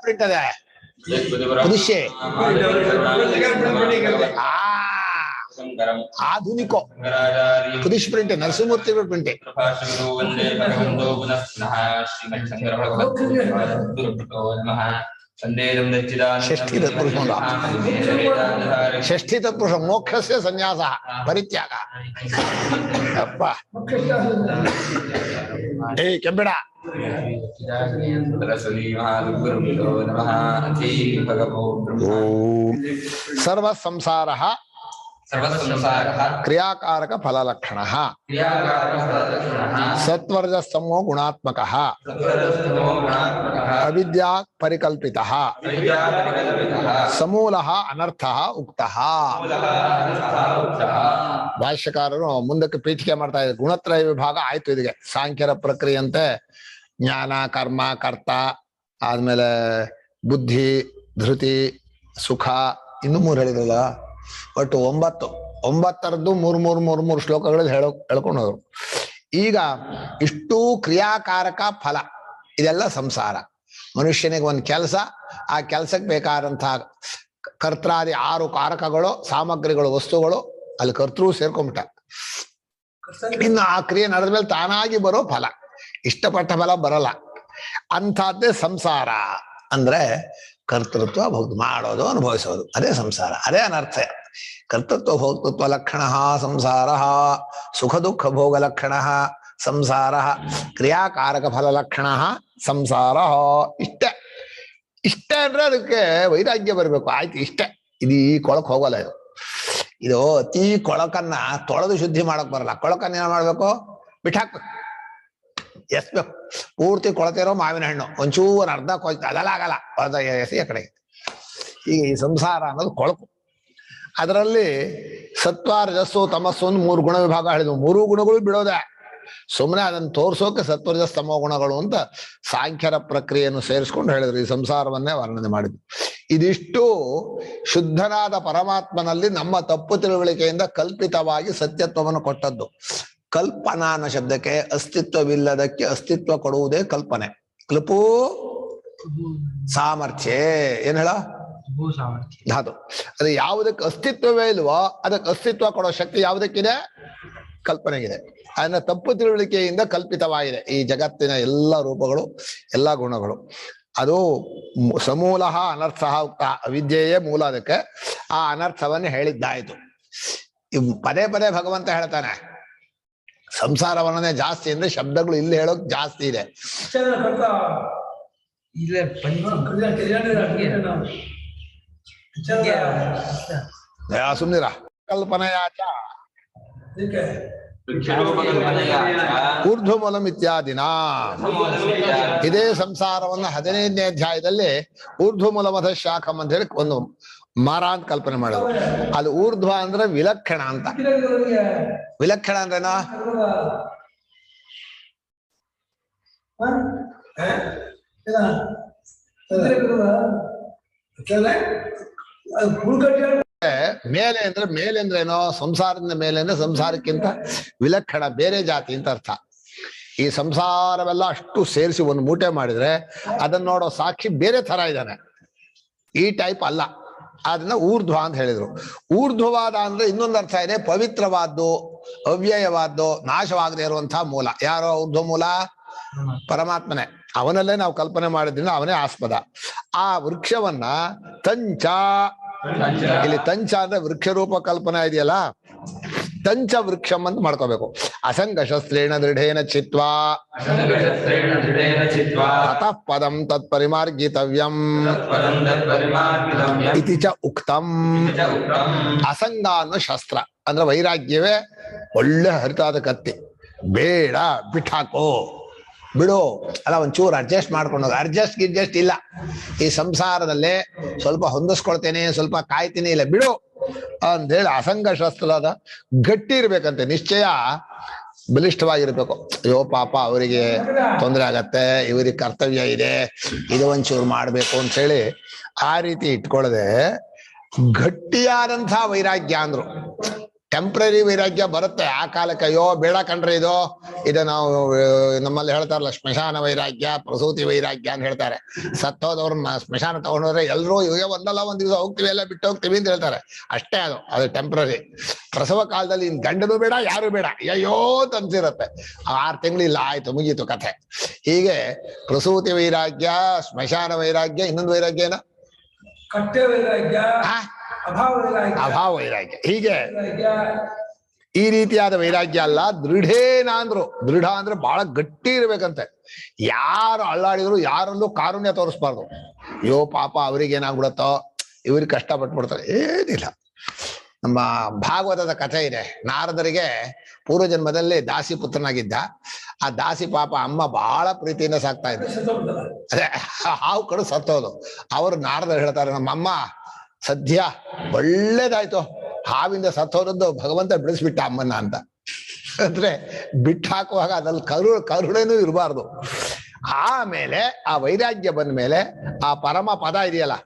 Print ಅದೇ ಪುದುಷೆ ಆಧುನಿಕೋ ಪುದುಷ್ print Narasimhamurthy print ಷಷ್ಠಿ ತತ್ಪುರುಷ ಷಷ್ಠಿ ತತ್ಪುರುಷ ಮೋಕ್ಷಸ್ಯ ಸನ್ಯಾಸ ಪರಿತ್ಯಾಗ ಅಪ್ಪ ಏ ಕೆಂಬೇಡ ಸರ್ವ ಸಂಸಾರ ಕ್ರಿಯಾಕಾರಕ ಫಲಲಕ್ಷಣ ಸತ್ವರ್ಜಸ್ತಮೋ ಗುಣಾತ್ಮಕ ಅವಿದ್ಯಾ ಪರಿಕಲ್ಪಿತ ಸಮೂಲ ಅನರ್ಥ ಉಕ್ತ. ಭಾಷ್ಯಕಾರರು ಮುಂದಕ್ಕೆ ಪೀಠಿಕೆ ಮಾಡ್ತಾ ಇದ್ದಾರೆ. ಗುಣತ್ರಯ ವಿಭಾಗ ಆಯ್ತು. ಇದಕ್ಕೆ ಸಾಂಖ್ಯರ ಪ್ರಕ್ರಿಯೆಯಂತೆ ಜ್ಞಾನ, ಕರ್ಮ, ಕರ್ತ, ಆದ್ಮೇಲೆ ಬುದ್ಧಿ, ಧೃತಿ, ಸುಖ, ಇನ್ನು 3 ಹೇಳಿದ್ರಲ್ಲ. ಒಟ್ಟು 9 ಮೂರು ಶ್ಲೋಕಗಳಲ್ಲಿ ಹೇಳ್ಕೊಂಡು ಹೋದ್ರು. ಈಗ ಇಷ್ಟೂ ಕ್ರಿಯಾಕಾರಕ ಫಲ, ಇದೆಲ್ಲ ಸಂಸಾರ. ಮನುಷ್ಯನಿಗೆ ಒಂದು ಕೆಲಸ, ಆ ಕೆಲಸಕ್ಕೆ ಬೇಕಾದಂತಹ ಕರ್ತೃಾದಿ 6 ಕಾರಕಗಳು, ಸಾಮಗ್ರಿಗಳು, ವಸ್ತುಗಳು, ಅಲ್ಲಿ ಕರ್ತೃ ಸೇರ್ಕೊಂಬಿಟ್ಟ. ಇನ್ನು ಆ ಕ್ರಿಯೆ ನಡೆದ ಮೇಲೆ ತಾನಾಗಿ ಬರೋ ಫಲ, ಇಷ್ಟಪಟ್ಟ ಫಲ ಬರಲ್ಲ. ಅಂಥದ್ದೇ ಸಂಸಾರ. ಅಂದ್ರೆ ಕರ್ತೃತ್ವ ಭೋಗ ಮಾಡೋದು, ಅನುಭವಿಸೋದು, ಅದೇ ಸಂಸಾರ. ಅದೇ ಅನರ್ಥ. ಕರ್ತೃತ್ವ ಭೋಕ್ತೃತ್ವ ಲಕ್ಷಣ ಸಂಸಾರ, ಸುಖ ದುಃಖ ಭೋಗ ಲಕ್ಷಣ ಸಂಸಾರ, ಕ್ರಿಯಾಕಾರಕ ಫಲ ಲಕ್ಷಣ ಸಂಸಾರ. ಇಷ್ಟೇ ಅಂದ್ರೆ ಅದಕ್ಕೆ ವೈರಾಗ್ಯ ಬರಬೇಕು. ಆಯ್ತು, ಇಷ್ಟೇ. ಇದು ಈ ಕೊಳಕ್ ಹೋಗಲ್ಲ. ಇದು ಅತಿ ಕೊಳಕನ್ನ ತೊಳೆದು ಶುದ್ಧಿ ಮಾಡಕ್ ಬರಲ್ಲ. ಕೊಳಕನ್ನ ಏನ್ ಮಾಡ್ಬೇಕು? ಬಿಟ್ಟಾಕ್ಬೇಕು, ಎಸ್ಬೇಕು. ಪೂರ್ತಿ ಕೊಳತಿರೋ ಮಾವಿನ ಹಣ್ಣು ಒಂಚೂರು ಅರ್ಧ ಕೊಯ್ತು, ಅದೆಲ್ಲ ಆಗಲ್ಲ, ಅರ್ಧ ಎಸಿ ಆ ಕಡೆ. ಈಗ ಈ ಸಂಸಾರ ಅನ್ನೋದು ಕೊಳಕು. ಅದರಲ್ಲಿ ಸತ್ವ, ರಜಸ್ಸು, ತಮಸ್ಸು ಒಂದು 3 ಗುಣ ವಿಭಾಗ ಹೇಳಿದ್ವು. 3 ಗುಣಗಳು ಬಿಡೋದೆ. ಸುಮ್ಮನೆ ಅದನ್ನು ತೋರ್ಸೋಕೆ ಸತ್ವರಜಸ್ ತಮೋ ಗುಣಗಳು ಅಂತ ಸಾಂಖ್ಯರ ಪ್ರಕ್ರಿಯೆಯನ್ನು ಸೇರಿಸ್ಕೊಂಡು ಹೇಳಿದ್ರು. ಈ ಸಂಸಾರವನ್ನೇ ವರ್ಣನೆ ಮಾಡಿದ್ರು. ಇದಿಷ್ಟು ಶುದ್ಧನಾದ ಪರಮಾತ್ಮನಲ್ಲಿ ನಮ್ಮ ತಪ್ಪು ತಿಳುವಳಿಕೆಯಿಂದ ಕಲ್ಪಿತವಾಗಿ ಸತ್ಯತ್ವವನ್ನು ಕೊಟ್ಟದ್ದು. ಕಲ್ಪನಾ ಅನ್ನೋ ಶಬ್ದಕ್ಕೆ ಅಸ್ತಿತ್ವವಿಲ್ಲದಕ್ಕೆ ಅಸ್ತಿತ್ವ ಕೊಡುವುದೇ ಕಲ್ಪನೆ. ಕ್ಲುಪು ಸಾಮರ್ಥ್ಯ ಏನ್ ಹೇಳ ಧಾತು. ಅದು ಯಾವುದಕ್ಕೆ ಅಸ್ತಿತ್ವವೇ ಇಲ್ವೋ ಅದಕ್ಕೆ ಅಸ್ತಿತ್ವ ಕೊಡೋ ಶಕ್ತಿ ಯಾವುದಕ್ಕಿದೆ? ಕಲ್ಪನೆಗಿದೆ. ಅದನ್ನ ತಪ್ಪು ತಿಳುವಳಿಕೆಯಿಂದ ಕಲ್ಪಿತವಾಗಿದೆ ಈ ಜಗತ್ತಿನ ಎಲ್ಲ ರೂಪಗಳು, ಎಲ್ಲ ಗುಣಗಳು. ಅದು ಸಮೂಲ ಅನರ್ಥ ಉಕ್ತ. ಅವಿದ್ಯೆಯೇ ಮೂಲ. ಅದಕ್ಕೆ ಆ ಅನರ್ಥವನ್ನು ಹೇಳಿದ್ದಾಯ್ತು. ಪದೇ ಪದೇ ಭಗವಂತ ಹೇಳ್ತಾನೆ ಸಂಸಾರವನ್ನೇ ಜಾಸ್ತಿ ಅಂದ್ರೆ ಶಬ್ದಗಳು ಇಲ್ಲಿ ಹೇಳೋಕ್ ಜಾಸ್ತಿ ಇದೆ. ಸುಮ್ನಿರ. ಕಲ್ಪನೆಯಾಚ ಊರ್ಧ್ವಮೂಲಂ ಇತ್ಯಾದಿನ. ಇದೇ ಸಂಸಾರವನ್ನ 15ನೇ ಅಧ್ಯಾಯದಲ್ಲಿ ಊರ್ಧ್ವಮೂಲಮಧ ಶಾಖಂ ಅಂತ ಹೇಳಿ ಒಂದು ಮರ ಅಂತ ಕಲ್ಪನೆ ಮಾಡಿದ್ರು. ಅದು ಊರ್ಧ್ವ ಅಂದ್ರೆ ವಿಲಕ್ಷಣ ಅಂತ. ವಿಲಕ್ಷಣ ಅಂದ್ರೇನಾ? ಮೇಲೆ ಅಂದ್ರೆ ಮೇಲೆ ಅಂದ್ರೆ ಏನೋ? ಸಂಸಾರದಿಂದ ಮೇಲೆ ಅಂದ್ರೆ ಸಂಸಾರಕ್ಕಿಂತ ವಿಲಕ್ಷಣ, ಬೇರೆ ಜಾತಿ ಅಂತ ಅರ್ಥ. ಈ ಸಂಸಾರವೆಲ್ಲ ಅಷ್ಟು ಸೇರಿಸಿ ಒಂದು ಮೂಟೆ ಮಾಡಿದ್ರೆ ಅದನ್ನ ನೋಡೋ ಸಾಕ್ಷಿ ಬೇರೆ ತರ ಇದ್ದಾನೆ. ಈ ಟೈಪ್ ಅಲ್ಲ. ಅದನ್ನ ಊರ್ಧ್ವ ಅಂತ ಹೇಳಿದ್ರು. ಊರ್ಧ್ವವಾದ ಅಂದ್ರೆ ಇನ್ನೊಂದು ಅರ್ಥ ಇದೆ, ಪವಿತ್ರವಾದ್ದು, ಅವ್ಯಯವಾದ್ದು, ನಾಶವಾಗದೆ ಇರುವಂತಹ ಮೂಲ. ಯಾರೋ ಊರ್ಧ್ವ ಮೂಲ? ಪರಮಾತ್ಮನೇ. ಅವನಲ್ಲೇ ನಾವು ಕಲ್ಪನೆ ಮಾಡಿದ್ರಿಂದ ಅವನೇ ಆಸ್ಪದ. ಆ ವೃಕ್ಷವನ್ನ ತಂಚ, ಇಲ್ಲಿ ತಂಚ ಅಂದ್ರೆ ವೃಕ್ಷ ರೂಪ ಕಲ್ಪನೆ ಇದೆಯಲ್ಲ, ತಂಚ ವೃಕ್ಷಂ ಅಂತ ಮಾಡ್ಕೋಬೇಕು. ಅಸಂಗ ಶಸ್ತ್ರೇಣ ದೃಢೇನ ಚಿತ್ವಾ ತತಃ ಪದಂ ತತ್ ಪರಿಮಾರ್ಗಿತವ್ಯಂ ಇತಿ ಚ ಉಕ್ತಂ. ಅಸಂಗ ಅನ್ನೋ ಶಸ್ತ್ರ ಅಂದ್ರೆ ವೈರಾಗ್ಯವೇ ಒಳ್ಳೆ ಹರಿತಾದ ಕತ್ತಿ. ಬೇಡ, ಬಿಟ್ಟಾಕೋ, ಬಿಡು. ಅಲ್ಲ, ಒಂಚೂರು ಅಡ್ಜಸ್ಟ್ ಮಾಡ್ಕೊಂಡು ಹೋಗ. ಅಡ್ಜಸ್ಟ್ ಇಲ್ಲ ಈ ಸಂಸಾರದಲ್ಲೇ. ಸ್ವಲ್ಪ ಹೊಂದಿಸ್ಕೊಳ್ತೇನೆ, ಸ್ವಲ್ಪ ಕಾಯ್ತೀನಿ, ಇಲ್ಲ ಬಿಡು ಅಂದೇಳಿ ಅಸಂಗ ಶಸ್ತ್ರದ ಗಟ್ಟಿ ಇರ್ಬೇಕಂತೆ. ನಿಶ್ಚಯ ಬಲಿಷ್ಠವಾಗಿರ್ಬೇಕು. ಅಯ್ಯೋ ಪಾಪ, ಅವರಿಗೆ ತೊಂದರೆ ಆಗತ್ತೆ, ಇವರಿಗೆ ಕರ್ತವ್ಯ ಇದೆ, ಇದು ಒಂಚೂರು ಮಾಡ್ಬೇಕು ಅಂತ ಹೇಳಿ ಆ ರೀತಿ ಇಟ್ಕೊಳ್ಳದೆ ಗಟ್ಟಿಯಾದಂಥ ವೈರಾಗ್ಯ ಅಂದ್ರು. ಟೆಂಪ್ರರಿ ವೈರಾಗ್ಯ ಬರುತ್ತೆ ಆ ಕಾಲಕ್ಕೆ. ಅಯ್ಯೋ ಬೇಡ ಕಣ್ರಿ ಇದು ನಾವು ನಮ್ಮಲ್ಲಿ ಹೇಳ್ತಾರಲ್ಲ ಸ್ಮಶಾನ ವೈರಾಗ್ಯ, ಪ್ರಸೂತಿ ವೈರಾಗ್ಯ ಅಂತ ಹೇಳ್ತಾರೆ. ಸತ್ತೋದವ್ರ ಸ್ಮಶಾನ ತಗೊಂಡೋದ್ರೆ ಎಲ್ಲರೂ ಇವಾಗ ಒಂದಲ್ಲ ಒಂದ್ ದಿವಸ ಹೋಗ್ತೀವಿ, ಎಲ್ಲ ಬಿಟ್ಟು ಹೋಗ್ತೀವಿ ಅಂತ ಹೇಳ್ತಾರೆ. ಅಷ್ಟೇ, ಅದು ಟೆಂಪ್ರರಿ. ಪ್ರಸವ ಕಾಲದಲ್ಲಿ ಇನ್ ಗಂಡನೂ ಬೇಡ ಯಾರು ಬೇಡ ಅಯ್ಯೋ ತಂತಿರತ್ತೆ. 6 ತಿಂಗಳಿಲ್ಲ, ಆಯ್ತು ಮುಗೀತು ಕಥೆ. ಹೀಗೆ ಪ್ರಸೂತಿ ವೈರಾಗ್ಯ, ಸ್ಮಶಾನ ವೈರಾಗ್ಯ, ಇನ್ನೊಂದು ವೈರಾಗ್ಯ ಏನ, ಅಭಾವ ವೈರಾಗ್ಯ. ಹೀಗೆ ಈ ರೀತಿಯಾದ ವೈರಾಗ್ಯ ಅಲ್ಲ, ದೃಢೇನ ಅಂದ್ರು. ದೃಢ ಅಂದ್ರೆ ಬಹಳ ಗಟ್ಟಿ ಇರ್ಬೇಕಂತೆ. ಯಾರು ಅಳ್ಳಾಡಿದ್ರು ಯಾರಲ್ಲೂ ಕಾರುಣ್ಯ ತೋರಿಸ್ಬಾರ್ದು. ಅಯ್ಯೋ ಪಾಪ ಅವ್ರಿಗೇನಾಗ್ಬಿಡತ್ತೋ, ಇವ್ರಿಗೆ ಕಷ್ಟ ಪಟ್ಬಿಡ್ತಾರೆ, ಏನಿಲ್ಲ. ನಮ್ಮ ಭಾಗವತದ ಕಥೆ ಇದೆ. ನಾರದರಿಗೆ ಪೂರ್ವ ಜನ್ಮದಲ್ಲಿ ದಾಸಿ ಪುತ್ರನಾಗಿದ್ದ. ಆ ದಾಸಿ ಪಾಪ ಅಮ್ಮ ಬಹಳ ಪ್ರೀತಿಯಿಂದ ಸಾಕ್ತಾ ಇದ್ರು. ಅದೇ ಹಾವು ಕಡು ಸತ್ತೋದು. ಅವರು ನಾರದರು ಹೇಳ್ತಾರೆ, ನಮ್ಮಮ್ಮ ಸದ್ಯ ಒಳ್ಳೇದಾಯ್ತು, ಹಾವಿಂದ ಸತ್ತೋದದ್ದು ಭಗವಂತ ಬಿಡಿಸ್ಬಿಟ್ಟ ಅಮ್ಮನ್ನ ಅಂತ. ಅಂದ್ರೆ ಬಿಟ್ಟು ಹಾಕುವಾಗ ಅದ್ರಲ್ಲಿ ಕರುಣೆನೂ ಇರಬಾರ್ದು. ಆಮೇಲೆ ಆ ವೈರಾಗ್ಯ ಬಂದ ಮೇಲೆ ಆ ಪರಮ ಪದ ಇದೆಯಲ್ಲ,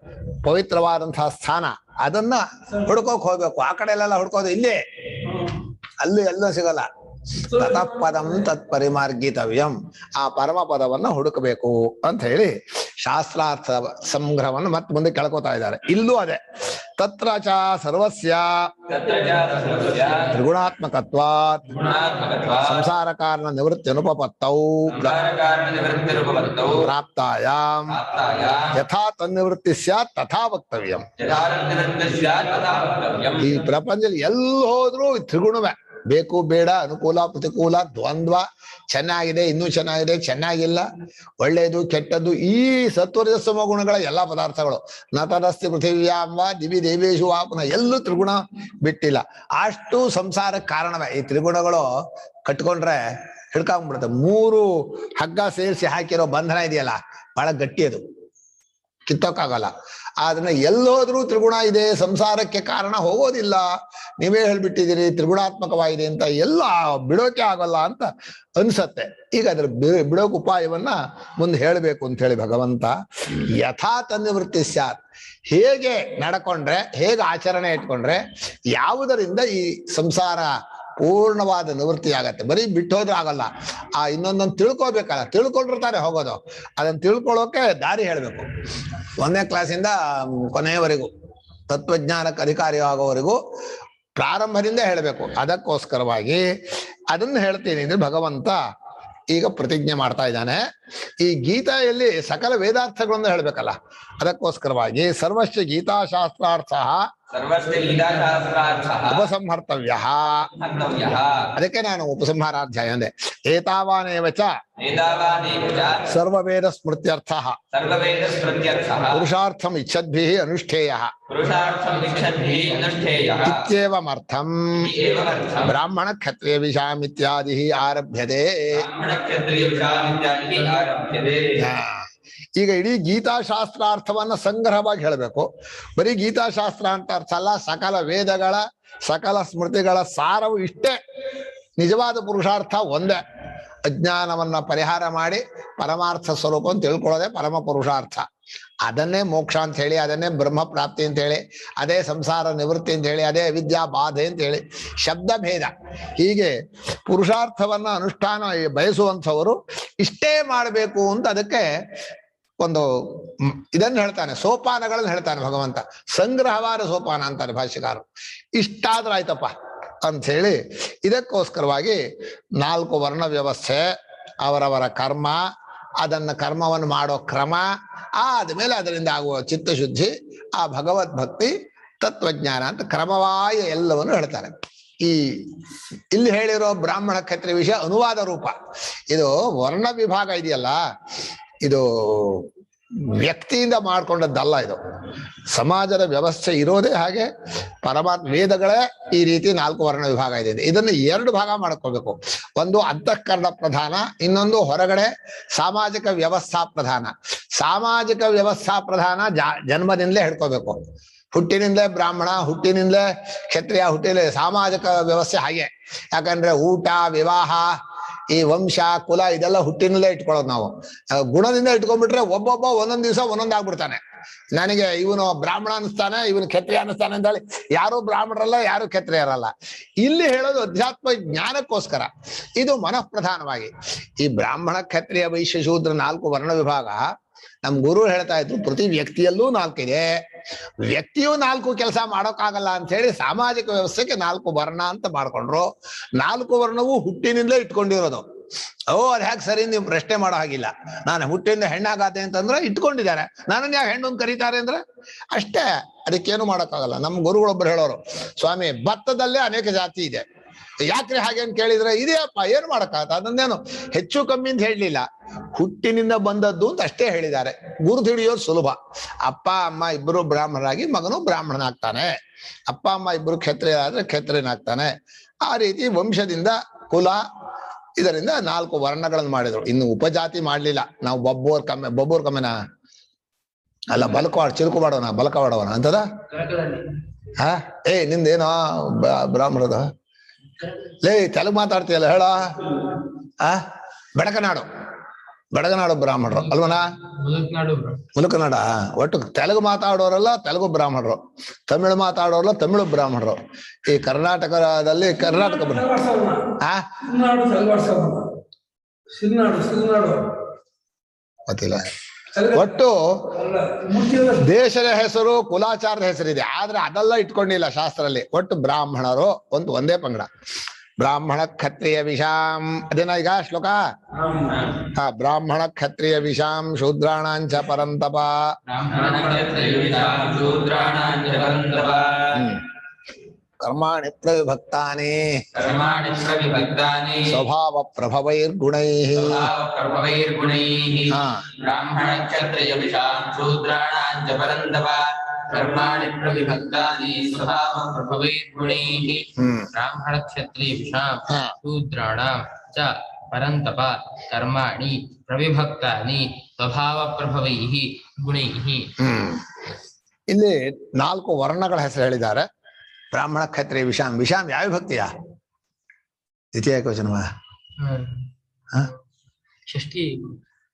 ಪವಿತ್ರವಾದಂತಹ ಸ್ಥಾನ, ಅದನ್ನ ಹುಡ್ಕೋಕ್ ಹೋಗ್ಬೇಕು. ಆ ಕಡೆ ಎಲ್ಲ ಹುಡ್ಕೋದು ಇಲ್ಲೇ, ಅಲ್ಲಿ ಎಲ್ಲ ಸಿಗಲ್ಲ. ತತಃಪದಂ ತತ್ಪರಿಮಾರ್ಗಿತವ್ಯಂ, ಆ ಪರಮ ಪದವನ್ನ ಹುಡುಕಬೇಕು ಅಂತ ಹೇಳಿ ಶಾಸ್ತ್ರಾರ್ಥ ಸಂಗ್ರಹವನ್ನು ಮತ್ತೆ ಮುಂದೆ ಕೆಳ್ಕೋತಾ ಇದ್ದಾರೆ. ಇಲ್ಲೂ ಅದೇ, ತತ್ರ ಚ ಸರ್ವಸ್ಯ ತ್ರಿಗುಣಾತ್ಮಕತ್ವಾತ್ ಸಂಸಾರ ಕಾರಣ ನಿವೃತ್ತಿ ಅನುಪಪತ್ತೌ ಪ್ರಾಪ್ತಾಯಾಂ ಯಥಾ ತನ್ನಿವೃತ್ತಿ ಸ್ಯಾತ್ ತಥಾ ವಕ್ತವ್ಯಂ. ಈ ಪ್ರಪಂಚದಲ್ಲಿ ಎಲ್ಲಿ ಹೋದ್ರೂ ತ್ರಿಗುಣವೇ ಬೇಕು, ಬೇಡ, ಅನುಕೂಲ, ಪ್ರತಿಕೂಲ, ದ್ವಂದ್ವ, ಚೆನ್ನಾಗಿದೆ, ಇನ್ನೂ ಚೆನ್ನಾಗಿದೆ, ಚೆನ್ನಾಗಿಲ್ಲ, ಒಳ್ಳೆಯದು, ಕೆಟ್ಟದ್ದು, ಈ ಸತ್ವರಜಸ್ತಮ ಗುಣಗಳ ಎಲ್ಲಾ ಪದಾರ್ಥಗಳು. ನತದಸ್ತಿ ಪೃಥಿವ್ಯಾಂ ದಿವಿ ದೇವೇಶು ವಾ ಪುನಃ, ಎಲ್ಲೂ ತ್ರಿಗುಣ ಬಿಟ್ಟಿಲ್ಲ. ಅಷ್ಟು ಸಂಸಾರಕ್ಕೆ ಕಾರಣವೇ ಈ ತ್ರಿಗುಣಗಳು. ಕಟ್ಕೊಂಡ್ರೆ ಹಿಡ್ಕೊಂಡ್ಬಿಡುತ್ತೆ. 3 ಹಗ್ಗ ಸೇರಿಸಿ ಹಾಕಿರೋ ಬಂಧನ ಇದೆಯಲ್ಲ, ಬಹಳ ಗಟ್ಟಿ, ಅದು ಕಿತ್ತೋಕ್ಕಾಗಲ್ಲ. ಆದ್ರೆ ಎಲ್ಲೋದ್ರೂ ತ್ರಿಗುಣ ಇದೆ, ಸಂಸಾರಕ್ಕೆ ಕಾರಣ ಹೋಗೋದಿಲ್ಲ. ನೀವೇ ಹೇಳ್ಬಿಟ್ಟಿದ್ದೀರಿ ತ್ರಿಗುಣಾತ್ಮಕವಾಗಿದೆ ಅಂತ, ಎಲ್ಲ ಬಿಡೋಕೆ ಆಗಲ್ಲ ಅಂತ ಅನ್ಸತ್ತೆ. ಈಗ ಅದ್ರ ಬಿಡೋಕೆ ಉಪಾಯವನ್ನ ಮುಂದೆ ಹೇಳಬೇಕು ಅಂತ ಹೇಳಿ ಭಗವಂತ ಯಥಾ ತನ್ನಿವೃತ್ತಿ ಸ್ಯಾತ್, ಹೇಗೆ ನಡ್ಕೊಂಡ್ರೆ, ಹೇಗೆ ಆಚರಣೆ ಇಟ್ಕೊಂಡ್ರೆ ಯಾವುದರಿಂದ ಈ ಸಂಸಾರ ಪೂರ್ಣವಾದ ನಿವೃತ್ತಿ ಆಗತ್ತೆ. ಬರೀ ಬಿಟ್ಟೋದ್ರೂ ಆಗಲ್ಲ. ಆ ಇನ್ನೊಂದೊಂದು ತಿಳ್ಕೊಬೇಕಲ್ಲ, ತಿಳ್ಕೊಂಡಿರ್ತಾರೆ ಹೋಗೋದು. ಅದನ್ನ ತಿಳ್ಕೊಳ್ಳೋಕೆ ದಾರಿ ಹೇಳ್ಬೇಕು. 1ನೇ ಕ್ಲಾಸಿಂದ ಕೊನೆಯವರೆಗೂ, ತತ್ವಜ್ಞಾನಕ್ಕೆ ಅಧಿಕಾರಿ ಆಗೋವರೆಗೂ ಪ್ರಾರಂಭದಿಂದ ಹೇಳಬೇಕು. ಅದಕ್ಕೋಸ್ಕರವಾಗಿ ಅದನ್ನ ಹೇಳ್ತೀನಿ ಅಂದ್ರೆ ಭಗವಂತ ಈಗ ಪ್ರತಿಜ್ಞೆ ಮಾಡ್ತಾ ಇದ್ದಾನೆ. ಈ ಗೀತೆಯಲ್ಲಿ ಸಕಲ ವೇದಾರ್ಥಗಳನ್ನು ಹೇಳ್ಬೇಕಲ್ಲ, ಅದಕ್ಕೋಸ್ಕರವಾಗಿ ಸರ್ವಶ್ಚ ಗೀತಾಶಾಸ್ತ್ರಾರ್ಥ ಉಪಸಂಹರ್ತವ್ಯ. ಅದಕ್ಕೆ ನಾನು ಉಪಸಂಹಾರಾಧ್ಯಾಯ ಅಂದೆ. ಏತಾವಾನೇವ ಚ ಸರ್ವವೇದ ಸ್ಮೃತ್ಯರ್ಥ ಪುರುಷಾರ್ಥಂ ಇಚ್ಛದ್ಭಿಃ ಅನುಷ್ಠೇಯಃ ಇತ್ಯೇವಮರ್ಥಂ ಬ್ರಾಹ್ಮಣ ಕ್ಷತ್ರಿಯ ವಿಷಾಮ್ ಇತ್ಯಾದಿ ಆರಭ್ಯತೆ. ಈಗ ಇಡೀ ಗೀತಾಶಾಸ್ತ್ರಾರ್ಥವನ್ನ ಸಂಗ್ರಹವಾಗಿ ಹೇಳಬೇಕು. ಬರೀ ಗೀತಾಶಾಸ್ತ್ರ ಅಂತ ಅರ್ಥ ಅಲ್ಲ, ಸಕಲ ವೇದಗಳ ಸಕಲ ಸ್ಮೃತಿಗಳ ಸಾರವು ಇಷ್ಟೇ. ನಿಜವಾದ ಪುರುಷಾರ್ಥ ಒಂದೇ, ಅಜ್ಞಾನವನ್ನ ಪರಿಹಾರ ಮಾಡಿ ಪರಮಾರ್ಥ ಸ್ವರೂಪವನ್ನು ತಿಳ್ಕೊಳ್ಳೋದೆ ಪರಮ ಪುರುಷಾರ್ಥ. ಅದನ್ನೇ ಮೋಕ್ಷ ಅಂತ ಹೇಳಿ, ಅದನ್ನೇ ಬ್ರಹ್ಮ ಪ್ರಾಪ್ತಿ ಅಂತ ಹೇಳಿ, ಅದೇ ಸಂಸಾರ ನಿವೃತ್ತಿ ಅಂತ ಹೇಳಿ, ಅದೇ ವಿದ್ಯಾ ಬಾಧೆ ಅಂತ ಹೇಳಿ ಶಬ್ದ ಭೇದ. ಹೀಗೆ ಪುರುಷಾರ್ಥವನ್ನ ಅನುಷ್ಠಾನ ಬಯಸುವಂಥವರು ಇಷ್ಟೇ ಮಾಡಬೇಕು ಅಂತ ಅದಕ್ಕೆ ಒಂದು ಇದನ್ನು ಹೇಳ್ತಾನೆ, ಸೋಪಾನಗಳನ್ನು ಹೇಳ್ತಾನೆ ಭಗವಂತ. ಸಂಗ್ರಹವಾದ ಸೋಪಾನ ಅಂತಾರೆ ಭಾಷ್ಯಕಾರರು. ಇಷ್ಟಾದ್ರೂ ಆಯ್ತಪ್ಪ ಅಂತ ಹೇಳಿ ಇದಕ್ಕೋಸ್ಕರವಾಗಿ 4 ವರ್ಣ ವ್ಯವಸ್ಥೆ, ಅವರವರ ಕರ್ಮ, ಅದನ್ನ ಕರ್ಮವನ್ನು ಮಾಡೋ ಕ್ರಮ, ಆದ್ಮೇಲೆ ಅದರಿಂದ ಆಗುವ ಚಿತ್ತಶುದ್ಧಿ, ಆ ಭಗವದ್ ಭಕ್ತಿ, ತತ್ವಜ್ಞಾನ ಅಂತ ಕ್ರಮವಾಗಿ ಎಲ್ಲವನ್ನು ಹೇಳ್ತಾರೆ. ಈ ಇಲ್ಲಿ ಹೇಳಿರೋ ಬ್ರಾಹ್ಮಣ ಕ್ಷತ್ರಿಯ ವಿಷಯ ಅನುವಾದ ರೂಪ. ಇದು ವರ್ಣ ವಿಭಾಗ ಇದೆಯಲ್ಲ, ಇದು ವ್ಯಕ್ತಿಯಿಂದ ಮಾಡ್ಕೊಂಡದ್ದಲ್ಲ. ಇದು ಸಮಾಜದ ವ್ಯವಸ್ಥೆ ಇರೋದೇ ಹಾಗೆ. ಪರಮಾತ್ಮ ವೇದಗಳೇ ಈ ರೀತಿ 4 ವರ್ಣ ವಿಭಾಗ ಇದೆ. ಇದನ್ನು 2 ಭಾಗ ಮಾಡ್ಕೋಬೇಕು. ಒಂದು ಅಂತಃಕರಣ ಪ್ರಧಾನ, ಇನ್ನೊಂದು ಹೊರಗಡೆ ಸಾಮಾಜಿಕ ವ್ಯವಸ್ಥಾ ಪ್ರಧಾನ. ಸಾಮಾಜಿಕ ವ್ಯವಸ್ಥಾ ಪ್ರಧಾನ ಜನ್ಮದಿಂದಲೇ ಹಿಡ್ಕೋಬೇಕು. ಹುಟ್ಟಿನಿಂದಲೇ ಬ್ರಾಹ್ಮಣ, ಹುಟ್ಟಿನಿಂದಲೇ ಕ್ಷತ್ರಿಯ, ಹುಟ್ಟಿನ ಸಾಮಾಜಿಕ ವ್ಯವಸ್ಥೆ ಹಾಗೆ. ಯಾಕಂದ್ರೆ ಊಟ, ವಿವಾಹ, ಈ ವಂಶ, ಕುಲ ಇದೆಲ್ಲ ಹುಟ್ಟಿನಲ್ಲೇ ಇಟ್ಕೊಳ್ಳೋದು ನಾವು. ಗುಣದಿಂದ ಇಟ್ಕೊಂಡ್ಬಿಟ್ರೆ ಒಬ್ಬೊಬ್ಬ ಒಂದೊಂದ್ ದಿವಸ ಒಂದೊಂದ್ ಆಗ್ಬಿಡ್ತಾನೆ. ನನಗೆ ಇವನು ಬ್ರಾಹ್ಮಣ ಅನಿಸ್ತಾನೆ, ಇವನು ಕ್ಷತ್ರಿಯ ಅನಿಸ್ತಾನೆ ಅಂತ ಹೇಳಿ ಯಾರು ಬ್ರಾಹ್ಮಣರಲ್ಲ, ಯಾರು ಕ್ಷತ್ರಿಯರಲ್ಲ. ಇಲ್ಲಿ ಹೇಳೋದು ಅಧ್ಯಾತ್ಮ ಜ್ಞಾನಕ್ಕೋಸ್ಕರ. ಇದು ಮನಃಪ್ರಧಾನವಾಗಿ. ಈ ಬ್ರಾಹ್ಮಣ, ಕ್ಷತ್ರಿಯ, ವೈಶ್ಯ, ಶೂದ್ರ 4 ವರ್ಣ ವಿಭಾಗ ನಮ್ ಗುರು ಹೇಳ್ತಾ ಇದ್ರು. ಪ್ರತಿ ವ್ಯಕ್ತಿಯಲ್ಲೂ 4 ಇದೆ. ವ್ಯಕ್ತಿಯು 4 ಕೆಲಸ ಮಾಡೋಕ್ಕಾಗಲ್ಲ ಅಂತ ಹೇಳಿ ಸಾಮಾಜಿಕ ವ್ಯವಸ್ಥೆಗೆ 4 ವರ್ಣ ಅಂತ ಮಾಡ್ಕೊಂಡ್ರು. 4 ವರ್ಣವು ಹುಟ್ಟಿನಿಂದಲೇ ಇಟ್ಕೊಂಡಿರೋದು. ಅದ್ ಹ್ಯಾಕ್ ಸರಿ, ನೀವು ಪ್ರಶ್ನೆ ಮಾಡೋ ಹಾಗಿಲ್ಲ. ನಾನು ಹುಟ್ಟಿಂದ ಹೆಣ್ಣಾಗಾತೆ ಅಂತಂದ್ರೆ ಇಟ್ಕೊಂಡಿದ್ದಾರೆ. ನನ್ನನ್ನು ಯಾಕೆ ಹೆಣ್ಣು ಅಂತ ಕರೀತಾರೆ ಅಂದ್ರೆ ಅಷ್ಟೇ, ಅದಕ್ಕೇನು ಮಾಡೋಕ್ಕಾಗಲ್ಲ. ನಮ್ಮ ಗುರುಗಳೊಬ್ಬರು ಹೇಳೋರು, ಸ್ವಾಮಿ ಭತ್ತದಲ್ಲೇ ಅನೇಕ ಜಾತಿ ಇದೆ, ಯಾಕ್ರಿ ಹಾಗೆ ಅಂತ ಕೇಳಿದ್ರೆ ಇದೆಯಪ್ಪ, ಏನು ಮಾಡಕ್ಕಾಗತ್ತ, ಅದನ್ನೇನು ಹೆಚ್ಚು ಕಮ್ಮಿ ಅಂತ ಹೇಳಲಿಲ್ಲ, ಹುಟ್ಟಿನಿಂದ ಬಂದದ್ದು ಅಂತ ಅಷ್ಟೇ ಹೇಳಿದ್ದಾರೆ. ಗುರು ತಿಳಿಯೋದು ಸುಲಭ. ಅಪ್ಪ ಅಮ್ಮ ಇಬ್ಬರು ಬ್ರಾಹ್ಮಣರಾಗಿ ಮಗನು ಬ್ರಾಹ್ಮಣನಾಗ್ತಾನೆ, ಅಪ್ಪ ಅಮ್ಮ ಇಬ್ಬರು ಕ್ಷತ್ರಿಯರಾದ್ರೆ ಕ್ಷತ್ರಿಯನಾಗ್ತಾನೆ. ಆ ರೀತಿ ವಂಶದಿಂದ, ಕುಲ, ಇದರಿಂದ 4 ವರ್ಣಗಳನ್ನು ಮಾಡಿದ್ರು. ಇನ್ನು ಉಪಜಾತಿ ಮಾಡ್ಲಿಲ್ಲ. ನಾವು ಬೊಬ್ಬೂರ್ ಕಮ್ಮೆನ ಅಲ್ಲ, ಚಿರುಕು ಮಾಡೋಣ, ಬಲಕ ಮಾಡೋಣ ಅಂತದ. ನಿಂದೇನೋ ಬ್ರಾಹ್ಮಣದ ಲೇ ತೆಲುಗು ಮಾತಾಡ್ತೀಯಲ್ಲ, ಹೇಳ. ಬೆಡಗನಾಡು ಬ್ರಾಹ್ಮಣರು ಅಲ್ವನ? ಮುಲುಕನಾಡ. ಒಟ್ಟು ತೆಲುಗು ಮಾತಾಡೋರೆಲ್ಲ ತೆಲುಗು ಬ್ರಾಹ್ಮಣರು, ತಮಿಳು ಮಾತಾಡೋರೆಲ್ಲ ತಮಿಳು ಬ್ರಾಹ್ಮಣರು. ಈ ಕರ್ನಾಟಕದಲ್ಲಿ ಕರ್ನಾಟಕ ಗೊತ್ತಿಲ್ಲ. ಒಟ್ಟು ದೇಶದ ಹೆಸರು, ಕುಲಾಚಾರದ ಹೆಸರಿದೆ, ಆದ್ರೆ ಅದೆಲ್ಲ ಇಟ್ಕೊಂಡಿಲ್ಲ ಶಾಸ್ತ್ರದಲ್ಲಿ. ಒಟ್ಟು ಬ್ರಾಹ್ಮಣರು ಒಂದೇ ಪಂಗಡ. ಬ್ರಾಹ್ಮಣ ಕ್ಷತ್ರಿಯ ವಿಷಾಂ, ಅದೇನ ಈಗ ಶ್ಲೋಕ? ಬ್ರಾಹ್ಮಣ ಕ್ಷತ್ರಿಯ ವಿಷಾಂ ಶೂದ್ರಾಣಾಂಚ ಪರಂತಪ. ಕರ್ಮಾಣಿ ಪ್ರವಿಭಕ್ತಾನಿ ಸ್ವಭಾವ ಪ್ರಭವೈರ್ಗುಣೈಃ. ಬ್ರಾಹ್ಮಣ ಕ್ಷತ್ರಿಯ ವಿಷಾಂ ಶೂದ್ರಾಣಾಂಚ ಪರಂತಪ. ಕರ್ಮಾಣಿ ಪ್ರವಿಭಕ್ತಾನಿ ಸ್ವಭಾವ ಪ್ರಭವೈರ್ಗುಣೈಃ. ಬ್ರಾಹ್ಮಣ ಕ್ಷತ್ರಿಯ ವಿಷಾಂ ಶೂದ್ರಾಣಾಂ ಚ ಪರಂತಪ. ಕರ್ಮಾಣಿ ಪ್ರವಿಭಕ್ತಾನಿ ಸ್ವಭಾವ ಪ್ರಭವೈಃ ಗುಣೈಃ. ಇಲ್ಲಿ 4 ವರ್ಣಗಳ ಹೆಸರು ಹೇಳಿದ್ದಾರೆ. ಬ್ರಾಹ್ಮಣ ಕ್ಷತ್ರಿಯ ವಿಷಾಂ. ವಿಷಾಂ ಯಾವ ವಿಭಕ್ತಿಯ? ದ್ವಿತೀಯ ಏಕವಚನವ?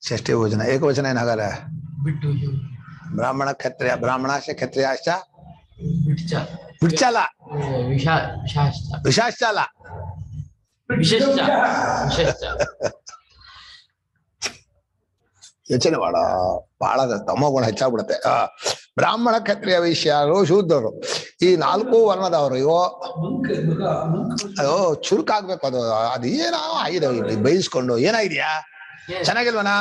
ಷಷ್ಠಿ ಭೋಜನ. ಏಕವಚನ ಏನಾಗಾರೆ? ಬ್ರಾಹ್ಮಣ ಕ್ಷತ್ರಿಯ. ಬ್ರಾಹ್ಮಣಾಶ್ಚ ಕ್ಷತ್ರಿಯಾಶ್ಚ ಬಿಡ್ಚಲ್ಲ, ವಿಶಾಶ್ಚಲ, ಯೋಚನೆ ಮಾಡ. ಬಹಳ ತಮೋಗುಣ ಹೆಚ್ಚಾಗ್ಬಿಡುತ್ತೆ. ಬ್ರಾಹ್ಮಣ ಕ್ಷತ್ರಿಯ ವೈಶ್ಯರು ಶೂದ್ರರು ಈ 4 ವರ್ಣದವರು. ಅಯ್ಯೋ ಚುರುಕಾಗ್ಬೇಕು. ಅದು ಏನೋ ಆಗಿದೆ ಬೈಸ್ಕೊಂಡು. ಏನಾಗಿದ್ಯಾ? ಚೆನ್ನಾಗಿಲ್ವನ?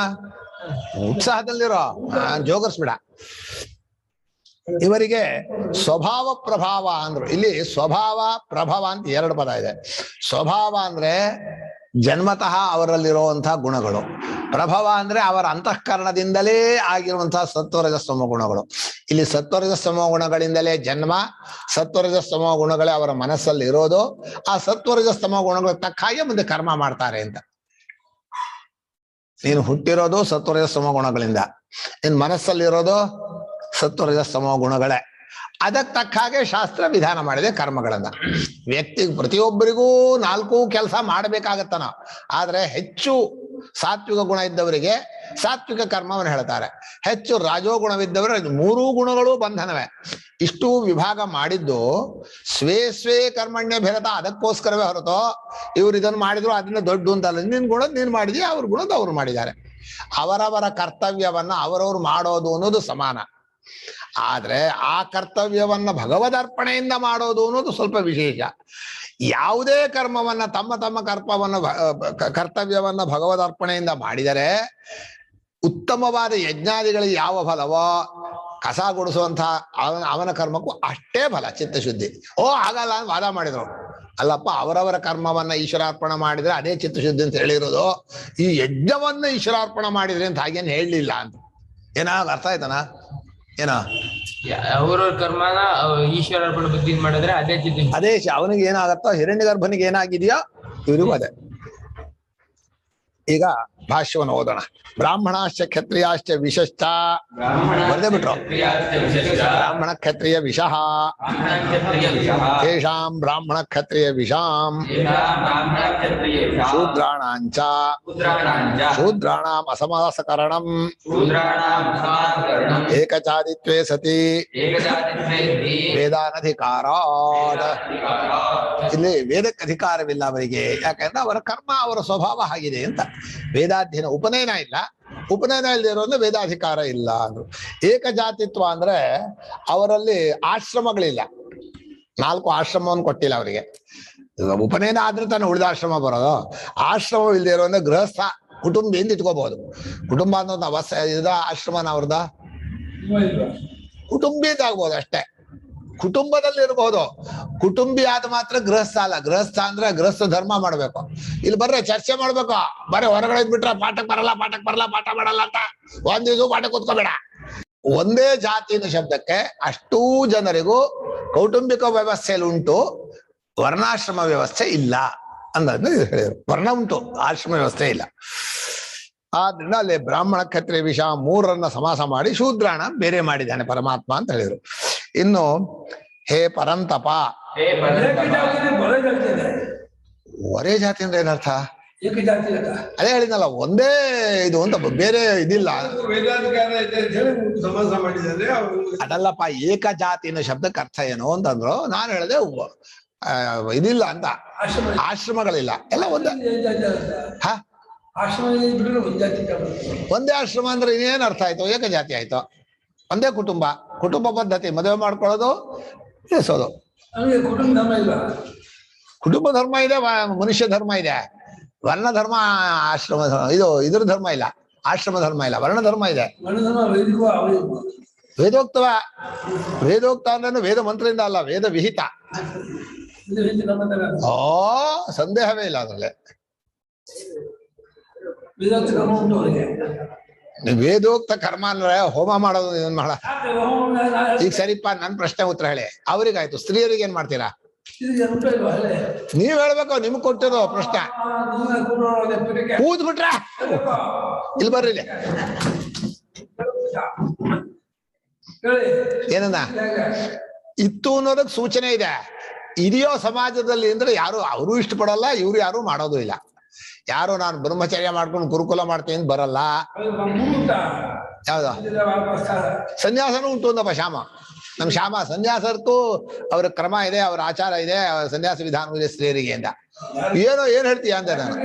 ಉತ್ಸಾಹದಲ್ಲಿರೋ ಜೋಗರ್ಸ್ಬಿಡ. ಇವರಿಗೆ ಸ್ವಭಾವ ಪ್ರಭಾವ ಅಂದ್ರು. ಇಲ್ಲಿ ಸ್ವಭಾವ ಪ್ರಭಾವ ಅಂತ 2 ಪದ ಇದೆ. ಸ್ವಭಾವ ಅಂದ್ರೆ ಜನ್ಮತಃ ಅವರಲ್ಲಿರುವಂತಹ ಗುಣಗಳು. ಪ್ರಭಾವ ಅಂದ್ರೆ ಅವರ ಅಂತಃಕರಣದಿಂದಲೇ ಆಗಿರುವಂತಹ ಸತ್ವರಜಸ್ತಮ ಗುಣಗಳು. ಇಲ್ಲಿ ಸತ್ವರಜಸ್ತಮ ಗುಣಗಳಿಂದಲೇ ಜನ್ಮ, ಸತ್ವರಜಸ್ತಮ ಗುಣಗಳೇ ಅವರ ಮನಸ್ಸಲ್ಲಿ ಇರೋದು. ಆ ಸತ್ವರಜಸ್ತಮ ಗುಣಗಳು ತಕ್ಕ ಹಾಗೆ ಮುಂದೆ ಕರ್ಮ ಮಾಡ್ತಾರೆ ಅಂತ. ನೀನು ಹುಟ್ಟಿರೋದು ಸತ್ವರಜಸ್ತಮ ಗುಣಗಳಿಂದ, ನಿನ್ ಮನಸ್ಸಲ್ಲಿರೋದು ಸತ್ವರಜಸ್ತಮ ಗುಣಗಳೇ. ಅದಕ್ಕೆ ತಕ್ಕ ಹಾಗೆ ಶಾಸ್ತ್ರ ವಿಧಾನ ಮಾಡಿದೆ ಕರ್ಮಗಳನ್ನ. ಪ್ರತಿಯೊಬ್ಬರಿಗೂ 4 ಕೆಲಸ ಮಾಡಬೇಕಾಗತ್ತ ನಾವು. ಆದ್ರೆ ಹೆಚ್ಚು ಸಾತ್ವಿಕ ಗುಣ ಇದ್ದವರಿಗೆ ಸಾತ್ವಿಕ ಕರ್ಮವನ್ನು ಹೇಳ್ತಾರೆ. ಹೆಚ್ಚು ರಾಜೋಗುಣವಿದ್ದವರ 3 ಗುಣಗಳು ಬಂಧನವೇ. ಇಷ್ಟು ವಿಭಾಗ ಮಾಡಿದ್ದು ಸ್ವೇ ಕರ್ಮಣ್ಯ ಭೇರತ, ಅದಕ್ಕೋಸ್ಕರವೇ ಹೊರತು ಇವ್ರು ಇದನ್ನು ಮಾಡಿದ್ರು ಅದನ್ನ ದೊಡ್ಡ ಅಂತಲ್ಲ. ನಿನ್ ಗುಣದ್ ನೀನ್ ಮಾಡಿದ್ಯಾ, ಅವ್ರ ಗುಣದ ಅವ್ರು ಮಾಡಿದ್ದಾರೆ. ಅವರವರ ಕರ್ತವ್ಯವನ್ನ ಅವರವ್ರು ಮಾಡೋದು ಅನ್ನೋದು ಸಮಾನ. ಆದ್ರೆ ಆ ಕರ್ತವ್ಯವನ್ನ ಭಗವದರ್ಪಣೆಯಿಂದ ಮಾಡೋದು ಅನ್ನೋದು ಸ್ವಲ್ಪ ವಿಶೇಷ. ಯಾವುದೇ ಕರ್ಮವನ್ನ ತಮ್ಮ ಕರ್ತವ್ಯವನ್ನ ಭಗವದರ್ಪಣೆಯಿಂದ ಮಾಡಿದರೆ ಉತ್ತಮವಾದ ಯಜ್ಞಾದಿಗಳಿಗೆ ಯಾವ ಫಲವೋ, ಕಸ ಗುಡಿಸುವಂತಹ ಅವನ ಕರ್ಮಕ್ಕೂ ಅಷ್ಟೇ ಫಲ, ಚಿತ್ತಶುದ್ಧಿ. ಆಗಲ್ಲ ಅಂತ ವಾದ ಮಾಡಿದ್ರು. ಅಲ್ಲಪ್ಪ, ಅವರವರ ಕರ್ಮವನ್ನ ಈಶ್ವರಾರ್ಪಣ ಮಾಡಿದ್ರೆ ಅದೇ ಚಿತ್ತಶುದ್ಧಿ ಅಂತ ಹೇಳಿರೋದು. ಈ ಯಜ್ಞವನ್ನ ಈಶ್ವರಾರ್ಪಣ ಮಾಡಿದ್ರೆ ಅಂತ ಹಾಗೇನು ಹೇಳಲಿಲ್ಲ ಅಂತ. ಏನಾಗ ಅರ್ಥ ಆಯ್ತಾನ? ಏನ ಅವ್ರವ್ರ ಕರ್ಮನ ಈಶ್ವರಾರ್ಪಣ ಬುದ್ಧಿ ಮಾಡಿದ್ರೆ ಅದೇ ಅವನಿಗೆ ಏನಾಗತ್ತೋ, ಹಿರಣ್ಯ ಗರ್ಭನಿಗೆ ಏನಾಗಿದೆಯೋ ಇವರಿಗೂ ಅದೇ. ಈಗ ಭಾಷ್ಯವನ್ನು ಓದೋಣ. ಬ್ರಾಹ್ಮಣಾಶ್ಚ ಕ್ಷತ್ರಿಯಾಶ್ಚ ವಿಶಶ್ಚ, ಬರೆದೇ ಬಿಟ್ರು. ಬ್ರಾಹ್ಮಣ ಕ್ಷತ್ರಿಯ ವಿಷಃ ತೇಷಾಂ ಬ್ರಾಹ್ಮಣ ಕ್ಷತ್ರಿಯ ವಿಷಾಂ ಶೂದ್ರಾಣಾಂಚ ಶೂದ್ರಾಣಾಂ ಅಸಮಾಸಕರಣಂ ಏಕಜಾತಿತ್ವೇ ಸತಿ ವೇದಾನಧಿಕಾರಾತ್. ಇಲ್ಲಿ ವೇದಕ್ಕೆ ಅಧಿಕಾರವಿಲ್ಲ ಅವರಿಗೆ, ಯಾಕಂದ್ರೆ ಅವರ ಕರ್ಮ ಅವರ ಸ್ವಭಾವ ಆಗಿದೆ ಅಂತ. ವೇದಾಧ್ಯಯನ ಉಪನಯನ ಇಲ್ಲ, ಉಪನಯನ ಇಲ್ಲದೆ ಇರೋದ್ರೆ ವೇದಾಧಿಕಾರ ಇಲ್ಲ ಅಂದ್ರು. ಏಕಜಾತಿತ್ವ ಅಂದ್ರೆ ಅವರಲ್ಲಿ ಆಶ್ರಮಗಳಿಲ್ಲ, 4 ಆಶ್ರಮವನ್ನು ಕೊಟ್ಟಿಲ್ಲ ಅವರಿಗೆ. ಉಪನಯನ ಆದ್ರೆ ತಾನು ಉಳಿದ ಆಶ್ರಮ ಬರೋದು. ಆಶ್ರಮ ಇಲ್ಲದೆ ಇರೋದ್ರೆ ಗೃಹಸ್ಥ ಕುಟುಂಬಿಯಿಂದ ಇಟ್ಕೋಬಹುದು. ಕುಟುಂಬ ಅನ್ನೋದು ಇದ ಆಶ್ರಮನ ಅವ್ರದ ಕುಟುಂಬಿಯಿಂದ ಆಗ್ಬೋದು ಅಷ್ಟೇ. ಕುಟುಂಬದಲ್ಲಿ ಇರಬಹುದು, ಕುಟುಂಬಿ ಆದ ಮಾತ್ರ ಗೃಹಸ್ಥ ಅಲ್ಲ. ಗೃಹಸ್ಥ ಅಂದ್ರೆ ಗೃಹಸ್ಥ ಧರ್ಮ ಮಾಡ್ಬೇಕು. ಇಲ್ಲಿ ಬರ್ರೆ ಚರ್ಚೆ ಮಾಡ್ಬೇಕು, ಬರೀ ಹೊರಗಡೆ ಬಿಟ್ರೆ ಪಾಠಕ್ ಬರಲ್ಲ ಪಾಠ ಮಾಡಲ್ಲ ಅಂತ ಒಂದ್ ದಿವಸ ಪಾಠ ಕೂತ್ಕೋಬೇಡ. ಒಂದೇ ಜಾತಿನ ಶಬ್ದಕ್ಕೆ ಅಷ್ಟೂ ಜನರಿಗೂ ಕೌಟುಂಬಿಕ ವ್ಯವಸ್ಥೆಯಲ್ಲಿ ಉಂಟು, ವರ್ಣಾಶ್ರಮ ವ್ಯವಸ್ಥೆ ಇಲ್ಲ ಅನ್ನೋದನ್ನ ಹೇಳಿದ್ರು. ವರ್ಣ ಉಂಟು, ಆಶ್ರಮ ವ್ಯವಸ್ಥೆ ಇಲ್ಲ. ಆದ್ರಿಂದ ಅಲ್ಲಿ ಬ್ರಾಹ್ಮಣ ಕ್ಷತ್ರಿಯ ವಿಷ 3ರನ್ನ ಸಮಾಸ ಮಾಡಿ ಶೂದ್ರಾಣ ಬೇರೆ ಮಾಡಿದ್ದಾನೆ ಪರಮಾತ್ಮ ಅಂತ ಹೇಳಿದ್ರು. ಇನ್ನು ಹೇ ಪರಂತಪ, ಒರೇ ಜಾತಿ ಅಂದ್ರೆ ಏನರ್ಥ? ಅದೇ ಹೇಳಿದ್ನಲ್ಲ, ಒಂದೇ ಇದು ಅಂತ, ಬೇರೆ ಇದಿಲ್ಲ. ಅದಲ್ಲಪ್ಪ, ಏಕ ಜಾತಿನ ಶಬ್ದಕ್ಕೆ ಅರ್ಥ ಏನು ಅಂತಂದ್ರು. ನಾನು ಹೇಳಿದೆ ಇದಿಲ್ಲ ಅಂತ, ಆಶ್ರಮಗಳಿಲ್ಲ, ಎಲ್ಲ ಒಂದೇ. ಒಂದೇ ಆಶ್ರಮ ಅಂದ್ರೆ ಇನ್ನೇನ್ ಅರ್ಥ ಆಯ್ತು? ಏಕ ಜಾತಿ ಆಯ್ತು, ಒಂದೇ ಕುಟುಂಬ ಪದ್ಧತಿ, ಮದುವೆ ಮಾಡ್ಕೊಳ್ಳೋದು, ತಿಳಿಸೋದು. ಕುಟುಂಬ ಧರ್ಮ ಇದೆ, ಮನುಷ್ಯ ಧರ್ಮ ಇದೆ. ವರ್ಣ ಧರ್ಮ ಆಶ್ರಮ ಇದ್ರ ಧರ್ಮ ಇಲ್ಲ, ಆಶ್ರಮ ಧರ್ಮ ಇಲ್ಲ, ವರ್ಣ ಧರ್ಮ ಇದೆ. ವೇದೋಕ್ತ ಅಂದ್ರೆ ವೇದ ಮಂತ್ರದಿಂದ ಅಲ್ಲ, ವೇದ ವಿಹಿತ. ಸಂದೇಹವೇ ಇಲ್ಲ ಅದ್ರಲ್ಲಿ. ವೇದೋಕ್ತ ಕರ್ಮ ಅಂದ್ರೆ ಹೋಮ ಮಾಡೋದು, ಇದನ್ ಮಾಡ. ಈಗ ಸರಿಪ್ಪ, ನನ್ ಪ್ರಶ್ನೆ ಉತ್ತರ ಹೇಳಿ. ಅವ್ರಿಗಾಯ್ತು, ಸ್ತ್ರೀಯರಿಗೆ ಏನ್ ಮಾಡ್ತೀರಾ? ನೀವ್ ಹೇಳ್ಬೇಕು, ನಿಮ್ಗೆ ಕೊಟ್ಟಿರೋ ಪ್ರಶ್ನೆ. ಕೂತ್ ಬಿಟ್ರ ಇಲ್ಲಿ ಬರ್ರಿ, ಇಲ್ಲಿ ಏನನ್ನ ಇತ್ತು ಅನ್ನೋದಕ್ ಸೂಚನೆ ಇದೆ. ಇದೆಯೋ ಸಮಾಜದಲ್ಲಿ ಅಂದ್ರೆ ಯಾರು ಅವರು ಇಷ್ಟಪಡಲ್ಲ, ಇವ್ರು ಯಾರು ಮಾಡೋದು ಇಲ್ಲ. ಯಾರು ನಾನು ಬ್ರಹ್ಮಚರ್ಯ ಮಾಡ್ಕೊಂಡು ಗುರುಕುಲ ಮಾಡ್ತೀನಿ ಬರಲ್ಲ. ಯಾವ್ದು ಸನ್ಯಾಸನೂ ಉಂಟು ಅಂದಪ್ಪ ಶ್ಯಾಮ. ನಮ್ ಶ್ಯಾಮ ಸನ್ಯಾಸಕ್ಕೂ ಅವ್ರ ಕ್ರಮ ಇದೆ, ಅವ್ರ ಆಚಾರ ಇದೆ, ಅವ್ರ ಸನ್ಯಾಸ ವಿಧಾನ ಇದೆ ಸ್ತ್ರೀಯರಿಗೆ ಅಂತ. ಏನ್ ಹೇಳ್ತೀಯ ಅಂತ ನಾನು.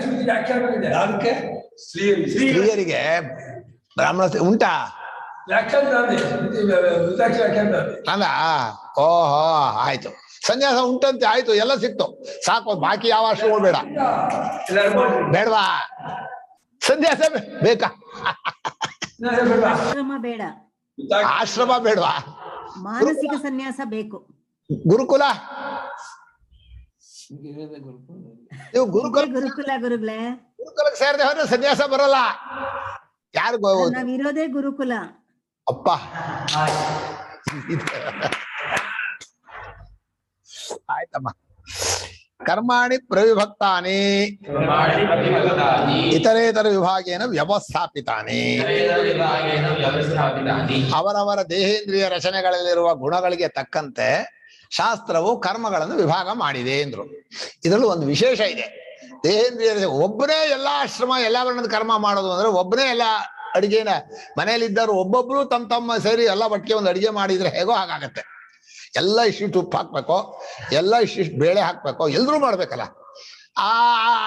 ಸ್ತ್ರೀಯರಿಗೆ ಬ್ರಾಹ್ಮಣ ಉಂಟಾ ಅಲ್ಲ? ಓಹೋ, ಆಯ್ತು, ಸನ್ಯಾಸ ಉಂಟಂತೆ, ಆಯ್ತು, ಎಲ್ಲ ಸಿಕ್ತು, ಸಾಕು. ಬಾಕಿ ಯಾವ ಆಶ್ರಮಗಳು ಬೇಡವಾ? ಸನ್ಯಾಸ ಬೇಕಾ? ಆಶ್ರಮ ಬೇಡವಾ? ಮಾನಸಿಕ ಸನ್ಯಾಸ ಬೇಕು. ಗುರುಕುಲ ನೀವು ಗುರುಕುಲಕ್ಕೆ ಸೇರದೆ ಹೋದ್ರೆ ಸನ್ಯಾಸ ಬರಲ್ಲ. ಯಾರು ನಾವಿರೋದೇ ಗುರುಕುಲ. ಅಪ್ಪ, ಆಯ್ತಮ್ಮ. ಕರ್ಮಾಣಿ ಪ್ರವಿಭಕ್ತಾನಿ ಇತರೇತರ ವಿಭಾಗೇನ ವ್ಯವಸ್ಥಾಪಿತಾನಿ. ಅವರವರ ದೇಹೇಂದ್ರಿಯ ರಚನೆಗಳಲ್ಲಿರುವ ಗುಣಗಳಿಗೆ ತಕ್ಕಂತೆ ಶಾಸ್ತ್ರವು ಕರ್ಮಗಳನ್ನು ವಿಭಾಗ ಮಾಡಿದೆ ಎಂದ್ರು. ಇದರಲ್ಲೂ ಒಂದು ವಿಶೇಷ ಇದೆ. ದೇಹೇಂದ್ರಿಯ ಒಬ್ಬನೇ ಎಲ್ಲಾ ಆಶ್ರಮ ಎಲ್ಲಾ ವರ್ಣದ ಕರ್ಮ ಮಾಡೋದು ಅಂದ್ರೆ, ಒಬ್ಬನೇ ಎಲ್ಲ ಅಡಿಗೆನ ಮನೆಯಲ್ಲಿದ್ದರು ಒಬ್ಬೊಬ್ರು ತಮ್ಮ ಸೇರಿ ಎಲ್ಲ ಒಟ್ಟಿಗೆ ಒಂದು ಅಡಿಗೆ ಮಾಡಿದ್ರೆ ಹೇಗೋ ಹಾಗಾಗತ್ತೆ. ಎಲ್ಲ ಇಷ್ಟಿಷ್ಟು ಉಪ್ಪು ಹಾಕ್ಬೇಕು, ಎಲ್ಲ ಇಷ್ಟಿಷ್ಟು ಬೇಳೆ ಹಾಕ್ಬೇಕು, ಎಲ್ರೂ ಮಾಡ್ಬೇಕಲ್ಲ. ಆ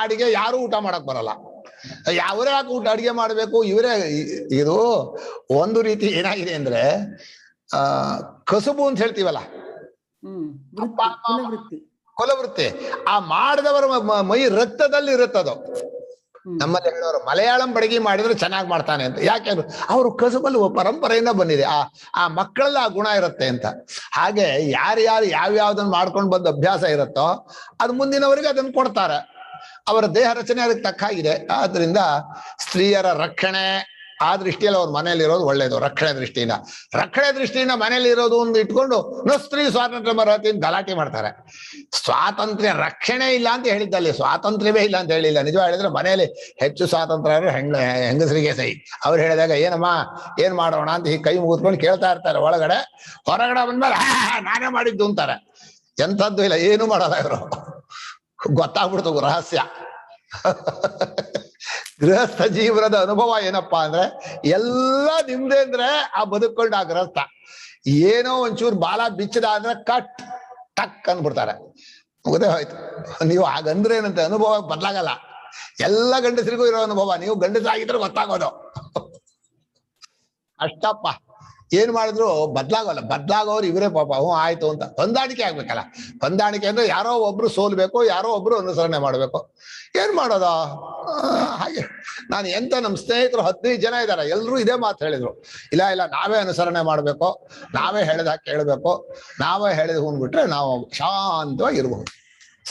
ಅಡಿಗೆ ಯಾರು ಊಟ ಮಾಡಕ್ ಬರಲ್ಲ. ಯಾವರೇ ಊಟ ಅಡಿಗೆ ಮಾಡ್ಬೇಕು, ಇವರೇ. ಇದು ಒಂದು ರೀತಿ ಏನಾಗಿದೆ ಅಂದ್ರೆ ಕಸುಬು ಅಂತ ಹೇಳ್ತೀವಲ್ಲ, ಕುಲವೃತ್ತಿ. ಆ ಮಾಡಿದವರ ಮೈ ರಕ್ತದಲ್ಲಿ ಇರುತ್ತದು. ನಮ್ಮಲ್ಲಿ ಹೇಳೋರು ಮಲಯಾಳಂ ಬಡಗಿ ಮಾಡಿದ್ರೆ ಚೆನ್ನಾಗಿ ಮಾಡ್ತಾನೆ ಅಂತ. ಯಾಕೆಂದ್ರೆ ಅವರು ಕಸುಬಲ್ಲಿ ಪರಂಪರೆಯಿಂದ ಬಂದಿದೆ. ಆ ಮಕ್ಕಳಲ್ಲಿ ಆ ಗುಣ ಇರುತ್ತೆ ಅಂತ. ಹಾಗೆ ಯಾರ್ಯಾರು ಯಾವ್ಯಾವ್ದನ್ನ ಮಾಡ್ಕೊಂಡು ಬಂದ ಅಭ್ಯಾಸ ಇರುತ್ತೋ ಅದು ಮುಂದಿನವರಿಗೆ ಅದನ್ನ ಕೊಡ್ತಾರೆ. ಅವರ ದೇಹ ರಚನೆ ಅದಕ್ಕೆ ತಕ್ಕಾಗಿದೆ. ಆದ್ರಿಂದ ಸ್ತ್ರೀಯರ ರಕ್ಷಣೆ ಆ ದೃಷ್ಟಿಯಲ್ಲಿ ಅವ್ರ ಮನೇಲಿ ಇರೋದು ಒಳ್ಳೇದು. ರಕ್ಷಣೆ ದೃಷ್ಟಿಯಿಂದ ಮನೇಲಿ ಇರೋದು ಒಂದು ಇಟ್ಕೊಂಡು ಸ್ತ್ರೀ ಸ್ವಾತಂತ್ರ್ಯ ಬರತ್ತೆ ಅಂತ ಗಲಾಟೆ ಮಾಡ್ತಾರೆ. ಸ್ವಾತಂತ್ರ್ಯ ರಕ್ಷಣೆ ಇಲ್ಲ ಅಂತ ಹೇಳಿದ್ದಲ್ಲಿ, ಸ್ವಾತಂತ್ರ್ಯವೇ ಇಲ್ಲ ಅಂತ ಹೇಳಿಲ್ಲ. ನಿಜ ಹೇಳಿದ್ರೆ ಮನೇಲಿ ಹೆಚ್ಚು ಸ್ವಾತಂತ್ರ್ಯ ಹೆಂಗಸರಿಗೆ ಸಹಿ. ಅವ್ರು ಹೇಳಿದಾಗ ಏನಮ್ಮ ಏನ್ ಮಾಡೋಣ ಅಂತ ಈ ಕೈ ಮುಗಿದ್ಕೊಂಡು ಕೇಳ್ತಾ ಇರ್ತಾರೆ. ಹೊರಗಡೆ ಬಂದ್ಮೇಲೆ ನಾನೇ ಮಾಡಿದ್ದು ಅಂತಾರೆ. ಎಂಥದ್ದು ಇಲ್ಲ, ಏನು ಮಾಡಲ್ಲ ಇವರು. ಗೊತ್ತಾಗ್ಬಿಡ್ತು ರಹಸ್ಯ. ಗೃಹಸ್ಥ ಜೀವನದ ಅನುಭವ ಏನಪ್ಪಾ ಅಂದ್ರೆ ಎಲ್ಲ ನಿಮ್ದೇ ಅಂದ್ರೆ ಆ ಬದುಕೊಂಡು ಆ ಗೃಹಸ್ಥ ಏನೋ ಒಂಚೂರು ಬಾಲ ಬಿಚ್ಚದ ಅಂದ್ರೆ ಕಟ್ ಟಕ್ ಅಂದ್ಬಿಡ್ತಾರೆ. ಮುಗದೆ ಹೋಯ್ತು. ನೀವು ಹಾಗಂದ್ರೆ ಏನಂತ ಅನುಭವ ಬದಲಾಗಲ್ಲ. ಎಲ್ಲ ಗಂಡಸರಿಗೂ ಇರೋ ಅನುಭವ. ನೀವು ಗಂಡಸರಾಗಿದ್ರೆ ಗೊತ್ತಾಗೋದು ಅಷ್ಟಪ್ಪ. ಏನ್ ಮಾಡಿದ್ರು ಬದಲಾಗೋರು ಇವರೇ ಪಾಪ. ಆಯ್ತು ಅಂತ ಹೊಂದಾಣಿಕೆ ಆಗ್ಬೇಕಲ್ಲ. ಹೊಂದಾಣಿಕೆ ಅಂದ್ರೆ ಯಾರೋ ಒಬ್ರು ಸೋಲ್ಬೇಕು, ಯಾರೋ ಒಬ್ರು ಅನುಸರಣೆ ಮಾಡ್ಬೇಕು. ಏನ್ ಮಾಡೋದು? ಹಾಗೆ ನಾನು ನಮ್ಮ ಸ್ನೇಹಿತರು 15 ಜನ ಇದ್ದಾರೆ, ಎಲ್ರು ಇದೇ ಮಾತು ಹೇಳಿದ್ರು. ಇಲ್ಲ ನಾವೇ ಅನುಸರಣೆ ಮಾಡ್ಬೇಕು, ನಾವೇ ಹೇಳಿದ ಕೇಳ್ಬೇಕು, ನಾವೇ ಹೇಳಿದ ಹೋಗ್ಬಿಟ್ರೆ ನಾವು ಶಾಂತವಾಗಿ ಇರ್ಬಹುದು.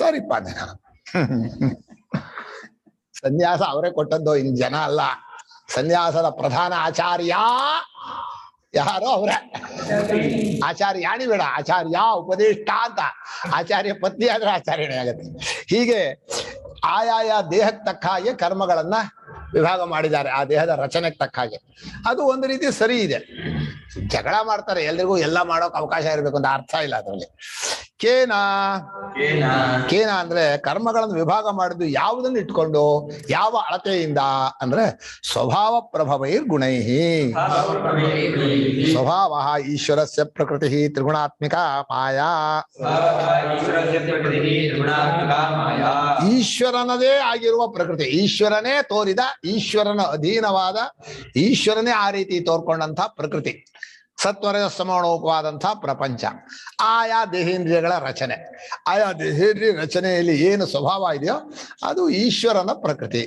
ಸರಿಪ್ಪ ನಾನು ಸನ್ಯಾಸ ಅವರೇ ಕೊಟ್ಟದ್ದು, ಇನ್ ಜನ ಅಲ್ಲ. ಸನ್ಯಾಸದ ಪ್ರಧಾನ ಆಚಾರ್ಯ ಯಾರೋ ಅವರೇ. ಆಚಾರ್ಯಾಣಿ ಬೇಡ, ಆಚಾರ್ಯ ಉಪದೇಷ್ಟ ಅಂತ. ಆಚಾರ್ಯ ಪತ್ನಿ ಆದ್ರೆ ಆಚಾರ್ಯಣೆ ಆಗತ್ತೆ. ಹೀಗೆ ಆಯಾಯ ದೇಹಕ್ಕೆ ತಕ್ಕ ಹಾಗೆ ಕರ್ಮಗಳನ್ನ ವಿಭಾಗ ಮಾಡಿದ್ದಾರೆ, ಆ ದೇಹದ ರಚನೆಗೆ ತಕ್ಕ ಹಾಗೆ. ಅದು ಒಂದು ರೀತಿ ಸರಿ ಇದೆ. ಜಗಳ ಮಾಡ್ತಾರೆ, ಎಲ್ರಿಗೂ ಎಲ್ಲ ಮಾಡೋಕ್ ಅವಕಾಶ ಇರಬೇಕು ಅಂತ ಅರ್ಥ ಇಲ್ಲ ಅದರಲ್ಲಿ. ಕೇನ ಅಂದ್ರೆ ಕರ್ಮಗಳನ್ನು ವಿಭಾಗ ಮಾಡಿದ್ದು ಯಾವುದನ್ನು ಇಟ್ಕೊಂಡು, ಯಾವ ಅಳತೆಯಿಂದ ಅಂದ್ರೆ ಸ್ವಭಾವ ಪ್ರಭವೈರ್ ಗುಣೈಹಿ. ಸ್ವಭಾವ ಈಶ್ವರಸ್ಯ ಪ್ರಕೃತಿ ತ್ರಿಗುಣಾತ್ಮಿಕ ಮಾಯಾ. ಈಶ್ವರನದೇ ಆಗಿರುವ ಪ್ರಕೃತಿ, ಈಶ್ವರನೇ ತೋರಿದ, ಈಶ್ವರನ ಅಧೀನವಾದ, ಈಶ್ವರನೇ ಆ ರೀತಿ ತೋರ್ಕೊಂಡಂತ ಪ್ರಕೃತಿ, ಸತ್ವರಜ ಸಮೋಣೋಪವಾದಂತಹ ಪ್ರಪಂಚ. ಆಯಾ ದೇಹೇಂದ್ರಿಯಗಳ ರಚನೆ, ಆಯಾ ದೇಹೇಂದ್ರಿಯ ರಚನೆಯಲ್ಲಿ ಏನು ಸ್ವಭಾವ ಇದೆಯೋ ಅದು ಈಶ್ವರನ ಪ್ರಕೃತಿ.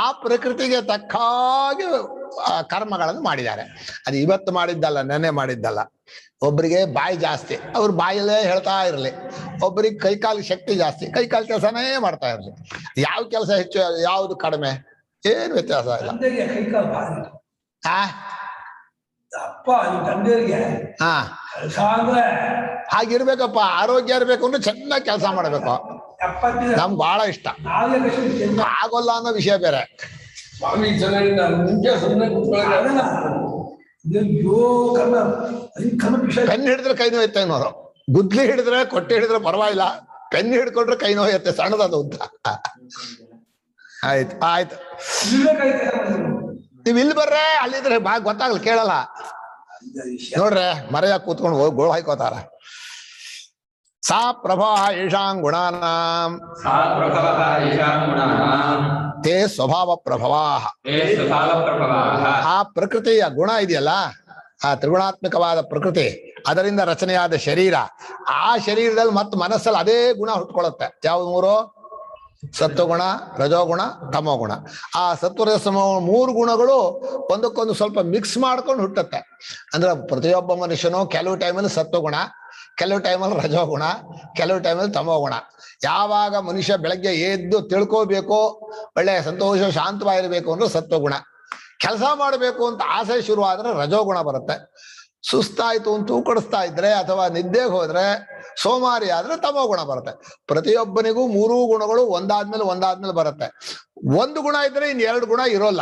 ಆ ಪ್ರಕೃತಿಗೆ ತಕ್ಕ ಹಾಗೆ ಕರ್ಮಗಳನ್ನು ಮಾಡಿದ್ದಾರೆ. ಅದು ಇವತ್ತು ಮಾಡಿದ್ದಲ್ಲ, ನೆನ್ನೆ ಮಾಡಿದ್ದಲ್ಲ. ಒಬ್ಬರಿಗೆ ಬಾಯಿ ಜಾಸ್ತಿ, ಅವ್ರು ಬಾಯಲ್ಲೇ ಹೇಳ್ತಾ ಇರಲಿ. ಒಬ್ಬರಿಗೆ ಕೈಕಾಲು ಶಕ್ತಿ ಜಾಸ್ತಿ, ಕೈಕಾಲು ಕೆಲಸನೇ ಮಾಡ್ತಾ ಇರಲಿ. ಯಾವ ಕೆಲಸ ಹೆಚ್ಚು, ಯಾವುದು ಕಡಿಮೆ, ಏನು ವ್ಯತ್ಯಾಸ ಇಲ್ಲ. ಹಾಗಿರ್ಬೇಕಪ್ಪ. ಆರೋಗ್ಯ ಇರ್ಬೇಕು ಅಂದ್ರೆ ಚೆನ್ನಾಗಿ ಕೆಲಸ ಮಾಡ್ಬೇಕು. ನಮ್ಗೆ ಬಹಳ ಇಷ್ಟ. ಆಗೋಲ್ಲ ಅನ್ನೋ ವಿಷಯ ಬೇರೆ. ಪೆನ್ ಹಿಡಿದ್ರೆ ಕೈ ನೋಯುತ್ತೆ ಅನ್ನೋರು. ಗುದ್ಲಿ ಹಿಡಿದ್ರೆ, ಕೊಟ್ಟೆ ಹಿಡಿದ್ರೆ ಪರವಾಗಿಲ್ಲ, ಪೆನ್ ಹಿಡ್ಕೊಂಡ್ರೆ ಕೈ ನೋಯುತ್ತೆ. ಸಣ್ಣದದು ಅಂತ. ಆಯ್ತು ನೀವ್ ಇಲ್ಲಿ ಬರ್ರೆ, ಅಲ್ಲಿದ್ರೆ ಗೊತ್ತಾಗಲ್ಲ, ಕೇಳಲ್ಲ. ನೋಡ್ರೆ ಮರೆಯಾಗ ಕೂತ್ಕೊಂಡು ಹೋಗಿ ಗೋಳು ಹಾಕೋತಾರ. ಸಾ ಪ್ರಭಾ ಯಶಾಂ ಗುಣಾನಾಂ ತೇ ಸ್ವಭಾವ ಪ್ರಭವಾ. ಆ ಪ್ರಕೃತಿಯ ಗುಣ ಇದೆಯಲ್ಲ, ಆ ತ್ರಿಗುಣಾತ್ಮಕವಾದ ಪ್ರಕೃತಿ, ಅದರಿಂದ ರಚನೆಯಾದ ಶರೀರ, ಆ ಶರೀರದಲ್ಲಿ ಮತ್ತು ಮನಸ್ಸಲ್ಲಿ ಅದೇ ಗುಣ ಹುಟ್ಕೊಳ್ಳುತ್ತೆ. ಯಾವ ಮೂರು? ಸತ್ವಗುಣ, ರಜೋಗುಣ, ತಮೋಗುಣ. ಆ ಸತ್ವರಜ ಸಮೋ 3 ಗುಣಗಳು ಒಂದಕ್ಕೊಂದು ಸ್ವಲ್ಪ ಮಿಕ್ಸ್ ಮಾಡ್ಕೊಂಡು ಹುಟ್ಟುತ್ತೆ. ಅಂದ್ರೆ ಪ್ರತಿಯೊಬ್ಬ ಮನುಷ್ಯನು ಕೆಲವು ಟೈಮಲ್ಲಿ ಸತ್ವಗುಣ, ಕೆಲವು ಟೈಮಲ್ಲಿ ರಜೋಗುಣ, ಕೆಲವು ಟೈಮಲ್ಲಿ ತಮೋಗುಣ. ಯಾವಾಗ ಮನುಷ್ಯ ಬೆಳಗ್ಗೆ ಎದ್ದು ತಿಳ್ಕೋಬೇಕು, ಒಳ್ಳೆ ಸಂತೋಷ ಶಾಂತವಾಗಿರ್ಬೇಕು ಅಂದ್ರೆ ಸತ್ವಗುಣ. ಕೆಲಸ ಮಾಡಬೇಕು ಅಂತ ಆಸೆ ಶುರುವಾದ್ರೆ ರಜೋಗುಣ ಬರುತ್ತೆ. ಸುಸ್ತಾಯ್ತು ಅಂತ ತೂಕಡಿಸ್ತಾ ಇದ್ರೆ ಅಥವಾ ನಿದ್ದೆಗೆ ಹೋದ್ರೆ, ಸೋಮಾರಿ ಆದ್ರೆ ತಮೋಗುಣ ಬರುತ್ತೆ. ಪ್ರತಿಯೊಬ್ಬನಿಗೂ 3 ಗುಣಗಳು ಒಂದಾದ್ಮೇಲೆ ಬರುತ್ತೆ. 1 ಗುಣ ಇದ್ರೆ ಇನ್ 2 ಗುಣ ಇರೋಲ್ಲ.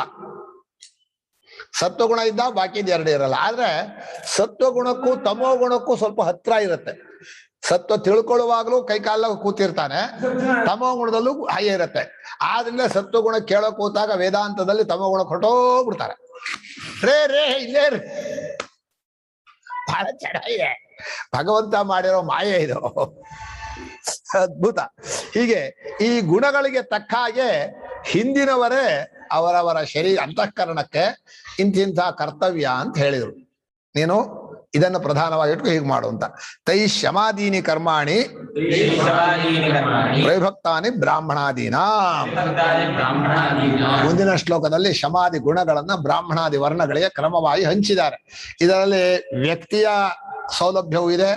ಸತ್ವಗುಣ ಇದ್ದ ಬಾಕಿದ್ 2 ಇರಲ್ಲ. ಆದ್ರೆ ಸತ್ವಗುಣಕ್ಕೂ ತಮೋ ಗುಣಕ್ಕೂ ಸ್ವಲ್ಪ ಹತ್ರ ಇರುತ್ತೆ. ಸತ್ವ ತಿಳ್ಕೊಳ್ಳುವಾಗ್ಲೂ ಕೈಕಾಲ ಕೂತಿರ್ತಾನೆ, ತಮೋ ಗುಣದಲ್ಲೂ ಹಾಗೆ ಇರುತ್ತೆ. ಆದ್ರಿಂದ ಸತ್ವಗುಣ ಕೇಳೋ ಕೂತಾಗ ವೇದಾಂತದಲ್ಲಿ ತಮೋಗುಣ ಹೊರಟೋಗ್ಬಿಡ್ತಾರೆ. ರೇ ಇಲ್ಲೇ ಬಹಳ ಚೆನ್ನಾಗಿದೆ. ಭಗವಂತ ಮಾಡಿರೋ ಮಾಯೆ ಇದು, ಅದ್ಭುತ. ಹೀಗೆ ಈ ಗುಣಗಳಿಗೆ ತಕ್ಕ ಹಾಗೆ ಹಿಂದಿನವರೇ ಅವರವರ ಶರೀರ ಅಂತಃಕರಣಕ್ಕೆ ಇಂತಿಂಥ ಕರ್ತವ್ಯ ಅಂತ ಹೇಳಿದ್ರು. ನೀನು ಇದನ್ನು ಪ್ರಧಾನವಾಗಿ ಇಟ್ಕೊ, ಹೀಗೆ ಮಾಡು ಅಂತ. ತೈ ಶಮಾದೀನಿ ಕರ್ಮಾಣಿ ಪ್ರವಿಭಕ್ತಾನಿ ಬ್ರಾಹ್ಮಣಾದೀನ. ಮುಂದಿನ ಶ್ಲೋಕದಲ್ಲಿ ಶಮಾದಿ ಗುಣಗಳನ್ನ ಬ್ರಾಹ್ಮಣಾದಿ ವರ್ಣಗಳಿಗೆ ಕ್ರಮವಾಗಿ ಹಂಚಿದ್ದಾರೆ. ಇದರಲ್ಲಿ ವ್ಯಕ್ತಿಯ ಸೌಲಭ್ಯವೂ ಇದೆ,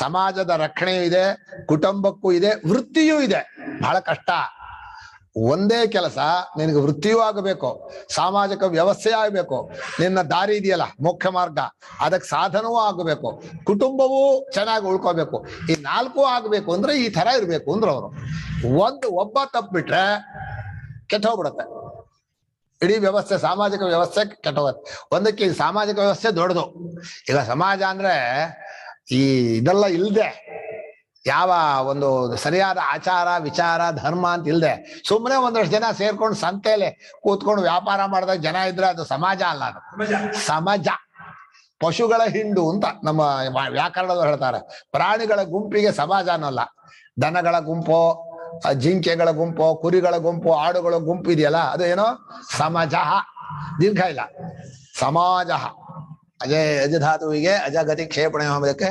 ಸಮಾಜದ ರಕ್ಷಣೆಯೂ ಇದೆ, ಕುಟುಂಬಕ್ಕೂ ಇದೆ, ವೃತ್ತಿಯೂ ಇದೆ. ಬಹಳ ಕಷ್ಟ. ಒಂದೇ ಕೆಲಸ, ನಿನಗೆ ವೃತ್ತಿಯೂ ಆಗಬೇಕು, ಸಾಮಾಜಿಕ ವ್ಯವಸ್ಥೆ ಆಗಬೇಕು, ನಿನ್ನ ದಾರಿ ಇದೆಯಲ್ಲ ಮುಖ್ಯ ಮಾರ್ಗ, ಅದಕ್ಕೆ ಸಾಧನವೂ ಆಗಬೇಕು, ಕುಟುಂಬವೂ ಚೆನ್ನಾಗಿ ಉಳ್ಕೋಬೇಕು. ಈ 4 ಆಗ್ಬೇಕು ಅಂದ್ರೆ ಈ ತರ ಇರ್ಬೇಕು ಅಂದ್ರೆ ಅವರು ಒಬ್ಬ ತಪ್ಪಿಬಿಟ್ರೆ ಕೆಟ್ಟೋಗ್ಬಿಡತ್ತೆ ಇಡೀ ವ್ಯವಸ್ಥೆ, ಸಾಮಾಜಿಕ ವ್ಯವಸ್ಥೆ ಕೆಟ್ಟೋಗುತ್ತೆ. ಒಂದಕ್ಕೆ ಈ ಸಾಮಾಜಿಕ ವ್ಯವಸ್ಥೆ ದೊಡ್ಡದು. ಈಗ ಸಮಾಜ ಅಂದ್ರೆ ಈ ಇದೆಲ್ಲ ಇಲ್ದೆ, ಯಾವ ಒಂದು ಸರಿಯಾದ ಆಚಾರ ವಿಚಾರ ಧರ್ಮ ಅಂತ ಇಲ್ದೆ ಸುಮ್ಮನೆ ಒಂದಷ್ಟು ಜನ ಸೇರ್ಕೊಂಡು ಸಂತೆಯಲ್ಲಿ ಕೂತ್ಕೊಂಡು ವ್ಯಾಪಾರ ಮಾಡಿದಾಗ ಜನ ಇದ್ರೆ ಅದು ಸಮಾಜ ಅಲ್ಲ, ಅದು ಸಮಾಜ. ಪಶುಗಳ ಹಿಂಡು ಅಂತ ನಮ್ಮ ವ್ಯಾಕರಣದವ್ರು ಹೇಳ್ತಾರೆ. ಪ್ರಾಣಿಗಳ ಗುಂಪಿಗೆ ಸಮಾಜ ಅನ್ನಲ್ಲ. ದನಗಳ ಗುಂಪು, ಜಿಂಕೆಗಳ ಗುಂಪು, ಕುರಿಗಳ ಗುಂಪು, ಆಡುಗಳ ಗುಂಪು ಇದೆಯಲ್ಲ, ಅದು ಏನೋ ಸಮಾಜ. ದೀರ್ಘ ಇಲ್ಲ, ಸಮಾಜ. ಅಜಧಾತುವಿಗೆ ಅಜಗತಿ ಕ್ಷೇಪಣೆ ಹೋಗೋದಕ್ಕೆ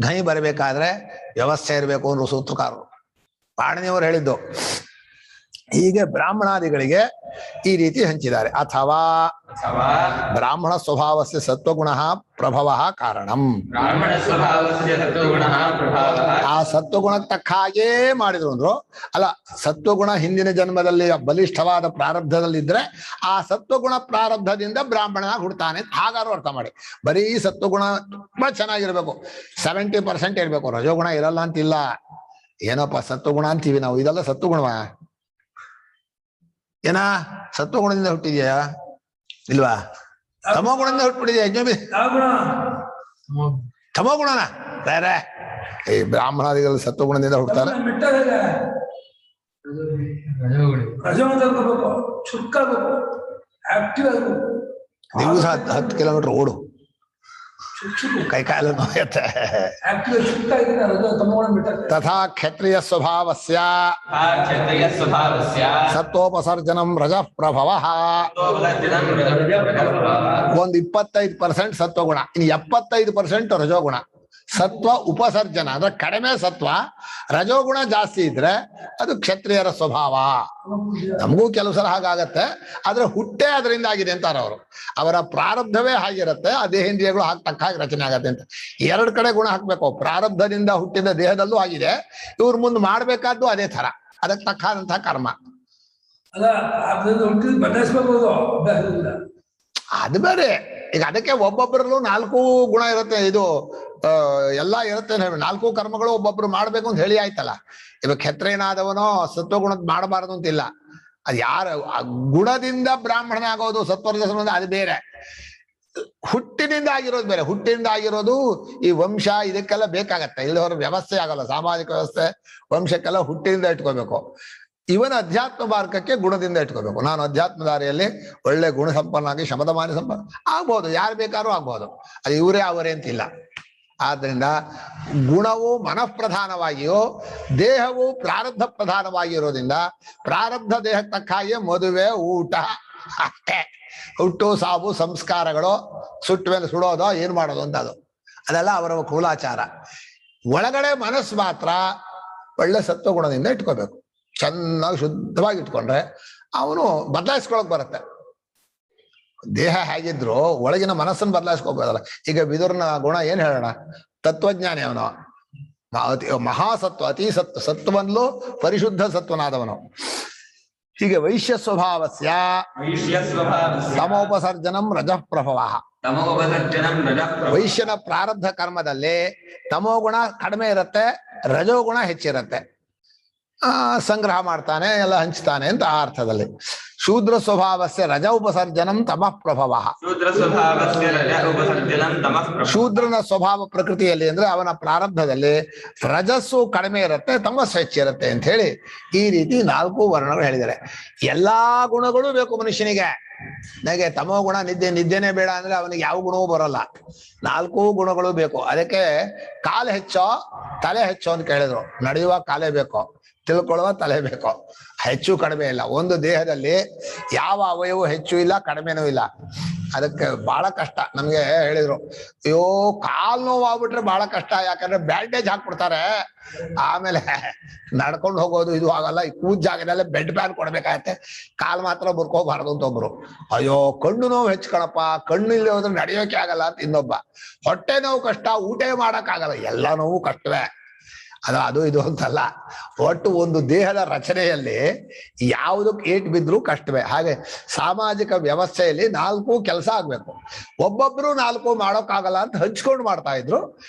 ಘೈ ಬರಬೇಕಾದ್ರೆ ವ್ಯವಸ್ಥೆ ಇರಬೇಕು ಅಂದ್ರು ಸೂತ್ರಕಾರರು. ಪಾಣಿನಿಯವರು ಹೇಳಿದ್ದು. ಹೀಗೆ ಬ್ರಾಹ್ಮಣಾದಿಗಳಿಗೆ ಈ ರೀತಿ ಹಂಚಿದ್ದಾರೆ. ಅಥವಾ ಬ್ರಾಹ್ಮಣ ಸ್ವಭಾವಸ್ಯ ಸತ್ವಗುಣ ಪ್ರಭವ ಕಾರಣಂ. ಆ ಸತ್ವಗುಣಕ್ಕೆ ತಕ್ಕ ಹಾಗೇ ಮಾಡಿದ್ರು ಅಂದ್ರು. ಅಲ್ಲ, ಸತ್ವಗುಣ ಹಿಂದಿನ ಜನ್ಮದಲ್ಲಿ ಬಲಿಷ್ಠವಾದ ಪ್ರಾರಬ್ಧದಲ್ಲಿದ್ರೆ ಆ ಸತ್ವಗುಣ ಪ್ರಾರಬ್ಧದಿಂದ ಬ್ರಾಹ್ಮಣನಾಗಿ ಹುಡ್ತಾನೆ ಹಾಗಾರು ಅರ್ಥ ಮಾಡಿ. ಬರೀ ಸತ್ವಗುಣ ತುಂಬಾ ಚೆನ್ನಾಗಿರ್ಬೇಕು, 70% ಇರ್ಬೇಕು, ರಜೋಗುಣ ಇರಲ್ಲ ಅಂತಿಲ್ಲ. ಏನಪ್ಪ ಸತ್ವಗುಣ ಅಂತೀವಿ ನಾವು, ಇದೆಲ್ಲ ಸತ್ವಗುಣವಾ? ಏನ ಸತ್ವಗುಣದಿಂದ ಹುಟ್ಟಿದ್ಯಾ ಇಲ್ವಾ? ತಮೋಗುಣದಿಂದ ಹುಟ್ಬಿಟ್ಟಿದ್ಯಾ? ಯಜ್ಞ ತಮೋಗುಣನ ಬೇರೆ. ಈ ಬ್ರಾಹ್ಮಣಾದಿಗಳು ಸತ್ವಗುಣದಿಂದ ಹುಡ್ತಾರೆ. ದಿವಸ 10 ಕಿಲೋಮೀಟರ್ ಓಡು, ಕೈಕಾಲ ನೋಯುತ್ತೆ. ತಥಾ ಕ್ಷತ್ರಿಯ ಸ್ವಭಾವಸ್ಯ ಸತ್ವೋಪಸರ್ಜನಂ ರಜಃ ಪ್ರಭವಃ. ಒಂದು 25% ಸತ್ವಗುಣ, ಇನ್ನು 75% ರಜೋಗುಣ. ಸತ್ವ ಉಪಸರ್ಜನ ಅಂದ್ರೆ ಕಡಿಮೆ ಸತ್ವ, ರಜೋಗುಣ ಜಾಸ್ತಿ ಇದ್ರೆ ಅದು ಕ್ಷತ್ರಿಯರ ಸ್ವಭಾವ. ನಮಗೂ ಕೆಲವು ಸಲ ಹಾಗಾಗತ್ತೆ, ಆದ್ರೆ ಹುಟ್ಟೆ ಅದರಿಂದ ಆಗಿದೆ ಅಂತಾರೆ ಅವರು. ಅವರ ಪ್ರಾರಬ್ಧವೇ ಹಾಗಿರುತ್ತೆ, ಆ ದೇಹೇಂದ್ರಿಯಗಳು ತಕ್ಕ ಹಾಗೆ ರಚನೆ ಆಗತ್ತೆ ಅಂತ. 2 ಕಡೆ ಗುಣ ಹಾಕ್ಬೇಕು. ಪ್ರಾರಬ್ಧದಿಂದ ಹುಟ್ಟಿದ ದೇಹದಲ್ಲೂ ಆಗಿದೆ, ಇವ್ರ ಮುಂದೆ ಮಾಡ್ಬೇಕಾದ್ದು ಅದೇ ತರ, ಅದಕ್ಕೆ ತಕ್ಕಾದಂತಹ ಕರ್ಮ. ಅದು ಬೇರೆ. ಈಗ ಅದಕ್ಕೆ ಒಬ್ಬೊಬ್ಬರಲ್ಲೂ 4 ಗುಣ ಇರುತ್ತೆ, ಇದು ಎಲ್ಲ ಇರುತ್ತೆ. 4 ಕರ್ಮಗಳು ಒಬ್ಬೊಬ್ರು ಮಾಡ್ಬೇಕು ಅಂತ ಹೇಳಿ ಆಯ್ತಲ್ಲ. ಇವಾಗ ಕ್ಷತ್ರಿಯನಾದವನೋ ಸತ್ವಗುಣದ್ ಮಾಡಬಾರದು ಅಂತಿಲ್ಲ. ಅದು ಯಾರು ಗುಣದಿಂದ ಬ್ರಾಹ್ಮಣನಾಗೋದು ಸತ್ವರ್ಜ ಸಂಬಂಧ ಅದು ಬೇರೆ, ಹುಟ್ಟಿನಿಂದ ಆಗಿರೋದು ಬೇರೆ. ಹುಟ್ಟಿನಿಂದ ಆಗಿರೋದು ಈ ವಂಶ ಇದಕ್ಕೆಲ್ಲ ಬೇಕಾಗತ್ತೆ, ಇಲ್ಲವರ ವ್ಯವಸ್ಥೆ ಆಗಲ್ಲ. ಸಾಮಾಜಿಕ ವ್ಯವಸ್ಥೆ ವಂಶಕ್ಕೆಲ್ಲ ಹುಟ್ಟಿನಿಂದ ಇಟ್ಕೋಬೇಕು. ಇವನ ಅಧ್ಯಾತ್ಮ ಮಾರ್ಗಕ್ಕೆ ಗುಣದಿಂದ ಇಟ್ಕೋಬೇಕು. ನಾನು ಅಧ್ಯಾತ್ಮ ದಾರಿಯಲ್ಲಿ ಒಳ್ಳೆ ಗುಣ ಸಂಪನ್ನಾಗಿ ಶಮದಮಾನಿ ಸಂಪನ್ನ ಆಗ್ಬೋದು, ಯಾರು ಬೇಕಾದ್ರೂ ಆಗ್ಬೋದು, ಅದು ಇವರೇ ಅವರೇ ಅಂತಿಲ್ಲ. ಆದ್ರಿಂದ ಗುಣವು ಮನಃಪ್ರಧಾನವಾಗಿಯೋ ದೇಹವು ಪ್ರಾರಬ್ಧ ಪ್ರಧಾನವಾಗಿರೋದ್ರಿಂದ ಪ್ರಾರಬ್ಧ ದೇಹಕ್ಕೆ ತಕ್ಕ ಹಾಗೆ ಮದುವೆ ಊಟ ಅಷ್ಟೇ. ಹುಟ್ಟು ಸಾವು ಸಂಸ್ಕಾರಗಳು, ಸುಟ್ಟ ಮೇಲೆ ಸುಡೋದೋ ಏನ್ ಮಾಡೋದು ಅಂತ ಅದೆಲ್ಲ ಅವರ ಕುಲಾಚಾರ. ಒಳಗಡೆ ಮನಸ್ಸು ಮಾತ್ರ ಒಳ್ಳೆ ಸತ್ವಗುಣದಿಂದ ಇಟ್ಕೋಬೇಕು. ಚೆನ್ನಾಗಿ ಶುದ್ಧವಾಗಿ ಇಟ್ಕೊಂಡ್ರೆ ಅವನು ಬದಲಾಯಿಸ್ಕೊಳಕ್ ಬರುತ್ತೆ. ದೇಹ ಹೇಗಿದ್ರು ಒಳಗಿನ ಮನಸ್ಸನ್ನು ಬದಲಾಯಿಸ್ಕೋಬೋದಲ್ಲ. ಈಗ ವಿದುರನ ಗುಣ ಏನ್ ಹೇಳೋಣ, ತತ್ವಜ್ಞಾನಿ ಅವನು, ಮಹಾಸತ್ವ, ಅತಿ ಸತ್ವ, ಸತ್ವನ್ಲು ಪರಿಶುದ್ಧ ಸತ್ವನಾದವನು. ಹೀಗೆ ವೈಶ್ಯ ಸ್ವಭಾವಸ್ಯ ತಮೋಪಸರ್ಜನಂ ರಜಃ ಪ್ರಭವ. ವೈಶ್ಯನ ಪ್ರಾರಬ್ಧ ಕರ್ಮದಲ್ಲಿ ತಮೋಗುಣ ಕಡಿಮೆ ಇರುತ್ತೆ, ರಜೋಗುಣ ಹೆಚ್ಚಿರುತ್ತೆ. ಸಂಗ್ರಹ ಮಾಡ್ತಾನೆ, ಎಲ್ಲ ಹಂಚ್ತಾನೆ ಅಂತ ಆ ಅರ್ಥದಲ್ಲಿ. ಶೂದ್ರ ಸ್ವಭಾವಸ್ಯ ರಜ ಉಪಸರ್ಜನಂ ತಮಃ ಪ್ರಭವ. ಶೂದ್ರನ ಸ್ವಭಾವ ಪ್ರಕೃತಿಯಲ್ಲಿ ಅಂದ್ರೆ ಅವನ ಪ್ರಾರಬ್ಧದಲ್ಲಿ ರಜಸ್ಸು ಕಡಿಮೆ ಇರುತ್ತೆ, ತಮಸ್ಸು ಹೆಚ್ಚಿರುತ್ತೆ ಅಂತ ಹೇಳಿ ಈ ರೀತಿ 4 ವರ್ಣಗಳು ಹೇಳಿದ್ದಾರೆ. ಎಲ್ಲಾ ಗುಣಗಳು ಬೇಕು ಮನುಷ್ಯನಿಗೆ. ನನಗೆ ತಮೋ ಗುಣ ನಿದ್ದೆನೇ ಬೇಡ ಅಂದ್ರೆ ಅವನಿಗೆ ಯಾವ ಗುಣವೂ ಬರಲ್ಲ. 4 ಗುಣಗಳು ಬೇಕು. ಅದಕ್ಕೆ ಕಾಲು ಹೆಚ್ಚೋ ತಲೆ ಹೆಚ್ಚೋ ಅಂತ ಕೇಳಿದ್ರು. ನಡೆಯುವ ಕಾಲೇ ಬೇಕು, ತಿಳ್ಕೊಳ್ಳುವ ತಲೆ ಬೇಕು. ಹೆಚ್ಚು ಕಡಿಮೆ ಇಲ್ಲ. ಒಂದು ದೇಹದಲ್ಲಿ ಯಾವ ಅವಯವು ಹೆಚ್ಚು ಇಲ್ಲ ಕಡಿಮೆನೂ ಇಲ್ಲ. ಅದಕ್ಕೆ ಬಹಳ ಕಷ್ಟ. ನಮ್ಗೆ ಹೇಳಿದ್ರು, ಅಯ್ಯೋ ಕಾಲ್ ನೋವು ಆಗ್ಬಿಟ್ರೆ ಬಹಳ ಕಷ್ಟ, ಯಾಕಂದ್ರೆ ಬ್ಯಾಂಡೇಜ್ ಹಾಕ್ಬಿಡ್ತಾರೆ. ಆಮೇಲೆ ನಡ್ಕೊಂಡು ಹೋಗೋದು ಇದು ಆಗಲ್ಲ. ಈ ಕೂತ್ ಜಾಗದಲ್ಲೇ ಬೆಡ್ ಪ್ಯಾನ್ ಕೊಡ್ಬೇಕಾಗತ್ತೆ, ಕಾಲ್ ಮಾತ್ರ ಬರ್ಕೋಬಾರ್ದು ಅಂತ ಒಬ್ರು. ಅಯ್ಯೋ ಕಣ್ಣು ನೋವು ಹೆಚ್ಚು ಕಣ್ಣು ಇಲ್ಲಿ ಹೋದ್ರೆ ನಡೆಯೋಕೆ ಆಗಲ್ಲ ಅಂತ ಇನ್ನೊಬ್ಬ. ಹೊಟ್ಟೆ ನೋವು ಕಷ್ಟ, ಊಟ ಮಾಡಕ್ ಆಗಲ್ಲ, ಎಲ್ಲ ನೋವು ಕಷ್ಟವೇ. ಅದು ಇದು ಅಂತಲ್ಲ, ಒಟ್ಟು ಒಂದು ದೇಹದ ರಚನೆಯಲ್ಲಿ ಯಾವುದಕ್ಕೆ ಏಟ್ ಬಿದ್ರೂ ಕಷ್ಟವೇ. ಹಾಗೆ ಸಾಮಾಜಿಕ ವ್ಯವಸ್ಥೆಯಲ್ಲಿ 4 ಕೆಲಸ ಆಗ್ಬೇಕು. ಒಬ್ಬೊಬ್ರು 4 ಮಾಡೋಕ್ಕಾಗಲ್ಲ ಅಂತ ಹಂಚ್ಕೊಂಡು ಮಾಡ್ತಾ ಇದ್ರು.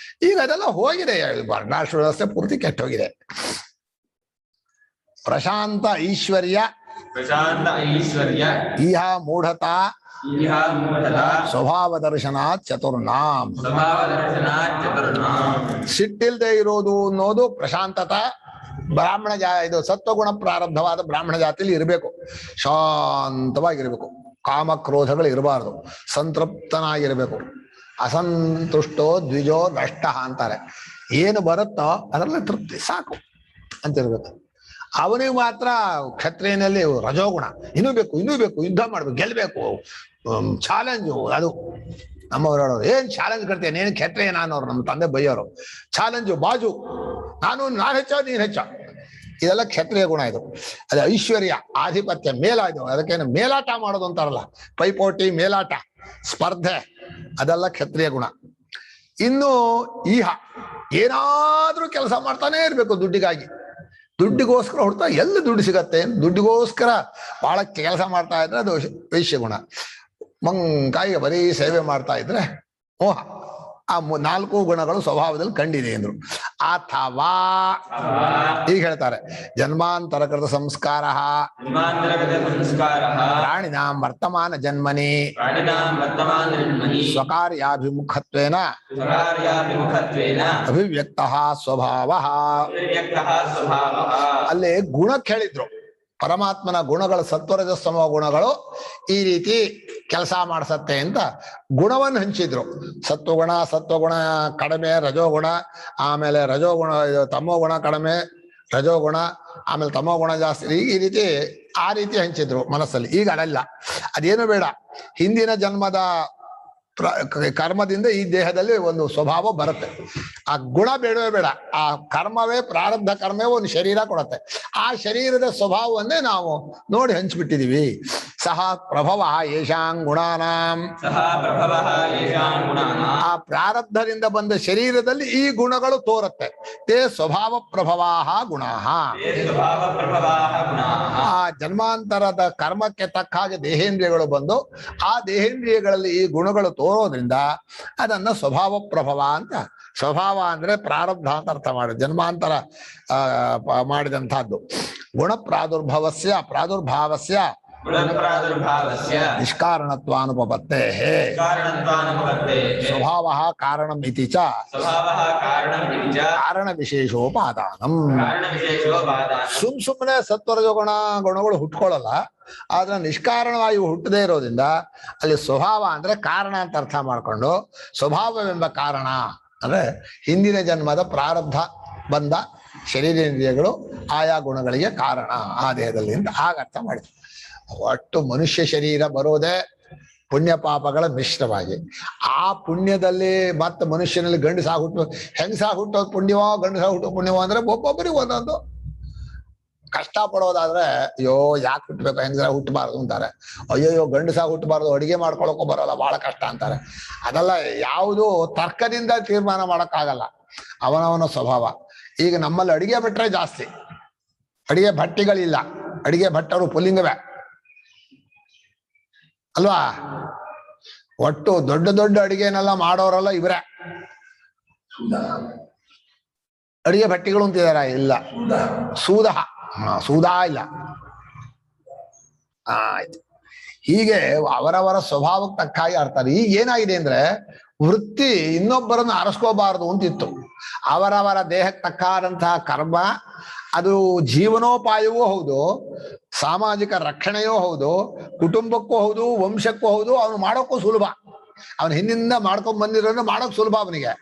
ಈಗ ಅದೆಲ್ಲ ಹೋಗಿದೆ, ವರ್ಣಾಶ್ರಮ ವ್ಯವಸ್ಥೆ ಪೂರ್ತಿ ಕೆಟ್ಟೋಗಿದೆ. ಪ್ರಶಾಂತ ಐಶ್ವರ್ಯ ಇಹ ಮೂಢತಾ ಸ್ವಭಾವ ದರ್ಶನಾತ್ ಚತುರ್ನಾಂ. ಸಿಟ್ಟಿಲ್ದೆ ಇರೋದು ಅನ್ನೋದು ಪ್ರಶಾಂತತ. ಬ್ರಾಹ್ಮಣ ಇದು ಸತ್ವಗುಣ ಪ್ರಾರಬ್ಧವಾದ ಬ್ರಾಹ್ಮಣ ಜಾತಿಯಲ್ಲಿ ಇರಬೇಕು. ಶಾಂತವಾಗಿರ್ಬೇಕು, ಕಾಮಕ್ರೋಧಗಳು ಇರಬಾರ್ದು, ಸಂತೃಪ್ತನಾಗಿರ್ಬೇಕು. ಅಸಂತುಷ್ಟೋ ದ್ವಿಜೋ ನಷ್ಟ ಅಂತಾರೆ. ಏನು ಬರುತ್ತೋ ಅದರಲ್ಲಿ ತೃಪ್ತಿ ಸಾಕು ಅಂತಿರ್ಬೇಕು. ಅವನಿಗೆ ಮಾತ್ರ ಕ್ಷತ್ರಿಯನಲ್ಲಿ ರಜೋಗುಣ, ಇನ್ನೂ ಬೇಕು, ಯುದ್ಧ ಮಾಡ್ಬೇಕು, ಗೆಲ್ಬೇಕು, ಚಾಲೆಂಜು. ಅದು ನಮ್ಮವ್ರು ಹೇಳೋರು, ಏನ್ ಚಾಲೆಂಜ್ ಕಟ್ತೇನೆ, ಏನ್ ಕ್ಷತ್ರಿಯ ನಾನು, ಅವ್ರು ನಮ್ಮ ತಂದೆ ಬೈಯೋರು. ಚಾಲೆಂಜು, ಬಾಜು, ನಾನು ಹೆಚ್ಚ ನೀನ್ ಹೆಚ್ಚ, ಇದೆಲ್ಲ ಕ್ಷತ್ರಿಯ ಗುಣ. ಇದು ಅದು ಐಶ್ವರ್ಯ, ಆಧಿಪತ್ಯ, ಮೇಲಾಯ್ತು. ಅದಕ್ಕೇನು ಮೇಲಾಟ ಮಾಡೋದು ಅಂತಾರಲ್ಲ, ಪೈಪೋಟಿ, ಮೇಲಾಟ, ಸ್ಪರ್ಧೆ, ಅದೆಲ್ಲ ಕ್ಷತ್ರಿಯ ಗುಣ. ಇನ್ನು ಈಹ, ಏನಾದ್ರೂ ಕೆಲಸ ಮಾಡ್ತಾನೆ ಇರ್ಬೇಕು ದುಡ್ಡಿಗಾಗಿ. ದುಡ್ಡಿಗೋಸ್ಕರ ಹುಡ್ತಾ ಎಲ್ಲಿ ದುಡ್ಡು ಸಿಗತ್ತೆ, ದುಡ್ಡಿಗೋಸ್ಕರ ಬಹಳ ಕೆಲಸ ಮಾಡ್ತಾ ಇದ್ರೆ ಅದು ವೈಶ್ಯ ಗುಣ. ಮಂಕಾಯಿಗೆ ಬರೀ ಸೇವೆ ಮಾಡ್ತಾ ಇದ್ರೆ ಮೋಹ. ಆ 4 ಗುಣಗಳು ಸ್ವಭಾವದಲ್ಲಿ ಕಂಡಿದೆ ಎಂದ್ರು. ಅಥವಾ ಈಗ ಹೇಳ್ತಾರೆ, ಜನ್ಮಾಂತರಕೃತ ಸಂಸ್ಕಾರ ಪ್ರಾಣಿನಾಂ ವರ್ತಮಾನ ಜನ್ಮನಿ ಸ್ವಕಾರ್ಯಾಭಿಮುಖತ್ವೇನ ಅಭಿವ್ಯಕ್ತ ಸ್ವಭಾವ. ಅಲ್ಲಿ ಗುಣಕ್ಕೆ ಹೇಳಿದ್ರು, ಪರಮಾತ್ಮನ ಗುಣಗಳು, ಸತ್ವರಜಸ್ತಮ ಗುಣಗಳು ಈ ರೀತಿ ಕೆಲಸ ಮಾಡಿಸತ್ತೆ ಅಂತ ಗುಣವನ್ನು ಹಂಚಿದ್ರು. ಸತ್ವಗುಣ ಕಡಿಮೆ, ರಜೋಗುಣ, ಆಮೇಲೆ ರಜೋಗುಣ, ತಮೋಗುಣ ಕಡಿಮೆ, ರಜೋಗುಣ, ಆಮೇಲೆ ತಮೋಗುಣ ಜಾಸ್ತಿ, ಈ ರೀತಿ ಆ ರೀತಿ ಹಂಚಿದ್ರು ಮನಸ್ಸಲ್ಲಿ. ಈಗ ಅದಲ್ಲ, ಅದೇನು ಬೇಡ. ಹಿಂದಿನ ಜನ್ಮದ ಕರ್ಮದಿಂದ ಈ ದೇಹದಲ್ಲಿ ಒಂದು ಸ್ವಭಾವ ಬರುತ್ತೆ. ಆ ಗುಣ ಬೇಡವೇ ಬೇಡ. ಆ ಕರ್ಮವೇ, ಪ್ರಾರಬ್ಧ ಕರ್ಮವೇ ಒಂದು ಶರೀರ ಕೊಡುತ್ತೆ. ಆ ಶರೀರದ ಸ್ವಭಾವವನ್ನೇ ನಾವು ನೋಡಿ ಹಂಚ್ಬಿಟ್ಟಿದೀವಿ. ಸಹ ಪ್ರಭವ ಯೇಷಾಂ ಗುಣಾನಾಂ. ಆ ಪ್ರಾರಬ್ಧದಿಂದ ಬಂದ ಶರೀರದಲ್ಲಿ ಈ ಗುಣಗಳು ತೋರುತ್ತೆ. ತೇ ಸ್ವಭಾವ ಪ್ರಭವಾಹ ಗುಣಾಃ. ಆ ಜನ್ಮಾಂತರದ ಕರ್ಮಕ್ಕೆ ತಕ್ಕ ಹಾಗೆ ದೇಹೇಂದ್ರಿಯಗಳು ಬಂದು ಆ ದೇಹೇಂದ್ರಿಯಗಳಲ್ಲಿ ಈ ಗುಣಗಳು ತೋರೋದ್ರಿಂದ ಅದನ್ನ ಸ್ವಭಾವ ಪ್ರಭವ ಅಂತ. ಸ್ವಭಾವ ಅಂದ್ರೆ ಪ್ರಾರಬ್ಧ ಅಂತ ಅರ್ಥ ಮಾಡಿ, ಜನ್ಮಾಂತರ ಮಾಡಿದಂತಹದ್ದು. ಗುಣ ಪ್ರಾದುರ್ಭಾವಸ್ಯ ನಿಷ್ಕಾರಣತ್ವಾನುಪಪತ್ತೇ ಸ್ವಭಾವ ಕಾರಣಂ ಇತಿ ಚ ಕಾರಣ ವಿಶೇಷೋಪಾದಾನಂ. ಸುಮ್ಮನೆ ಸತ್ವರಜ ಗುಣಗಳು ಹುಟ್ಕೊಳ್ಳಲ್ಲ, ಆದ್ರೆ ನಿಷ್ಕಾರಣವಾಗಿ ಹುಟ್ಟದೇ ಇರೋದ್ರಿಂದ ಅಲ್ಲಿ ಸ್ವಭಾವ ಅಂದ್ರೆ ಕಾರಣ ಅಂತ ಅರ್ಥ ಮಾಡ್ಕೊಂಡು, ಸ್ವಭಾವವೆಂಬ ಕಾರಣ ಅಂದ್ರೆ ಹಿಂದಿನ ಜನ್ಮದ ಪ್ರಾರಬ್ಧ ಬಂದ ಶರೀರೇಂದ್ರಿಯಗಳು ಆಯಾ ಗುಣಗಳಿಗೆ ಕಾರಣ ಆ ದೇಹದಲ್ಲಿ ಅಂತ ಆಗ ಅರ್ಥ ಮಾಡಿದ್ರು. ಒಟ್ಟು ಮನುಷ್ಯ ಶರೀರ ಬರೋದೇ ಪುಣ್ಯ ಪಾಪಗಳ ಮಿಶ್ರವಾಗಿ. ಆ ಪುಣ್ಯದಲ್ಲಿ ಮತ್ತೆ ಮನುಷ್ಯನಲ್ಲಿ ಗಂಡಸಾಗಿ ಹುಟ್ಟು, ಹೆಂಗಸಾಗಿ ಹುಟ್ಟೋದು ಪುಣ್ಯವೋ ಗಂಡಸಾಗಿ ಹುಟ್ಟೋ ಪುಣ್ಯವೋ ಅಂದ್ರೆ ಒಬ್ಬೊಬ್ಬರಿಗೆ ಒಂದೊಂದು. ಕಷ್ಟ ಪಡೋದಾದ್ರೆ ಅಯ್ಯೋ ಯಾಕೆ ಹುಟ್ಟಬೇಕು, ಹೆಂಗಸಾಗಿ ಹುಟ್ಟಬಾರ್ದು ಅಂತಾರೆ. ಅಯ್ಯೋಯ್ಯೋ ಗಂಡಸಾಗಿ ಹುಟ್ಟಬಾರ್ದು, ಅಡಿಗೆ ಮಾಡ್ಕೊಳಕ್ಕೂ ಬರೋಲ್ಲ, ಬಹಳ ಕಷ್ಟ ಅಂತಾರೆ. ಅದೆಲ್ಲ ಯಾವುದು ತರ್ಕದಿಂದ ತೀರ್ಮಾನ ಮಾಡಕ್ಕಾಗಲ್ಲ, ಅವನವನ ಸ್ವಭಾವ. ಈಗ ನಮ್ಮಲ್ಲಿ ಅಡಿಗೆ ಭಟ್ರೆ ಜಾಸ್ತಿ, ಅಡಿಗೆ ಭಟ್ಟಿಗಳಿಲ್ಲ. ಅಡಿಗೆ ಭಟ್ಟರು ಪುಲ್ಲಿಂಗವೇ ಅಲ್ವಾ? ಒಟ್ಟು ದೊಡ್ಡ ದೊಡ್ಡ ಅಡಿಗೆನೆಲ್ಲ ಮಾಡೋರೆಲ್ಲ ಇವರೇ. ಅಡಿಗೆ ಭಟ್ಟಿಗಳು ಅಂತಿದಾರ? ಇಲ್ಲ. ಸೂದಾ ಇಲ್ಲ. ಆಯ್ತು. ಹೀಗೆ ಅವರವರ ಸ್ವಭಾವಕ್ಕೆ ತಕ್ಕ ಹಾಗೆ ಆಡ್ತಾರೆ. ಈಗ ಏನಾಗಿದೆ ಅಂದ್ರೆ ವೃತ್ತಿ ಇನ್ನೊಬ್ಬರನ್ನು ಆರಿಸ್ಕೋಬಾರದು ಅಂತಿತ್ತು. ಅವರವರ ದೇಹಕ್ಕೆ ತಕ್ಕಾದಂತಹ ಕರ್ಮ ಅದು ಜೀವನೋಪಾಯವೂ ಹೌದು, ಸಾಮಾಜಿಕ ರಕ್ಷಣೆಯೂ ಹೌದು, ಕುಟುಂಬಕ್ಕೂ ಹೌದು, ವಂಶಕ್ಕೂ ಹೌದು. ಅವನು ಮಾಡೋಕ್ಕೂ ಸುಲಭ. ಅವನು ಹಿಂದಿಂದ ಮಾಡ್ಕೊಂಡ್ ಬಂದಿರೋದ್ರೆ ಮಾಡೋಕ್ ಸುಲಭ ಅವನಿಗೆ.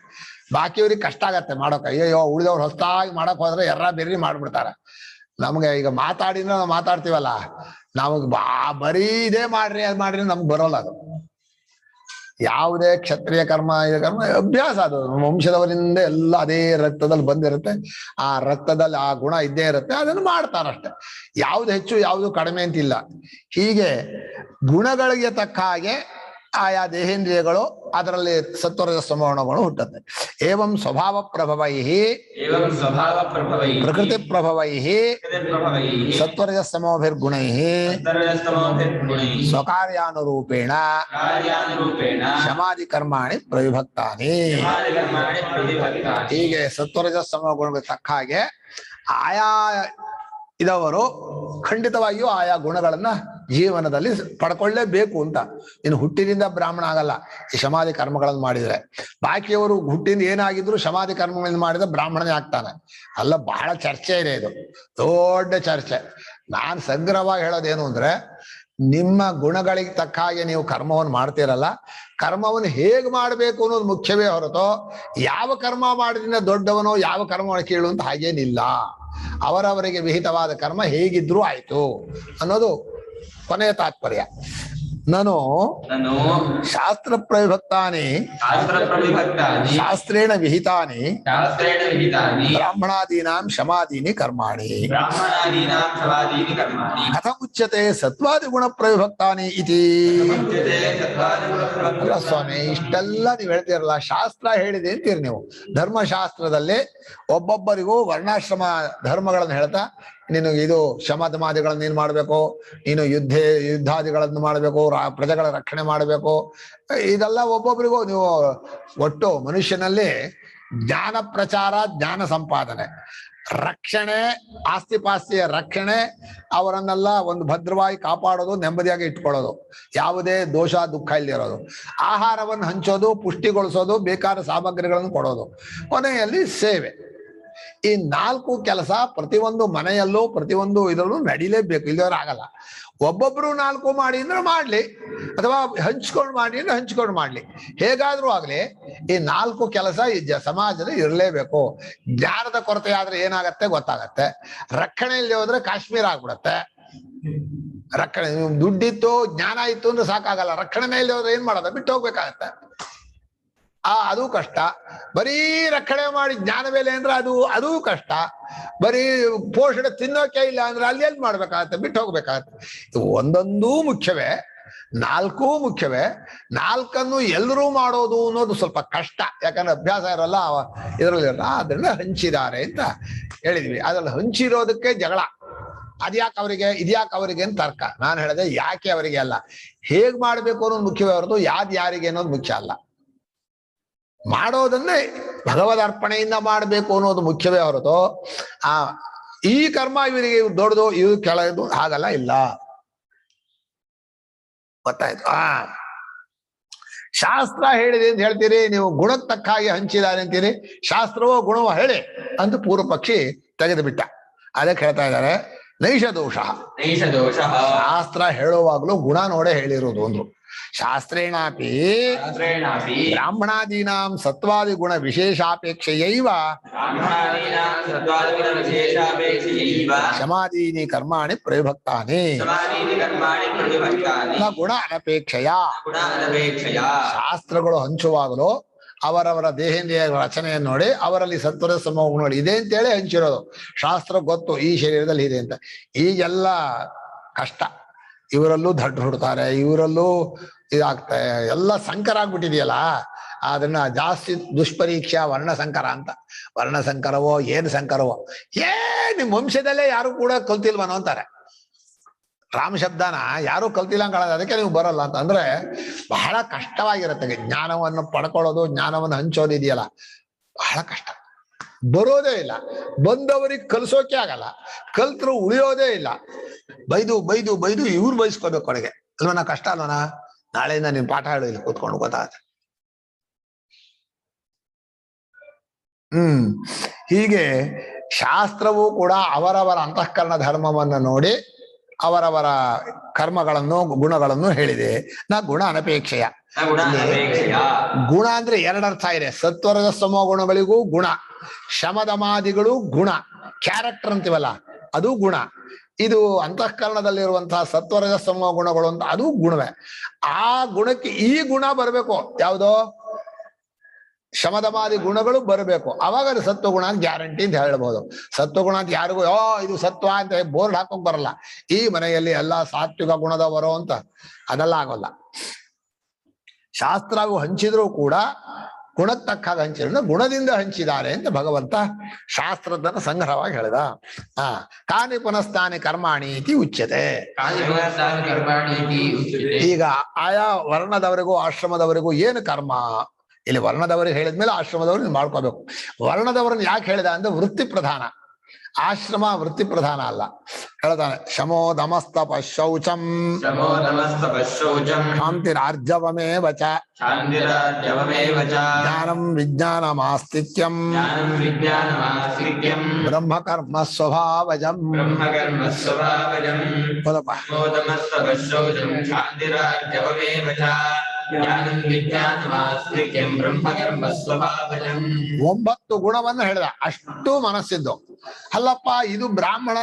ಬಾಕಿಯವ್ರಿಗೆ ಕಷ್ಟ ಆಗತ್ತೆ ಮಾಡೋಕೆ. ಅಯ್ಯೋ ಉಳಿದವ್ರು ಹೊಸದಾಗಿ ಮಾಡಕ್ ಹೋದ್ರೆ ಬೆರ್ರಿ ಮಾಡ್ಬಿಡ್ತಾರೆ. ನಮ್ಗೆ ಈಗ ಮಾತಾಡಿದ್ರೆ ನಾವು ಮಾತಾಡ್ತೀವಲ್ಲ, ನಮಗ್ ಬರೀ ಇದೇ ಮಾಡ್ರಿ ಅದ್ ಮಾಡ್ರಿ ನಮ್ಗೆ ಬರೋಲ್ಲ. ಅದು ಯಾವುದೇ ಕ್ಷತ್ರಿಯ ಕರ್ಮ ಅಭ್ಯಾಸ, ಅದು ವಂಶದವರಿಂದ ಎಲ್ಲ ಅದೇ ರಕ್ತದಲ್ಲಿ ಬಂದಿರುತ್ತೆ. ಆ ರಕ್ತದಲ್ಲಿ ಆ ಗುಣ ಇದ್ದೇ ಇರುತ್ತೆ, ಅದನ್ನು ಮಾಡ್ತಾರಷ್ಟೆ. ಯಾವ್ದು ಹೆಚ್ಚು ಯಾವ್ದು ಕಡಿಮೆ ಅಂತಿಲ್ಲ. ಹೀಗೆ ಗುಣಗಳಿಗೆ ತಕ್ಕ ಹಾಗೆ ಆಯಾ ದೇಹೇಂದ್ರಿಯಗಳು ಅದರಲ್ಲಿ ಸತ್ವರಜಸ್ತಮ ಗುಣಗಳು ಹುಟ್ಟುತ್ತೆ. ಏವಂ ಸ್ವಭಾವ ಪ್ರಭವೈ ಏವಂ ಸ್ವಭಾವ ಪ್ರಭವೈ ಪ್ರಕೃತಿ ಪ್ರಭವೈ ಪ್ರಭವೈ ಸತ್ವರಜಸ್ತಮೋಭಿರ್ಗುಣೈ ಸತ್ವರಜಸ್ತಮೋಭಿರ್ಗುಣೈ ಸ್ವಕಾರ್ಯಾನುರೂಪೇಣ ಕಾರ್ಯಾನುರೂಪೇಣ ಶಮಾಧಿ ಕರ್ಮಾಣಿ ಪ್ರವಿಭಕ್ತಾನಿ. ಕರ್ಮಾಣಿ ಪ್ರತಿಭಕ್ತಾನಿ. ಹೀಗೆ ಸತ್ವರಜಸ್ತಮ ಗುಣಗಳಿಗೆ ತಕ್ಕ ಹಾಗೆ ಆಯಾ ಇದವರು ಖಂಡಿತವಾಗಿಯೂ ಆಯಾ ಗುಣಗಳನ್ನ ಜೀವನದಲ್ಲಿ ಪಡ್ಕೊಳ್ಳೇಬೇಕು ಅಂತ. ಇನ್ನು ಹುಟ್ಟಿನಿಂದ ಬ್ರಾಹ್ಮಣ ಆಗಲ್ಲ ಈ ಸಮಾಧಿ ಕರ್ಮಗಳನ್ನು ಮಾಡಿದ್ರೆ. ಬಾಕಿಯವರು ಹುಟ್ಟಿಂದ ಏನಾಗಿದ್ರು ಸಮಾಧಿ ಕರ್ಮಗಳನ್ನು ಮಾಡಿದ್ರೆ ಬ್ರಾಹ್ಮಣನೇ ಆಗ್ತಾನೆ. ಅಲ್ಲ, ಬಹಳ ಚರ್ಚೆ ಇದೆ, ಇದು ದೊಡ್ಡ ಚರ್ಚೆ. ನಾನ್ ಸಂಗ್ರಹವಾಗಿ ಹೇಳೋದೇನು ಅಂದ್ರೆ, ನಿಮ್ಮ ಗುಣಗಳಿಗೆ ತಕ್ಕ ಹಾಗೆ ನೀವು ಕರ್ಮವನ್ನು ಮಾಡ್ತೀರಲ್ಲ, ಕರ್ಮವನ್ನು ಹೇಗೆ ಮಾಡಬೇಕು ಅನ್ನೋದು ಮುಖ್ಯವೇ ಹೊರತು ಯಾವ ಕರ್ಮ ಮಾಡಿದ್ರಿಂದ ದೊಡ್ಡವನೋ ಯಾವ ಕರ್ಮವನ್ನು ಕೀಳು ಅಂತ ಹಾಗೇನಿಲ್ಲ. ಅವರವರಿಗೆ ವಿಹಿತವಾದ ಕರ್ಮ ಹೇಗಿದ್ರೂ ಆಯ್ತು ಅನ್ನೋದು ಕೊನೆಯ ತಾತ್ಪರ್ಯ. ನಾನು ಶಾಸ್ತ್ರ ಪ್ರವಿಭಕ್ತಾನಿ ಶಾಸ್ತ್ರೇಣ ವಿಹಿತಾನಿ ಬ್ರಾಹ್ಮಣಾದೀನಾಂ ಶಮಾದೀನಿ ಕರ್ಮಾಣಿ ಕಥಮುಚ್ಯತೆ ಸತ್ವಾದಿ ಗುಣ ಪ್ರವಿಭಕ್ತಾನಿ ಇತಿ. ಅಲ್ಲ ಸ್ವಾಮಿ, ಇಷ್ಟೆಲ್ಲ ನೀವು ಹೇಳ್ತೀರಲ್ಲ, ಶಾಸ್ತ್ರ ಹೇಳಿದೆ ಅಂತೀರಿ ನೀವು. ಧರ್ಮಶಾಸ್ತ್ರದಲ್ಲಿ ಒಬ್ಬೊಬ್ಬರಿಗೂ ವರ್ಣಾಶ್ರಮ ಧರ್ಮಗಳನ್ನು ಹೇಳ್ತಾ, ನೀನು ಇದು ಶಮಧಮಾದಿಗಳನ್ನ ನೀನ್ ಮಾಡ್ಬೇಕು, ನೀನು ಯುದ್ಧಾದಿಗಳನ್ನು ಮಾಡಬೇಕು, ಪ್ರಜೆಗಳ ರಕ್ಷಣೆ ಮಾಡಬೇಕು, ಇದೆಲ್ಲ ಒಬ್ಬೊಬ್ಬರಿಗೂ ನೀವು ಒಟ್ಟು ಮನುಷ್ಯನಲ್ಲಿ ಜ್ಞಾನ ಪ್ರಚಾರ, ಜ್ಞಾನ ಸಂಪಾದನೆ, ರಕ್ಷಣೆ, ಆಸ್ತಿಪಾಸ್ತಿಯ ರಕ್ಷಣೆ, ಅವರನ್ನೆಲ್ಲ ಒಂದು ಭದ್ರವಾಗಿ ಕಾಪಾಡೋದು, ನೆಮ್ಮದಿಯಾಗಿ ಇಟ್ಕೊಳ್ಳೋದು, ಯಾವುದೇ ದೋಷ ದುಃಖ ಇಲ್ಲಿರೋದು, ಆಹಾರವನ್ನು ಹಂಚೋದು, ಪುಷ್ಟಿಗೊಳಿಸೋದು, ಬೇಕಾದ ಸಾಮಗ್ರಿಗಳನ್ನು ಕೊಡೋದು, ಕೊನೆಯಲ್ಲಿ ಸೇವೆ. ಈ 4 ಕೆಲಸ ಪ್ರತಿಯೊಂದು ಮನೆಯಲ್ಲೂ ಪ್ರತಿಯೊಂದು ಇದರಲ್ಲೂ ನಡಿಲೇಬೇಕು, ಇಲ್ಲದವ್ರು ಆಗಲ್ಲ. ಒಬ್ಬೊಬ್ರು 4 ಮಾಡಿ ಅಂದ್ರೆ ಮಾಡ್ಲಿ, ಅಥವಾ ಹಂಚ್ಕೊಂಡು ಮಾಡಿ ಅಂದ್ರೆ ಹಂಚ್ಕೊಂಡು ಮಾಡ್ಲಿ, ಹೇಗಾದ್ರೂ ಆಗ್ಲಿ ಈ 4 ಕೆಲಸ ಈ ಸಮಾಜದಲ್ಲಿ ಇರಲೇಬೇಕು. ಜ್ಞಾನದ ಕೊರತೆ ಆದ್ರೆ ಏನಾಗತ್ತೆ ಗೊತ್ತಾಗತ್ತೆ. ರಕ್ಷಣೆ ಇಲ್ಲದೆ ಹೋದ್ರೆ ಕಾಶ್ಮೀರ ಆಗ್ಬಿಡತ್ತೆ. ರಕ್ಷಣೆ, ದುಡ್ಡಿತ್ತು ಜ್ಞಾನ ಇತ್ತು ಅಂದ್ರೆ ಸಾಕಾಗಲ್ಲ. ರಕ್ಷಣೆ ಇಲ್ಲದೆ ಹೋದ್ರೆ ಏನ್ ಮಾಡೋದ, ಬಿಟ್ಟು ಹೋಗ್ಬೇಕಾಗತ್ತೆ. ಅದು ಕಷ್ಟ. ಬರೀ ರಕ್ಷಣೆ ಮಾಡಿ ಜ್ಞಾನ ಬೆಲೆ ಅಂದ್ರೆ ಅದು ಕಷ್ಟ. ಬರೀ ಪೋಷಣೆ ತಿನ್ನೋಕೆ ಇಲ್ಲ ಅಂದ್ರೆ ಅಲ್ಲಿ ಎಲ್ಲಿ ಮಾಡ್ಬೇಕಾಗತ್ತೆ, ಬಿಟ್ಟು ಹೋಗ್ಬೇಕಾಗತ್ತೆ. ಇದು ಒಂದೊಂದೂ ಮುಖ್ಯವೇ, 4 ಮುಖ್ಯವೇ. 4 ಎಲ್ಲರೂ ಮಾಡೋದು ಅನ್ನೋದು ಸ್ವಲ್ಪ ಕಷ್ಟ, ಯಾಕಂದ್ರೆ ಅಭ್ಯಾಸ ಇರಲ್ಲ ಇದರಲ್ಲಿ. ಅದನ್ನ ಹಂಚಿದ್ದಾರೆ ಅಂತ ಹೇಳಿದ್ವಿ. ಅದ್ರಲ್ಲಿ ಹಂಚಿರೋದಕ್ಕೆ ಜಗಳ. ಅದ್ಯಾಕೆ ಅವರಿಗೆ, ಇದ್ಯಾಕೆ ಅವರಿಗೆ ಅಂತ ತರ್ಕ. ನಾನು ಹೇಳಿದೆ ಯಾಕೆ ಅವರಿಗೆ ಅಲ್ಲ, ಹೇಗ್ ಮಾಡ್ಬೇಕು ಅನ್ನೋದು ಮುಖ್ಯವೇ ಹೊರತು ಯಾರಿಗೆ ಅನ್ನೋದು ಮುಖ್ಯ ಅಲ್ಲ. ಮಾಡೋದನ್ನೇ ಭಗವದ್ ಅರ್ಪಣೆಯಿಂದ ಮಾಡಬೇಕು ಅನ್ನೋದು ಮುಖ್ಯವೇ ಹೊರತು ಈ ಕರ್ಮ ಇವರಿಗೆ ದೊಡ್ಡದು ಇವ್ ಕೆಳದು ಹಾಗಲ್ಲ, ಇಲ್ಲ. ಗೊತ್ತಾಯ್ತು? ಶಾಸ್ತ್ರ ಹೇಳಿದೆ ಅಂತ ಹೇಳ್ತೀರಿ ನೀವು, ಗುಣಕ್ಕೆ ತಕ್ಕ ಹಾಗೆ ಹಂಚಿದ್ದಾರೆ ಅಂತೀರಿ. ಶಾಸ್ತ್ರವೋ ಗುಣವೋ ಹೇಳಿ ಅಂತ ಪೂರ್ವ ಪಕ್ಷಿ ತೆಗೆದು ಬಿಟ್ಟ. ಅದಕ್ಕೆ ಹೇಳ್ತಾ ಇದ್ದಾರೆ ನೈಷ ದೋಷ. ಶಾಸ್ತ್ರ ಹೇಳುವಾಗ್ಲೂ ಗುಣ ನೋಡೇ ಹೇಳಿರೋದು ಅಂದ್ರು. ಶಾಸ್ತ್ರೇಣಾಪಿ ಬ್ರಾಹ್ಮಣಾದೀನಾಂ ಸತ್ವಾದಿ ಗುಣ ವಿಶೇಷಾಪೇಕ್ಷೆಯೈವ ಶಮಾದೀನಿ ಕರ್ಮಾಣಿ ಪ್ರವಿಭಕ್ತಾನಿ ನ ಗುಣ ಅನಪೇಕ್ಷೆಯ. ಶಾಸ್ತ್ರಗಳು ಹಂಚುವಾಗಲೂ ಅವರವರ ದೇಹೇಂದ್ರಿಯ ರಚನೆಯನ್ನು ನೋಡಿ ಅವರಲ್ಲಿ ಸತ್ವದ ಸಮೂಹ ನೋಡಿ ಇದೆ ಅಂತೇಳಿ ಹಂಚಿರೋದು. ಶಾಸ್ತ್ರ ಗೊತ್ತು ಈ ಶರೀರದಲ್ಲಿ ಇದೆ ಅಂತ. ಈಗೆಲ್ಲ ಕಷ್ಟ, ಇವರಲ್ಲೂ ದಡ್ಡು ಹುಡ್ತಾರೆ, ಇವರಲ್ಲೂ ಇದಾಗ್ತಾ ಎಲ್ಲ ಸಂಕರ ಆಗ್ಬಿಟ್ಟಿದೆಯಲ್ಲ. ಅದನ್ನ ಜಾಸ್ತಿ ದುಷ್ಪರೀಕ್ಷಾ ವರ್ಣಸಂಕರ ಅಂತ. ವರ್ಣಸಂಕರವೋ ಏನು ಸಂಕರವೋ, ನಿಮ್ ವಂಶದಲ್ಲೇ ಯಾರು ಕೂಡ ಕಲ್ತಿಲ್ವನೋ ಅಂತಾರೆ. ರಾಮ ಶಬ್ದನ ಯಾರು ಕಲ್ತಿಲ್ಲ ಕಾಣೋದು, ಅದಕ್ಕೆ ನೀವು ಬರಲ್ಲ ಅಂತ. ಅಂದ್ರೆ ಬಹಳ ಕಷ್ಟವಾಗಿರುತ್ತೆ ಜ್ಞಾನವನ್ನು ಪಡ್ಕೊಳ್ಳೋದು, ಜ್ಞಾನವನ್ನು ಹಂಚೋದು ಇದೆಯಲ್ಲ, ಬಹಳ ಕಷ್ಟ. ಬರೋದೇ ಇಲ್ಲ, ಬಂದವರಿಗೆ ಕಲ್ಸೋಕೆ ಆಗಲ್ಲ, ಕಲ್ತರು ಉಳಿಯೋದೇ ಇಲ್ಲ. ಬೈದು ಬೈದು ಬೈದು ಇವ್ರು ಬಯಸ್ಕೋಬೇಕು ಕೊನೆಗೆ. ಅಲ್ವನ ಕಷ್ಟ ಅಲ್ವನ? ನಾಳೆಯಿಂದ ನೀನ್ ಪಾಠ ಹೇಳು ಇಲ್ಲಿ ಕೂತ್ಕೊಂಡು, ಗೊತ್ತಾಗತ್ತೆ. ಹೀಗೆ ಶಾಸ್ತ್ರವೂ ಕೂಡ ಅವರವರ ಅಂತಃಕರಣ ಧರ್ಮವನ್ನು ನೋಡಿ ಅವರವರ ಕರ್ಮಗಳನ್ನು ಗುಣಗಳನ್ನು ಹೇಳಿದೆ. ಗುಣ ಅನಪೇಕ್ಷೆಯ. ಗುಣ ಅಂದ್ರೆ 2 ಅರ್ಥ ಇದೆ. ಸತ್ವರದ ಸಮ ಗುಣಗಳಿಗೂ ಗುಣ, ಶಮದಮಾದಿಗಳು ಗುಣ, ಕ್ಯಾರೆಕ್ಟರ್ ಅಂತೀವಲ್ಲ ಅದು ಗುಣ. ಇದು ಅಂತಃಕರಣದಲ್ಲಿರುವಂತಹ ಸತ್ವರದ ಸಮ ಗುಣಗಳು ಅಂತ ಅದು ಗುಣವೇ. ಆ ಗುಣಕ್ಕೆ ಈ ಗುಣ ಬರಬೇಕು. ಯಾವುದೋ ಶಮದಮಾದಿ ಗುಣಗಳು ಬರಬೇಕು, ಅವಾಗ ಅದು ಸತ್ವಗುಣ ಅಂತ ಗ್ಯಾರಂಟಿ ಅಂತ ಹೇಳ್ಬೋದು. ಸತ್ವಗುಣ ಅಂತ ಯಾರಿಗೂ ಇದು ಸತ್ವ ಅಂತ ಬೋರ್ಡ್ ಹಾಕೋಕ್ ಬರಲ್ಲ. ಈ ಮನೆಯಲ್ಲಿ ಎಲ್ಲ ಸಾತ್ವಿಕ ಗುಣದವರು ಅಂತ ಅದೆಲ್ಲ ಆಗೋಲ್ಲ. ಶಾಸ್ತ್ರವು ಹಂಚಿದ್ರೂ ಕೂಡ ಗುಣಕ್ಕೆ ತಕ್ಕಾಗ ಹಂಚಿಲ್ಲ, ಗುಣದಿಂದ ಹಂಚಿದ್ದಾರೆ ಅಂತ ಭಗವಂತ ಶಾಸ್ತ್ರದನ್ನ ಸಂಗ್ರಹವಾಗಿ ಹೇಳಿದ. ತಾನಿ ಪುನಸ್ತಾನಿ ಕರ್ಮಾಣಿ ಇತಿ ಉಚ್ಯತೆ. ಈಗ ಆಯಾ ವರ್ಣದವರಿಗೂ ಆಶ್ರಮದವರಿಗೂ ಏನು ಕರ್ಮ, ಇಲ್ಲಿ ವರ್ಣದವರಿಗೆ ಹೇಳಿದ್ಮೇಲೆ ಆಶ್ರಮದವ್ರಿಗೆ ಮಾಡ್ಕೋಬೇಕು. ವರ್ಣದವರನ್ನ ಯಾಕೆ ಹೇಳಿದ ಅಂದ್ರೆ ವೃತ್ತಿ ಪ್ರಧಾನ, ಆಶ್ರಮ ವೃತ್ತಿ ಪ್ರಧಾನ ಅಲ್ಲ. ಹೇಳ್ತಾನೆ ಶಮೋ ದಮಸ್ತಪ ಶೌಚಂ ಶಾಂತಿರಾರ್ಜವಮೇವ ಚ ಜ್ಞಾನಂ ವಿಜ್ಞಾನಮಾಸ್ತಿತ್ಯಂ ಬ್ರಹ್ಮಕರ್ಮ ಸ್ವಭಾವಜಂ. ಒಂಬತ್ತು ಗುಣವನ್ನು ಹೇಳಿದ, ಅಷ್ಟು ಮನಸ್ಸಿದ್ದು. ಅಲ್ಲಪ್ಪ ಇದು ಬ್ರಾಹ್ಮಣ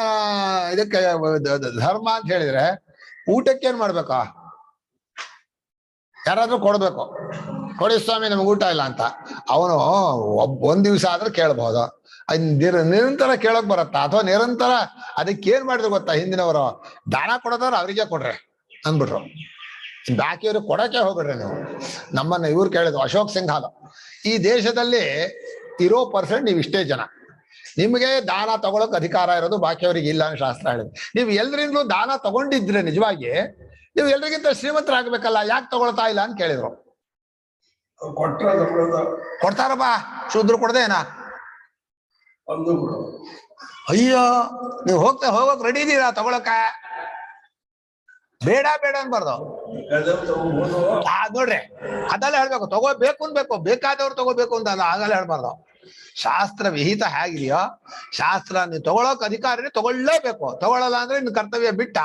ಇದಕ್ಕೆ ಧರ್ಮ ಅಂತ ಹೇಳಿದ್ರೆ ಊಟಕ್ಕೆ ಏನ್ ಮಾಡ್ಬೇಕಾ? ಯಾರಾದ್ರೂ ಕೊಡ್ಬೇಕು, ಕೊಡಿ ಸ್ವಾಮಿ ನಮ್ಗೆ ಊಟ ಇಲ್ಲ ಅಂತ. ಅವನು ಒಂದ್ ದಿವ್ಸ ಆದ್ರೆ ಕೇಳ್ಬಹುದು, ನಿರಂತರ ಕೇಳಕ್ ಬರತ್ತಾ? ಅಥವಾ ನಿರಂತರ ಅದಕ್ಕೆ ಏನ್ ಮಾಡಿದ್ರು ಗೊತ್ತಾ? ಹಿಂದಿನವರು ದಾನ ಕೊಡೋದವ್ರು ಅವರಿಗೆ ಕೊಡ್ರಿ ಅಂದ್ಬಿಟ್ರು, ಬಾಕಿಯವ್ರಿಗೆ ಕೊಡಕ್ಕೆ ಹೋಗ್ಬಿಡ್ರಿ ನೀವು. ನಮ್ಮನ್ನ ಇವ್ರು ಕೇಳಿದ್ರು, ಅಶೋಕ್ ಸಿಂಘಾಲ, ಈ ದೇಶದಲ್ಲಿ ಇರೋ ಪರ್ಸೆಂಟ್ ನೀವು ಇಷ್ಟೇ ಜನ, ನಿಮ್ಗೆ ದಾನ ತಗೊಳಕ್ ಅಧಿಕಾರ ಇರೋದು, ಬಾಕಿಯವರಿಗೆ ಇಲ್ಲ ಅಂತ ಶಾಸ್ತ್ರ ಹೇಳಿದೆ. ನೀವು ಎಲ್ರಿಂದಲೂ ದಾನ ತಗೊಂಡಿದ್ರೆ ನಿಜವಾಗಿ ನೀವು ಎಲ್ರಿಗಿಂತ ಶ್ರೀಮಂತರಾಗ್ಬೇಕಲ್ಲ, ಯಾಕೆ ತಗೊಳ್ತಾ ಇಲ್ಲ ಅಂತ ಕೇಳಿದ್ರು. ಕೊಡ್ತಾರಪ್ಪ, ಶೂದ್ರು ಕೊಡದೆ ಏನ? ಅಯ್ಯೋ ನೀವು ಹೋಗಕ್ ರೆಡಿ ಇದೀರಾ ತಗೊಳಕ? ಬೇಡ ಬೇಡ ಅನ್ಬಾರ್ದು. ನೋಡ್ರಿ, ಅದೆಲ್ಲ ಹೇಳ್ಬೇಕು, ತಗೋಬೇಕು ಅನ್ಬೇಕು, ಬೇಕಾದವ್ರು ತಗೋಬೇಕು ಅಂತ ಅಲ್ಲ, ಆಗಲ್ಲ ಹೇಳ್ಬಾರ್ದು. ಶಾಸ್ತ್ರ ವಿಹಿತ ಹೇಗಿದೆಯೋ ಶಾಸ್ತ್ರ ನೀವು ತಗೊಳಕ್ ಅಧಿಕಾರಿ ತಗೊಳ್ಳೇಬೇಕು, ತಗೊಳ್ಳಲ್ಲ ಅಂದ್ರೆ ಇನ್ನು ಕರ್ತವ್ಯ ಬಿಟ್ಟ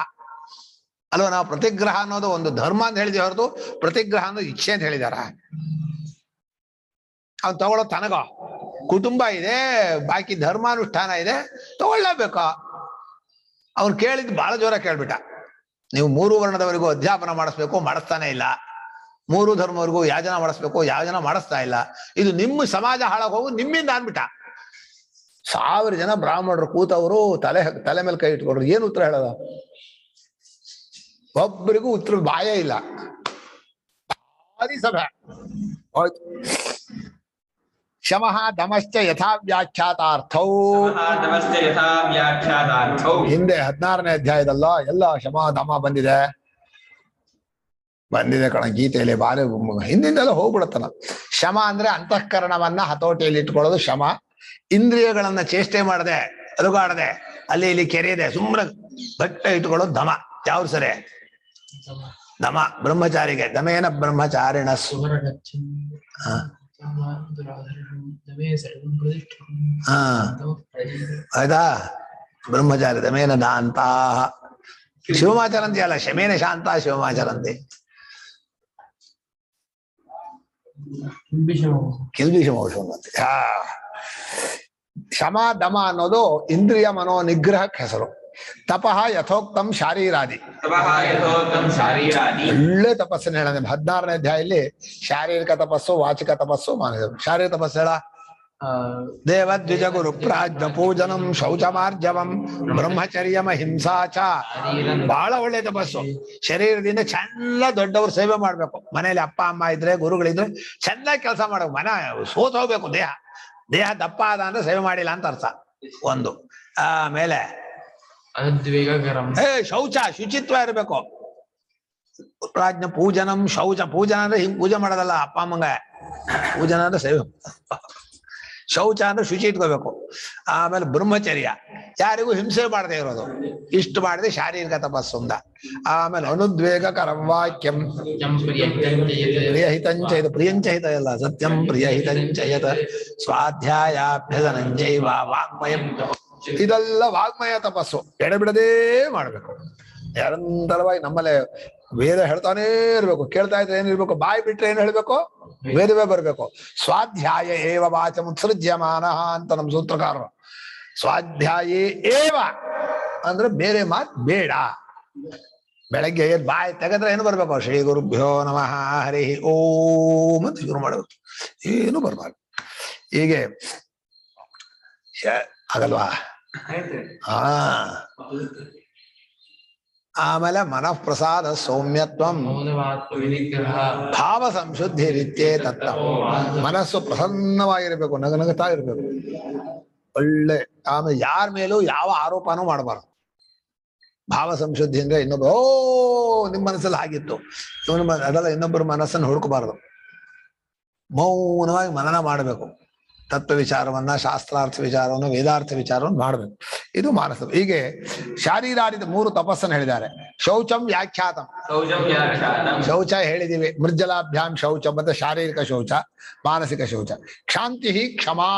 ಅಲ್ವಾ? ನಾವು ಪ್ರತಿಗ್ರಹ ಅನ್ನೋದು ಒಂದು ಧರ್ಮ ಅಂತ ಹೇಳಿದೀವಿ ಹೊರತು ಪ್ರತಿಗ್ರಹ ಅನ್ನೋದು ಇಚ್ಛೆ ಅಂತ ಹೇಳಿದಾರ. ಅವ್ನು ತಗೊಳ್ಳೋ ತನಗ ಕುಟುಂಬ ಇದೆ, ಬಾಕಿ ಧರ್ಮಾನುಷ್ಠಾನ ಇದೆ, ತಗೊಳ್ಳೇಬೇಕು. ಅವ್ನು ಕೇಳಿದ್ ಬಹಳ ಜೋರ ಕೇಳ್ಬಿಟ್ಟ, ನೀವು 3 ವರ್ಣದವರೆಗೂ ಅಧ್ಯಾಪನ ಮಾಡಿಸ್ಬೇಕು, ಮಾಡಿಸ್ತಾನೆ ಇಲ್ಲ. 3 ಧರ್ಮವರೆಗೂ ಯಾಜನ ಮಾಡಿಸ್ಬೇಕು, ಯಾಜನ ಮಾಡಿಸ್ತಾ ಇಲ್ಲ. ಇದು ನಿಮ್ಮ ಸಮಾಜ ಹಾಳಾಗ ಹೋಗು ನಿಮ್ಮಿಂದ ಅನ್ಬಿಟ್ಟ. 1000 ಜನ ಬ್ರಾಹ್ಮಣರು ಕೂತವರು ತಲೆ ಮೇಲೆ ಕೈ ಇಟ್ಕೊಂಡ್ರು. ಏನು ಉತ್ತರ ಹೇಳೋದ? ಒಬ್ಬರಿಗೂ ಉತ್ತರ ಬಾಯೇ ಇಲ್ಲ. ಸಭೆ ಹೋಯ್ತು. ಶಮಃ ದಮಶ್ಚ ಯಥಾ ವ್ಯಾಖ್ಯಾತಾರ್ಥೌ. ಹಿಂದೆ 16ನೇ ಅಧ್ಯಾಯದಲ್ಲ ಎಲ್ಲ ಶಮ ದಮ ಬಂದಿದೆ ಕಣ ಗೀತೆಯಲ್ಲಿ. ಬಾರಿ ಹಿಂದಿಂದೆಲ್ಲ ಹೋಗ್ಬಿಡತ್ತನ. ಶಮ ಅಂದ್ರೆ ಅಂತಃಕರಣವನ್ನ ಹತೋಟಿಯಲ್ಲಿ ಇಟ್ಕೊಳ್ಳೋದು ಶಮ. ಇಂದ್ರಿಯಗಳನ್ನ ಚೇಷ್ಟೆ ಮಾಡದೆ, ಅಲುಗಾಡದೆ, ಅಲ್ಲಿ ಇಲ್ಲಿ ಕೆರೆಯದೆ ಸುಮ್ಮನೆ ಗಟ್ಟ ಇಟ್ಕೊಳ್ಳೋದು ದಮ. ಯಾವ ಸರಿ ದಮ ಬ್ರಹ್ಮಚಾರಿಗೆ ದಮೇನ ಬ್ರಹ್ಮಚಾರಿಣ ಆಯ್ತಾ? ಬ್ರಹ್ಮಚಾರಿ ದಮೇನ ದಾಂತ ಶಿವಮಾಚರಂತಿ ಅಲ್ಲ, ಶಮೇನ ಶಾಂತ ಶಿವಮಾಚರಂತಿ. ಕಿಲ್ಬಿಷಮೌಷಂತಿ. ಶಮ ದಮ ಅನ್ನೋದು ಇಂದ್ರಿಯ ಮನೋ ನಿಗ್ರಹಕ್ಕೆ ಹೆಸರು. ತಪಃ ಯಥೋಕ್ತಂ ಶಾರೀರಾದಿ. ಒಳ್ಳೆ ತಪಸ್ಸನ್ನ ಹೇಳ 16ನೇ ಅಧ್ಯಾಯಲ್ಲಿ. ಶಾರೀರಿಕ ತಪಸ್ಸು, ವಾಚಿಕ ತಪಸ್ಸು, ಮಾನಸಿಕ. ಶಾರೀರಿಕ ತಪಸ್ಸು ಹೇಳ ದೇವದ್ವಿಜ ಗುರು ಪ್ರಾಜ್ಞ ಪೂಜನಂ ಶೌಚಮಾರ್ಜವಂ ಬ್ರಹ್ಮಚರ್ಯಮ ಹಿಂಸಾಚ. ಬಹಳ ಒಳ್ಳೆ ತಪಸ್ಸು. ಶರೀರದಿಂದ ಚೆಂದ ದೊಡ್ಡವ್ರು ಸೇವೆ ಮಾಡ್ಬೇಕು. ಮನೇಲಿ ಅಪ್ಪ ಅಮ್ಮ ಇದ್ರೆ, ಗುರುಗಳಿದ್ರೆ ಚೆನ್ನಾಗಿ ಕೆಲಸ ಮಾಡ್ಬೇಕು. ಮನ ಸೋತ್ ಹೋಗ್ಬೇಕು. ದೇಹ ದಪ್ಪ ಆದ ಅಂದ್ರೆ ಸೇವೆ ಮಾಡಿಲ್ಲ ಅಂತ ಅರ್ಥ. ಒಂದು. ಆಮೇಲೆ ಶೌಚ, ಶುಚಿತ್ವ ಇರಬೇಕು. ಪ್ರಾಜ್ಞ ಪೂಜನಂ ಶೌಚ. ಪೂಜನ ಅಂದ್ರೆ ಹಿಂಗ್ ಪೂಜೆ ಮಾಡೋದಲ್ಲ ಅಪ್ಪ ಅಮ್ಮಂಗ. ಪೂಜನ ಅಂದ್ರೆ ಸೇವೆ. ಶೌಚ ಅಂದ್ರೆ ಶುಚಿ ಇಟ್ಕೋಬೇಕು. ಆಮೇಲೆ ಬ್ರಹ್ಮಚರ್ಯ, ಯಾರಿಗೂ ಹಿಂಸೆ ಮಾಡದೆ ಇರೋದು. ಇಷ್ಟು ಮಾಡಿದ್ರೆ ಶಾರೀರಿಕ ತಪಸ್ಸು ಅಂದ. ಆಮೇಲೆ ಅನುದ್ವೇಗ ಕರವಾಕ್ಯಂ ಪ್ರಿಯಹಿತಂಚಯತ. ಪ್ರಿಯಂಚಹಿತ ಇಲ್ಲ, ಸತ್ಯಂ ಪ್ರಿಯಹಿತಂಚಯತ ಸ್ವಾಧ್ಯಾಯಾಭ್ಯಸನಂಚೈವ ವಾಗ್ಮಯಂ. ಇದೆಲ್ಲ ವಾಗ್ಮಯ ತಪಸ್ಸು. ಎಡೆಬಿಡದೇ ಮಾಡ್ಬೇಕು ನಿರಂತರವಾಗಿ. ನಮ್ಮಲ್ಲೇ ವೇದ ಹೇಳ್ತಾನೇ ಇರ್ಬೇಕು. ಕೇಳ್ತಾ ಇದ್ರೆ ಏನಿರ್ಬೇಕು? ಬಾಯಿ ಬಿಟ್ರೆ ಏನ್ ಹೇಳ್ಬೇಕು? ವೇದವೇ ಬರ್ಬೇಕು. ಸ್ವಾಧ್ಯಾಯ ಏವ ವಾಚ ಮುತ್ಸೃಜ್ಯಮಾನ ಅಂತ ನಮ್ ಸೂತ್ರಕಾರರು. ಸ್ವಾಧ್ಯಾಯೇ ಏವ ಅಂದ್ರೆ ಬೇರೆ ಮಾತ್ ಬೇಡ. ಬೆಳಗ್ಗೆ ಬಾಯಿ ತೆಗೆದ್ರೆ ಏನು ಬರ್ಬೇಕು? ಶ್ರೀ ಗುರುಭ್ಯೋ ನಮಃ ಹರಿ ಓಂ ಅಂತ ಶುರು ಮಾಡಬೇಕು. ಏನು ಬರ್ಬಾರ್ದು. ಹೀಗೆ ಆಗಲ್ವಾ? ಆಮೇಲೆ ಮನಃ ಪ್ರಸಾದ ಸೌಮ್ಯತ್ವಂ ಭಾವ ಸಂಶುದ್ಧಿ ರೀತ್ಯೇ ತತ್ತ. ಮನಸ್ಸು ಪ್ರಸನ್ನವಾಗಿರ್ಬೇಕು, ನಗನಗುತ್ತಾ ಇರ್ಬೇಕು, ಒಳ್ಳೆ. ಆಮೇಲೆ ಯಾರ ಮೇಲೂ ಯಾವ ಆರೋಪನೂ ಮಾಡಬಾರ್ದು. ಭಾವ ಸಂಶುದ್ಧಿ ಅಂದ್ರೆ ಇನ್ನೊಬ್ಬ ನಿಮ್ ಮನಸ್ಸಲ್ಲಿ ಆಗಿತ್ತು ಇವನು ಅದೆಲ್ಲ ಇನ್ನೊಬ್ಬರ ಮನಸ್ಸನ್ನು ಹುಡುಕಬಾರ್ದು. ಮೌನವಾಗಿ ಮನನ ಮಾಡಬೇಕು. ತತ್ವ ವಿಚಾರವನ್ನ, ಶಾಸ್ತ್ರಾರ್ಥ ವಿಚಾರವನ್ನು, ವೇದಾರ್ಥ ವಿಚಾರವನ್ನು ಮಾಡಬೇಕು. ಇದು ಮಾನಸ. ಹೀಗೆ ಶಾರೀರಾರಿದ 3 ತಪಸ್ಸನ್ನು ಹೇಳಿದ್ದಾರೆ. ಶೌಚಂ ವ್ಯಾಖ್ಯಾತಂ, ಶೌಚ ಹೇಳಿದೀವಿ. ಮೃಜ್ಜಲಾಭ್ಯಾಂ ಶೌಚ, ಮತ್ತೆ ಶಾರೀರಿಕ ಶೌಚ, ಮಾನಸಿಕ ಶೌಚ. ಕ್ಷಾಂತಿ ಕ್ಷಮಾ,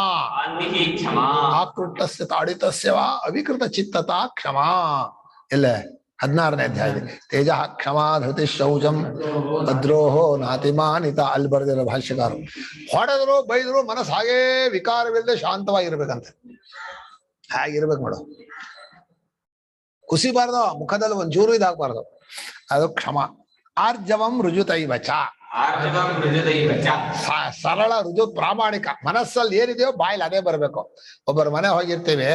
ಆಕೃತಸ್ಯ ತಾಡಿತಸ್ಯ ವಾ ಅವಿಕೃತ ಚಿತ್ತತಾ ಕ್ಷಮಾ. ಇಲ್ಲ 16ನೇ ಅಧ್ಯಾಯ. ತೇಜ ಕ್ಷಮಾ ಧೃತಿ ಶೌಚಂ ಅದ್ರೋಹೋ ನಾತಿಮಾನಿತ. ಅಲ್ಲಿ ಬರೆದಿರೋ ಭಾಷ್ಯಕಾರರು. ಹೊಡೆದ್ರು ಬೈದ್ರು ಮನಸ್ಸು ಹಾಗೇ ವಿಕಾರವಿಲ್ಲದೆ ಶಾಂತವಾಗಿರ್ಬೇಕಂತೆ. ಹಾಗಿರ್ಬೇಕು ನೋಡು. ಕುಸಿಬಾರ್ದು, ಮುಖದಲ್ಲಿ ಒಂಚೂರು ಇದಾಗಬಾರ್ದು. ಅದು ಕ್ಷಮ. ಆರ್ಜವಂ ರುಜುತೈವಚ, ಸರಳ ರುಜು ಪ್ರಾಮಾಣಿಕ. ಮನಸ್ಸಲ್ಲಿ ಏನಿದೆಯೋ ಬಾಯಲ್ಲಿ ಅದೇ ಬರ್ಬೇಕು. ಒಬ್ಬರ ಮನೆ ಹೋಗಿರ್ತೀವಿ,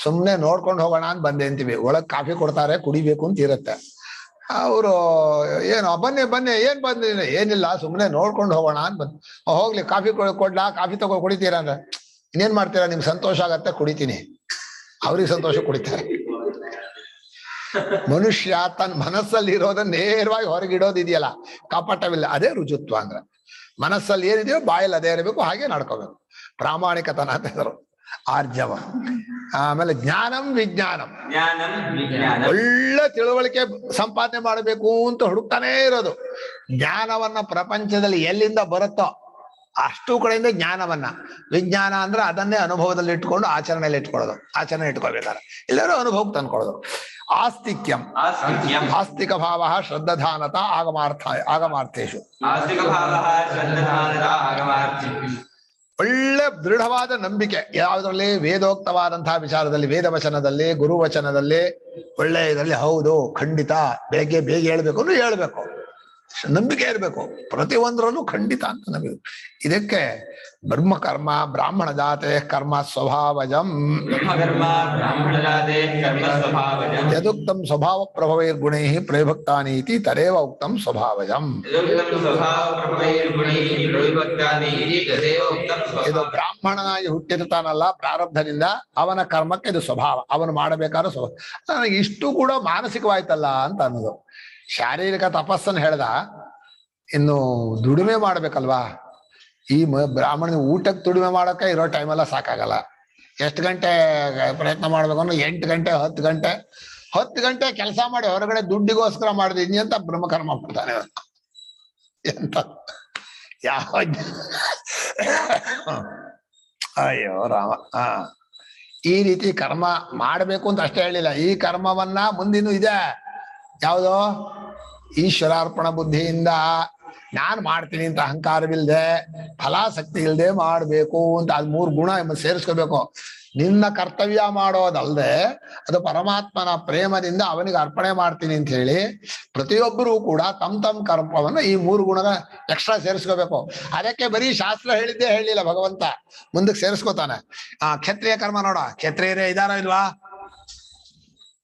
ಸುಮ್ನೆ ನೋಡ್ಕೊಂಡು ಹೋಗೋಣ ಅಂತ ಬಂದೆ ಅಂತೀವಿ. ಒಳಗ್ ಕಾಫಿ ಕೊಡ್ತಾರೆ, ಕುಡಿಬೇಕು ಅಂತ ಇರುತ್ತೆ. ಅವರು ಏನು ಬನ್ನಿ ಬನ್ನಿ, ಏನ್ ಬಂದಿಲ್ಲ, ಏನಿಲ್ಲ ಸುಮ್ನೆ ನೋಡ್ಕೊಂಡು ಹೋಗೋಣ ಅಂತ ಬಂದ್. ಹೋಗ್ಲಿ ಕಾಫಿ ಕೊಡ್ಲಾ, ಕಾಫಿ ತಗೋ ಕುಡಿತೀರಾ ಅಂದ್ರೆ ಇನ್ನೇನ್ ಮಾಡ್ತೀರಾ, ನಿಮ್ಗೆ ಸಂತೋಷ ಆಗತ್ತೆ ಕುಡಿತೀನಿ. ಅವ್ರಿಗೆ ಸಂತೋಷ ಕುಡಿತಾರೆ. ಮನುಷ್ಯ ತನ್ನ ಮನಸ್ಸಲ್ಲಿ ಇರೋದನ್ನ ನೇರವಾಗಿ ಹೊರಗಿಡೋದಿದೆಯಲ್ಲ, ಕಪಟವಿಲ್ಲ. ಅದೇ ರುಜುತ್ವ ಅಂದ್ರೆ. ಮನಸ್ಸಲ್ಲಿ ಏನಿದೆಯೋ ಬಾಯಲ್ಲಿ ಅದೇ ಇರಬೇಕು, ಹಾಗೆ ನಡ್ಕೋಬೇಕು. ಪ್ರಾಮಾಣಿಕತನ ಅಂತ ಹೆಸರು ಆರ್ಜವ. ಆಮೇಲೆ ಜ್ಞಾನಂ ವಿಜ್ಞಾನಂ, ಒಳ್ಳೆ ತಿಳುವಳಿಕೆ ಸಂಪಾದನೆ ಮಾಡಬೇಕು ಅಂತ ಹುಡುಕ್ತಾನೇ ಇರೋದು. ಜ್ಞಾನವನ್ನ ಪ್ರಪಂಚದಲ್ಲಿ ಎಲ್ಲಿಂದ ಬರುತ್ತೋ ಅಷ್ಟು ಕಡೆಯಿಂದ ಜ್ಞಾನವನ್ನ. ವಿಜ್ಞಾನ ಅಂದ್ರೆ ಅದನ್ನೇ ಅನುಭವದಲ್ಲಿ ಇಟ್ಕೊಂಡು ಆಚರಣೆಯಲ್ಲಿ ಇಟ್ಕೊಳ್ಳೋದು. ಆಚರಣೆ ಇಟ್ಕೊಳ್ಬೇಕಾದ್ರೆ ಎಲ್ಲರೂ ಅನುಭವಕ್ಕೆ ತಂದ್ಕೊಳ್ಳೋದು. ಆಸ್ತಿಕ್ಯಂ, ಆಸ್ತಿಕ ಭಾವ ಶ್ರದ್ಧಾನತ ಆಗಮಾರ್ಥೇಶು. ಒಳ್ಳೆ ದೃಢವಾದ ನಂಬಿಕೆ ಯಾವುದ್ರಲ್ಲಿ, ವೇದೋಕ್ತವಾದಂತಹ ವಿಚಾರದಲ್ಲಿ, ವೇದವಚನದಲ್ಲಿ, ಗುರುವಚನದಲ್ಲಿ, ಒಳ್ಳೆ ಇದರಲ್ಲಿ ಹೌದು ಖಂಡಿತ ಬೇಗ ಬೇಗ ಹೇಳ್ಬೇಕು ಅಂದ್ರೆ ಹೇಳ್ಬೇಕು. ನಂಬಿಕೆ ಇರಬೇಕು ಪ್ರತಿಯೊಂದರಲ್ಲೂ ಖಂಡಿತ ಅಂತ ನಂಬಿಕೆ. ಇದಕ್ಕೆ ಬ್ರಹ್ಮಕರ್ಮ ಬ್ರಾಹ್ಮಣ ಜಾತೆ ಕರ್ಮ ಸ್ವಭಾವಜಂ, ಯದುಕ್ತಂ ಸ್ವಭಾವ ಪ್ರಭವೈರ್ಗುಣೈ ಪ್ರವಿಭಕ್ತಾನೀತಿ ತರೇವ ಉಕ್ತಂ ಸ್ವಭಾವಜಂ. ಇದು ಬ್ರಾಹ್ಮಣನಾಗಿ ಹುಟ್ಟಿರ್ತಾನಲ್ಲ ಪ್ರಾರಬ್ಧದಿಂದ, ಅವನ ಕರ್ಮಕ್ಕೆ ಇದು ಸ್ವಭಾವ, ಅವನು ಮಾಡಬೇಕಾದ ಸ್ವಭಾವ. ನನಗೆ ಇಷ್ಟು ಕೂಡ ಮಾನಸಿಕವಾಯ್ತಲ್ಲ ಅಂತ ಅನ್ನೋದು. ಶಾರೀರಿಕ ತಪಸ್ಸನ್ನು ಹೇಳ್ದ, ಇನ್ನು ದುಡಿಮೆ ಮಾಡ್ಬೇಕಲ್ವಾ. ಈ ಬ್ರಾಹ್ಮಣ ಊಟಕ್ಕೆ ದುಡಿಮೆ ಮಾಡೋಕೆ ಇರೋ ಟೈಮೆಲ್ಲ ಸಾಕಾಗಲ್ಲ. ಎಷ್ಟು ಗಂಟೆ ಪ್ರಯತ್ನ ಮಾಡ್ಬೇಕು ಅಂದ್ರೆ 8 ಗಂಟೆ 10 ಗಂಟೆ ಕೆಲಸ ಮಾಡಿ ಹೊರಗಡೆ ದುಡ್ಡಿಗೋಸ್ಕರ ಮಾಡಿದೀನಿ ಅಂತ ಬ್ರಹ್ಮಕರ್ಮ ಮಾಡ್ತಾನೆ ಎಂತ ಯಾವ. ಅಯ್ಯೋ ರಾಮ. ಈ ರೀತಿ ಕರ್ಮ ಮಾಡ್ಬೇಕು ಅಂತ ಅಷ್ಟೇ ಹೇಳಿಲ್ಲ. ಈ ಕರ್ಮವನ್ನ ಮುಂದಿನೂ ಇದೆ. ಯಾವುದೋ ಈಶ್ವರಾರ್ಪಣ ಬುದ್ಧಿಯಿಂದ ನಾನ್ ಮಾಡ್ತೀನಿ ಅಂತ ಅಹಂಕಾರವಿಲ್ಲದೆ, ಫಲಾಸಕ್ತಿ ಇಲ್ಲದೆ ಮಾಡ್ಬೇಕು ಅಂತ. ಅದ್ 3 ಗುಣ ಸೇರಿಸ್ಕೋಬೇಕು. ನಿನ್ನ ಕರ್ತವ್ಯ ಮಾಡೋದಲ್ದೆ ಅದು ಪರಮಾತ್ಮನ ಪ್ರೇಮದಿಂದ ಅವನಿಗೆ ಅರ್ಪಣೆ ಮಾಡ್ತೀನಿ ಅಂತ ಹೇಳಿ ಪ್ರತಿಯೊಬ್ಬರೂ ಕೂಡ ತಮ್ಮ ಕರ್ಮವನ್ನ ಈ 3 ಗುಣಗಳ ಎಕ್ಸ್ಟ್ರಾ ಸೇರಿಸ್ಕೋಬೇಕು. ಅದಕ್ಕೆ ಬರೀ ಶಾಸ್ತ್ರ ಹೇಳಿದ್ದೇ ಹೇಳಿಲ್ಲ ಭಗವಂತ, ಮುಂದಕ್ಕೆ ಸೇರಿಸ್ಕೋತಾನೆ. ಕ್ಷತ್ರಿಯ ಕರ್ಮ ನೋಡ, ಕ್ಷತ್ರಿಯರೇ ಇದಾರ ಇಲ್ವಾ?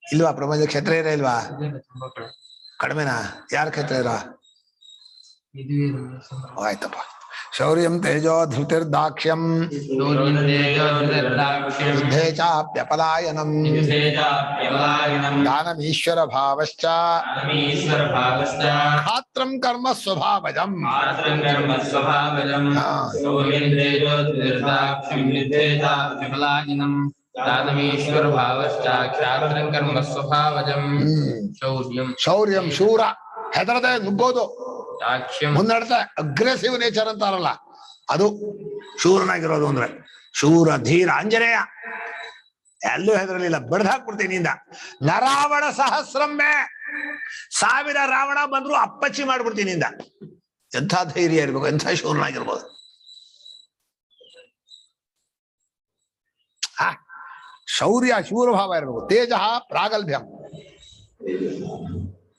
ಇಲ್ವಾ? ಪ್ರಪಂಚ ಕ್ಷತ್ರಿಯರೇ ಇಲ್ವಾ? ಕಡಿಮೆನಾ? ಯಾರು ಕ್ಷತ್ರಿಯರ? ಆಯ್ತಪ್ಪ. ಶೌರ್ಯಂ ತೇಜೋ ಧೃತಿರ್ದಾಕ್ಷ್ಯಂ ಯುದ್ಧೇ ಚಾಪ್ಯಪಲಾಯನಂ ದಾನಮೀಶ್ವರ ಭಾವಶ್ಚ ಕ್ಷಾತ್ರಂ ಕರ್ಮ ಸ್ವಭಾವಜಂ. ದಾನಮೀಶ್ವರ ಭಾವಶ್ಚ ಕ್ಷಾತ್ರಂ ಕರ್ಮ ಸ್ವಭಾವಜಂ. ಶೌರ್ಯಂ ಶೂರ, ಹೆದರದೆ ನುಗ್ಗೋದು, ಮುನ್ನಡೆದ ಅಗ್ರೆಸಿವ್ ನೇಚರ್ ಅಂತಾರಲ್ಲ, ಅದು ಶೂರನಾಗಿರೋದು ಅಂದ್ರೆ. ಶೂರ ಧೀರ ಆಂಜನೇಯ ಎಲ್ಲೂ ಹೆದರಲಿಲ್ಲ, ಬಡ್ದು ಹಾಕ್ಬಿಡ್ತೀನಿ ಇಂದ. ನರಾವಣ ಸಹಸ್ರಮ್ಮೆ, 1000 ರಾವಣ ಬಂದ್ರು ಅಪ್ಪಚ್ಚಿ ಮಾಡ್ಬಿಡ್ತೀನಿ ಇಂದ. ಎಂಥ ಧೈರ್ಯ ಇರ್ಬೇಕು, ಎಂಥ ಶೂರನಾಗಿರ್ಬೋದು. ಶೌರ್ಯ ಶೂರಭಾವ ಇರಬೇಕು. ತೇಜ ಪ್ರಾಗಲ್ಭ್ಯಂ,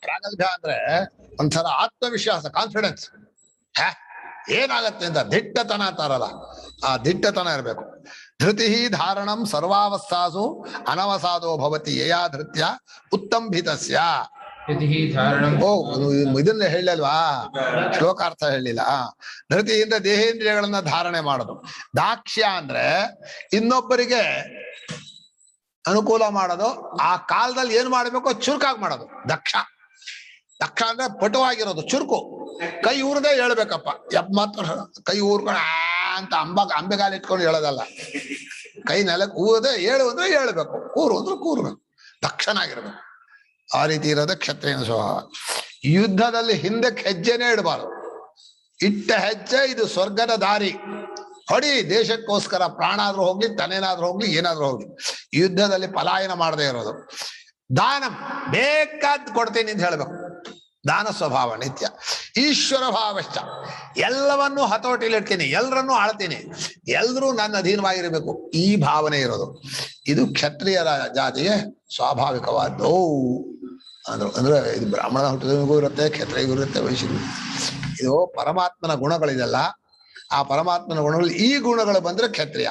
ಪ್ರಾಗಲ್ಭ್ಯ ಅಂದ್ರೆ ಒಂಥರ ಆತ್ಮವಿಶ್ವಾಸ, ಕಾನ್ಫಿಡೆನ್ಸ್. ಏನಾಗತ್ತೆ ಅಂತ ದಿಟ್ಟತನ ಅಂತಾರಲ್ಲ, ಆ ದಿಟ್ಟತನ ಇರಬೇಕು. ಧೃತಿ ಧಾರಣಂ ಸರ್ವಾವಸ್ಥಾಸು ಅನವಸಾದೋ ಭವತಿ ಯಯಾ ಧೃತ್ಯ ಉತ್ತಂಭಿತಸ್ಯ. ಯದಿ ಧಾರಣಂ ಓ ಇದನ್ನ ಹೇಳಲ್ವಾ, ಶ್ಲೋಕಾರ್ಥ ಹೇಳಿಲ್ಲ. ಧೃತಿಯಿಂದ ದೇಹೇಂದ್ರಿಯಗಳನ್ನ ಧಾರಣೆ ಮಾಡೋದು. ದಾಕ್ಷ್ಯ ಅಂದ್ರೆ ಇನ್ನೊಬ್ಬರಿಗೆ ಅನುಕೂಲ ಮಾಡೋದು. ಆ ಕಾಲದಲ್ಲಿ ಏನ್ ಮಾಡ್ಬೇಕೋ ಚುರುಕಾಗಿ ಮಾಡೋದು ದಕ್ಷ. ದಕ್ಷ ಅಂದ್ರೆ ಪಟುವಾಗಿರೋದು, ಚುರುಕು. ಕೈ ಊರದೇ ಹೇಳ್ಬೇಕಪ್ಪ. ಮಾತ್ರ ಕೈ ಊರ್ಕೊಂಡು ಅಂತ ಅಂಬೆಗಾಲ ಇಟ್ಕೊಂಡು ಹೇಳೋದಲ್ಲ. ಕೈ ನೆಲಕ್ಕೆ ಊರದೆ ಹೇಳು ಅಂದ್ರೆ ಹೇಳ್ಬೇಕು, ಕೂರು ಅಂದ್ರೆ ಕೂರ್ಬೇಕು, ದಕ್ಷನಾಗಿರ್ಬೇಕು. ಆ ರೀತಿ ಇರೋದೇ ಕ್ಷತ್ರಿಯನ ಸ್ವಭಾವ. ಯುದ್ಧದಲ್ಲಿ ಹಿಂದಕ್ಕೆ ಹೆಜ್ಜೆನೇ ಇಡಬಾರ್ದು. ಇಟ್ಟ ಹೆಜ್ಜೆ ಇದು ಸ್ವರ್ಗದ ದಾರಿ. ಹೊಡಿ, ದೇಶಕ್ಕೋಸ್ಕರ ಪ್ರಾಣ ಆದ್ರೂ ಹೋಗ್ಲಿ, ತನೇನಾದ್ರೂ ಹೋಗ್ಲಿ, ಏನಾದ್ರೂ ಹೋಗ್ಲಿ. ಯುದ್ಧದಲ್ಲಿ ಪಲಾಯನ ಮಾಡದೇ ಇರೋದು. ದಾನ ಬೇಕಾದ್ ಕೊಡ್ತೀನಿ ಅಂತ ಹೇಳ್ಬೇಕು. ದಾನ ಸ್ವಭಾವ ನಿತ್ಯ. ಈಶ್ವರ ಭಾವಶ್ಚ, ಎಲ್ಲವನ್ನೂ ಹತೋಟಿಲಿಡ್ತೀನಿ, ಎಲ್ಲರನ್ನೂ ಆಳ್ತೀನಿ, ಎಲ್ರೂ ನನ್ನ ಅಧೀನವಾಗಿರ್ಬೇಕು, ಈ ಭಾವನೆ ಇರೋದು. ಇದು ಕ್ಷತ್ರಿಯರ ಜಾತಿಗೆ ಸ್ವಾಭಾವಿಕವಾದ್ದು ಅಂದ್ರು. ಅಂದ್ರೆ ಇದು ಬ್ರಾಹ್ಮಣ ಹುಟ್ಟಿದವನಿಗೂ ಇರುತ್ತೆ, ಕ್ಷತ್ರಿಯಗೂ ಇರುತ್ತೆ, ವೈಶ್ಯರಿಗೂ. ಇದು ಪರಮಾತ್ಮನ ಗುಣಗಳಿದೆಲ್ಲ. ಆ ಪರಮಾತ್ಮನ ಗುಣಗಳು, ಈ ಗುಣಗಳು ಬಂದ್ರೆ ಕ್ಷತ್ರಿಯ,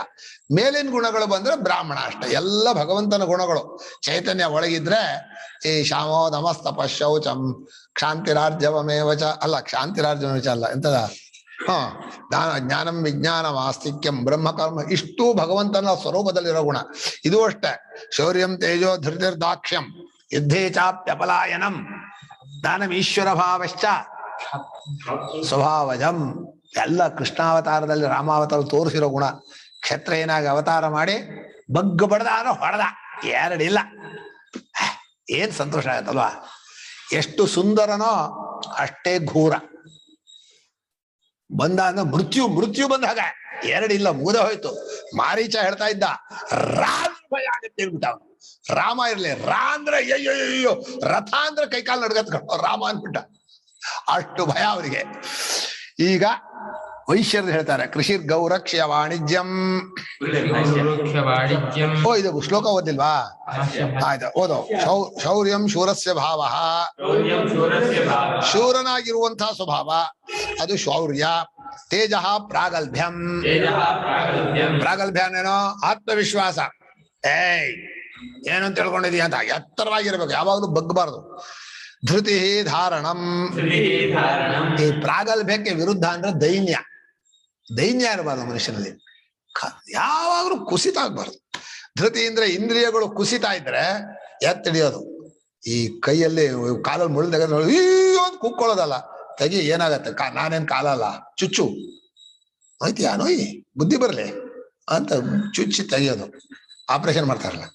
ಮೇಲಿನ ಗುಣಗಳು ಬಂದ್ರೆ ಬ್ರಾಹ್ಮಣ. ಅಷ್ಟೇ. ಎಲ್ಲ ಭಗವಂತನ ಗುಣಗಳು. ಚೈತನ್ಯ ಒಳಗಿದ್ರೆ ಈ ಶಾಮೋ ನಮಸ್ತಪ ಶೌಚಂ ಕ್ಷಾಂತಿರಾರ್ಜವಮೇವಚ ಅಲ್ಲ, ಕ್ಷಾಂತಿರಾರ್ಜವಮೇವಚ ಅಲ್ಲ, ಎಂತದ ಜ್ಞಾನಂ ವಿಜ್ಞಾನಂ ಆಸ್ತಿಕ್ಯಂ ಬ್ರಹ್ಮಕರ್ಮ, ಇಷ್ಟು ಭಗವಂತನ ಸ್ವರೂಪದಲ್ಲಿರೋ ಗುಣ. ಇದು ಅಷ್ಟೇ. ಶೌರ್ಯಂ ತೇಜೋ ಧೃತಿರ್ದಾಕ್ಷ್ಯಂ ಯುದ್ಧೇ ಚಾಪ್ಯಪಲಾಯನಂ ದಾನಂ ಈಶ್ವರ ಭಾವಶ್ಚ ಸ್ವಭಾವಜಂ. ಎಲ್ಲ ಕೃಷ್ಣಾವತಾರದಲ್ಲಿ ರಾಮಾವತಾರ ತೋರಿಸಿರೋ ಗುಣ. ಕ್ಷತ್ರಿಯನಾಗಿ ಅವತಾರ ಮಾಡಿ ಬಗ್ಗ ಬಡ್ದ ಅಂದ್ರೆ ಹೊಡೆದ, ಎರಡಿಲ್ಲ. ಏನ್ ಸಂತೋಷ ಆಗತ್ತಲ್ವಾ. ಎಷ್ಟು ಸುಂದರನೋ ಅಷ್ಟೇ ಘೋರ. ಬಂದ ಅಂದ್ರೆ ಮೃತ್ಯು ಬಂದ ಹಾಗ, ಎರಡಿಲ್ಲ, ಮುಗಿದ ಹೋಯ್ತು. ಮಾರೀಚ ಹೇಳ್ತಾ ಇದ್ದ, ರಾಮ ಭಯ ಆಗತ್ತೆ ಹೇಳ್ಬಿಟ್ಟ ಅವನು. ರಾಮ ಇರ್ಲಿ, ಅಂದ್ರೆ ಅಯ್ಯೋ, ರಥ ಅಂದ್ರೆ ಕೈಕಾಲು ನಡ್ಗತ್ಕೊಂಡು ರಾಮ ಅನ್ಬಿಟ್ಟ. ಅಷ್ಟು ಭಯ ಅವರಿಗೆ. ಈಗ ವೈಶ್ಯರು ಹೇಳ್ತಾರೆ, ಕೃಷಿ ಗೌರಕ್ಷ್ಯ ವಾಣಿಜ್ಯಂ. ಓ, ಇದು ಶ್ಲೋಕ ಓದಿಲ್ವಾ? ಆಯ್ತು, ಓದೋ. ಶೌರ್ಯಂ ಶೂರಸ್ಯ ಭಾವ, ಶೂರನಾಗಿರುವಂತಹ ಸ್ವಭಾವ ಅದು ಶೌರ್ಯ. ತೇಜ ಪ್ರಾಗಲ್ಭ್ಯಂ, ಪ್ರಾಗಲ್ಭ್ಯ ಏನೋ ಆತ್ಮವಿಶ್ವಾಸ. ಏನು ಅಂತ ತಿಳ್ಕೊಂಡಿದೀಯ ಅಂತ ಎತ್ತರವಾಗಿರ್ಬೇಕು, ಯಾವಾಗ್ಲೂ ಬಗ್ಗಬಾರ್ದು. ಧೃತಿ ಧಾರಣಂ, ಈ ಪ್ರಾಗಲ್ಭ್ಯಕ್ಕೆ ವಿರುದ್ಧ ಅಂದ್ರೆ ದೈನ್ಯ. ದೈನ್ಯ ಇರಬಾರ್ದು ಮನುಷ್ಯನಲ್ಲಿ, ಯಾವಾಗ್ಲೂ ಕುಸಿತ ಆಗ್ಬಾರ್ದು. ಧೃತಿ ಅಂದ್ರೆ ಇಂದ್ರಿಯಗಳು ಕುಸಿತಾ ಇದ್ರೆ ಎತ್ತಿಡಿಯೋದು. ಈ ಕೈಯಲ್ಲಿ ಕಾಲಲ್ಲಿ ಮುಳ್ಳು ತೆಗೆದು ಅಂತ ಕೂಕ್ಕೊಳ್ಳೋದಲ್ಲ. ತೆಗಿ, ಏನಾಗತ್ತೆ, ನಾನೇನ್ ಕಾಲಲ್ಲ, ಚುಚ್ಚು ಹೋಯ್ತಿಯಾ, ನೋಯ್ ಬುದ್ಧಿ ಬರ್ಲಿ ಅಂತ ಚುಚ್ಚಿ ತೆಗಿಯೋದು. ಆಪರೇಷನ್ ಮಾಡ್ತಾರಲ್ಲ,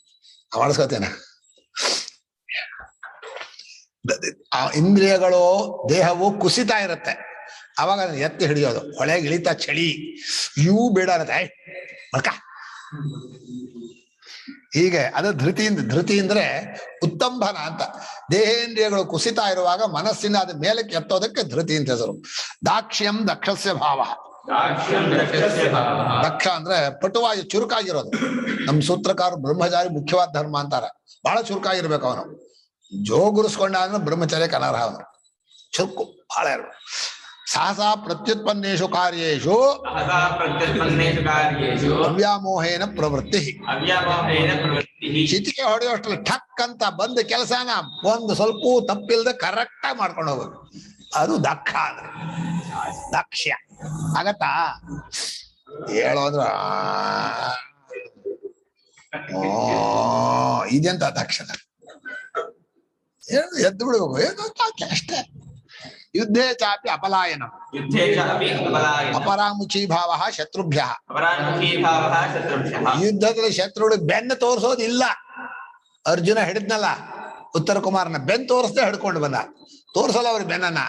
ಮಾಡಿಸ್ಕೋತೇನೆ. ಆ ಇಂದ್ರಿಯಗಳು, ದೇಹವು ಕುಸಿತಾ ಇರುತ್ತೆ, ಅವಾಗ ಎತ್ತಿ ಹಿಡಿಯೋದು. ಹೊಳೆಗೆ ಇಳಿತಾ ಚಳಿ, ಇವು ಬೇಡ ಅನ್ನತ್ತೆ, ಮಕ್ಕ ಹೀಗೆ. ಅದು ಧೃತಿ ಅಂದ್ರೆ ಉತ್ತಂಭನ ಅಂತ. ದೇಹೇಂದ್ರಿಯಗಳು ಕುಸಿತಾ ಇರುವಾಗ ಮನಸ್ಸಿನ ಅದ ಮೇಲಕ್ಕೆ ಎತ್ತೋದಕ್ಕೆ ಧೃತಿ ಅಂತ ಹೆಸರು. ದಾಕ್ಷ್ಯಂ ದಕ್ಷಸ್ಯ ಭಾವ. ದಕ್ಷ ಅಂದ್ರೆ ಪಟುವಾಗಿ ಚುರುಕಾಗಿರೋದು. ನಮ್ ಸೂತ್ರಕಾರ ಬ್ರಹ್ಮಚಾರಿ ಮುಖ್ಯವಾದ ಧರ್ಮ ಅಂತಾರೆ. ಬಹಳ ಚುರುಕಾಗಿರ್ಬೇಕು ಅವನು. ಜೋಗುರಿಸ್ಕೊಂಡ ಅಂದ್ರೆ ಬ್ರಹ್ಮಚರ್ಯಕ್ಕೆ ಅನರ್ಹ ಅವನು. ಚುರುಕು ಬಹಳ ಇರ್ಬೇಕು. ಸಹಸಾ ಪ್ರತ್ಯುತ್ಪನ್ನೇಷು ಕಾರ್ಯೇಷು ಅವ್ಯಾಮೋಹೇನ ಪ್ರವೃತ್ತಿ. ಚಿಟಿಕೆ ಹೊಡೆಯೋಷ್ಟ್ರಲ್ಲಿ ಠಕ್ ಅಂತ ಬಂದ ಕೆಲಸನ ಒಂದು ಸ್ವಲ್ಪ ತಪ್ಪಿಲ್ದೆ ಕರೆಕ್ಟ್ ಆಗಿ ಮಾಡ್ಕೊಂಡು ಹೋಗ್ಬೇಕು. ಅದು ದಕ್ಷ ಅಂದ್ರೆ. ದಕ್ಷ್ಯ ಆಗತ್ತಾ? ಹೇಳೋ ಅಂದ್ರ ಇದೆಂತ ದಕ್ಷತ, ಎದ್ದು ಬಿಡ್ಬೇಕು, ಏನು ಅಷ್ಟೇ. ಯುದ್ಧೇ ಚಾಪಿ ಅಪಲಾಯನ, ಅಪರಾಮುಖಿ ಭಾವ ಶತ್ರುಭ್ಯ. ಯುದ್ಧದಲ್ಲಿ ಶತ್ರುಗಳು ಬೆನ್ನು ತೋರಿಸೋದಿಲ್ಲ. ಅರ್ಜುನ ಹಿಡಿದ್ನಲ್ಲ ಉತ್ತರ ಕುಮಾರನ, ಬೆನ್ನು ತೋರಿಸ್ದೆ ಹಿಡ್ಕೊಂಡು ಬಂದ. ತೋರ್ಸಲ್ಲ ಅವ್ರಿಗೆ ಬೆನ್ನನ್ನ.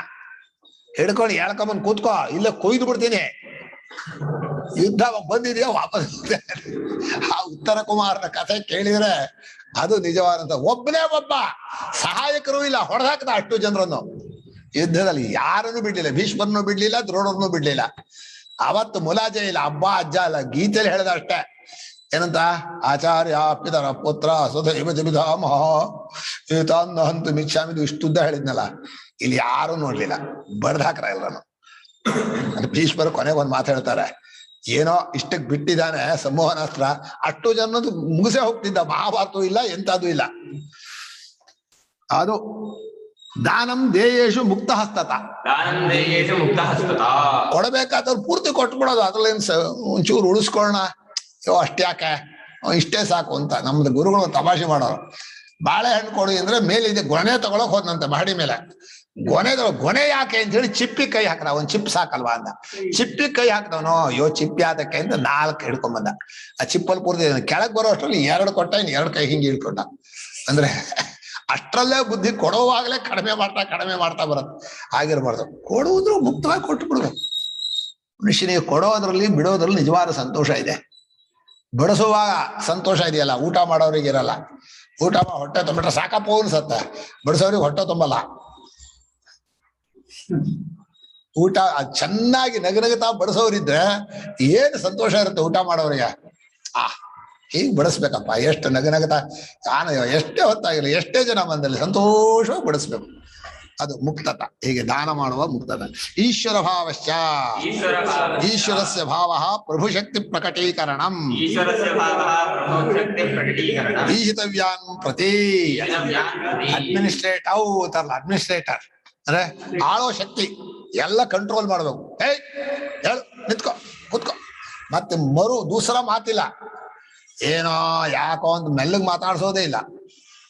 ಹಿಡ್ಕೊಂಡು ಎಳ್ಕೊಂಬಂದ್ ಕೂತ್ಕೋ, ಇಲ್ಲ ಕೊಯ್ದು ಬಿಡ್ತೀನಿ. ಯುದ್ಧ ಬಂದಿದೆಯೋ ವಾಪಸ್. ಆ ಉತ್ತರ ಕುಮಾರನ ಕಥೆ ಕೇಳಿದ್ರೆ ಅದು ನಿಜವಾದಂತ. ಒಬ್ಬನೇ ಒಬ್ಬ ಸಹಾಯಕರು ಇಲ್ಲ, ಹೊಡೆದಾಕದ ಅಷ್ಟು ಜನರನ್ನು. ಯುದ್ಧದಲ್ಲಿ ಯಾರನ್ನು ಬಿಡ್ಲಿಲ್ಲ, ಭೀಷ್ಮರನ್ನು ಬಿಡ್ಲಿಲ್ಲ, ದ್ರೋಣರನ್ನು ಬಿಡ್ಲಿಲ್ಲ. ಅವತ್ತು ಮುಲಾಜೆ ಇಲ್ಲ, ಅಬ್ಬ ಅಜ್ಜ ಅಲ್ಲ. ಗೀತೆಯಲ್ಲಿ ಹೇಳದ ಅಷ್ಟೇ. ಏನಂತ? ಆಚಾರ್ಯ ಪಿತರ ಪುತ್ರ ಸ್ವತೈವ ಜಬಿಧಾಮಹ ಏತಾನ್ನ ಹಂತು ಮಿಚ್ಛಾಮಿದು ಇಷ್ಟುದ್ದ ಹೇಳಿದ್ನಲ್ಲ. ಇಲ್ಲಿ ಯಾರು ನೋಡ್ಲಿಲ್ಲ, ಬಡ್ದಾಕ್ರ ಎಲ್ಲರನ್ನು. ಅದು ಭೀಷ್ಮರು ಕೊನೆಗೆ ಒಂದ್ ಮಾತು ಹೇಳ್ತಾರೆ, ಏನೋ ಇಷ್ಟಕ್ಕೆ ಬಿಟ್ಟಿದ್ದಾನೆ ಸಂಮೋಹನಾಸ್ತ್ರ, ಅಷ್ಟು ಜನದ್ದು ಮುಗಿಸೇ ಹೋಗ್ತಿದ್ದ. ಮಹಾಭಾರತವೂ ಇಲ್ಲ, ಎಂತದೂ ಇಲ್ಲ. ಅದು ದಾನಂ ದೇಯೇಶು ಮುಕ್ತ ಹಸ್ತತ. ದಾನಂ ದೇಯೇಷು ಮುಕ್ತ ಹಸ್ತತ. ಕೊಡಬೇಕಾದವ್ರು ಪೂರ್ತಿ ಕೊಟ್ಬಿಡೋದು, ಅದ್ರಲ್ಲೇನು ಒಂಚೂರು ಉಳಿಸ್ಕೊಳ್ಳೋಣ, ಅಷ್ಟ್ಯಾಕೆ ಇಷ್ಟೇ ಸಾಕು ಅಂತ. ನಮ್ದು ಗುರುಗಳು ತಮಾಷೆ ಮಾಡೋರು. ಬಾಳೆಹಣ್ಣು ಕೊಡಿ ಅಂದ್ರೆ ಮೇಲಿದೆ ಗೊನೆ ತಗೊಳಕ್ ಹೋದ್ನಂತೆ ಮಹಡಿ ಮೇಲೆ. ಗೊನೆ ಯಾಕೆ ಅಂತ ಹೇಳಿ ಚಿಪ್ಪಿ ಕೈ ಹಾಕದ, ಒಂದ್ ಚಿಪ್ ಸಾಕಲ್ವಾ ಅಂದ. ಚಿಪ್ಪಿ ಕೈ ಹಾಕ್ದವನು, ಚಿಪ್ಪಿ ಆದಕ್ಕೆ ಅಂತ 4 ಹಿಡ್ಕೊಂಬಂದ. ಆ ಚಿಪ್ಪಲ್ಲಿ ಪೂರ್ತಿ ಕೆಳಗ್ ಬರೋ ಅಷ್ಟ್ರಲ್ಲಿ 2 ಕೊಟ್ಟ, ಇನ್ನು 2 ಕೈ ಹಿಂಗೆ ಹಿಡ್ಕೊಂಡ. ಅಂದ್ರೆ ಅಷ್ಟ್ರಲ್ಲೇ ಬುದ್ಧಿ, ಕೊಡುವಾಗಲೇ ಕಡಿಮೆ ಮಾಡ್ತಾ ಬರುತ್ತೆ. ಆಗಿರ್ಬಾರ್ದು. ಕೊಡುವುದ್ರು ಮುಕ್ತವಾಗಿ ಕೊಟ್ಟು ಬಿಡ್ಬೇಕು. ಮನುಷ್ಯನಿಗೆ ಕೊಡೋದ್ರಲ್ಲಿ ಬಿಡೋದ್ರಲ್ಲಿ ನಿಜವಾದ ಸಂತೋಷ ಇದೆ. ಬಡಿಸುವಾಗ ಸಂತೋಷ ಇದೆಯಲ್ಲ, ಊಟ ಮಾಡೋರಿಗೆ ಇರಲ್ಲ. ಊಟ ಹೊಟ್ಟೆ ತುಂಬಿಟ್ರೆ ಸಾಕಪ್ಪ ಅನ್ಸತ್ತ, ಬಡಿಸೋರಿಗೆ ಹೊಟ್ಟೆ ತುಂಬಲ್ಲ. ಊಟ ಚೆನ್ನಾಗಿ ನಗನಗತಾ ಬಡಿಸೋರಿದ್ರೆ ಏನು ಸಂತೋಷ ಇರುತ್ತೆ ಊಟ ಮಾಡೋರಿಗೆ. ಹೀಗೆ ಬಡಿಸ್ಬೇಕಪ್ಪ, ಎಷ್ಟು ನಗನಗತಾ, ಎಷ್ಟೇ ಹೊತ್ತಾಗಿಲ್ಲ, ಎಷ್ಟೇ ಜನ ಬಂದಲ್ಲಿ ಸಂತೋಷವಾಗಿ ಬಡಿಸ್ಬೇಕು. ಅದು ಮುಕ್ತತ. ಹೀಗೆ ದಾನ ಮಾಡುವ ಮುಕ್ತತ. ಈಶ್ವರ ಭಾವಶ್ಚ, ಈಶ್ವರಸ್ಯ ಭಾವ ಪ್ರಭುಶಕ್ತಿ ಪ್ರಕಟೀಕರಣಂ, ಈಹಿತವ್ಯಾನ್ ಪ್ರತಿ. ಅಡ್ಮಿನಿಸ್ಟ್ರೇಟರ್ ಅಂತಾರಲ್ಲ, ಅಡ್ಮಿನಿಸ್ಟ್ರೇಟರ್ ಅಂದ್ರೆ ಆಳೋ ಶಕ್ತಿ, ಎಲ್ಲ ಕಂಟ್ರೋಲ್ ಮಾಡ್ಬೇಕು. ಹೇಳು, ನಿಂತ್ಕೋ, ಕೂತ್ಕೋ, ಮತ್ತೆ ದೂಸರ ಮಾತಿಲ್ಲ, ಏನೋ ಯಾಕೋ ಅಂತ ಮೆಲ್ಲಗ್ ಮಾತಾಡ್ಸೋದೇ ಇಲ್ಲ.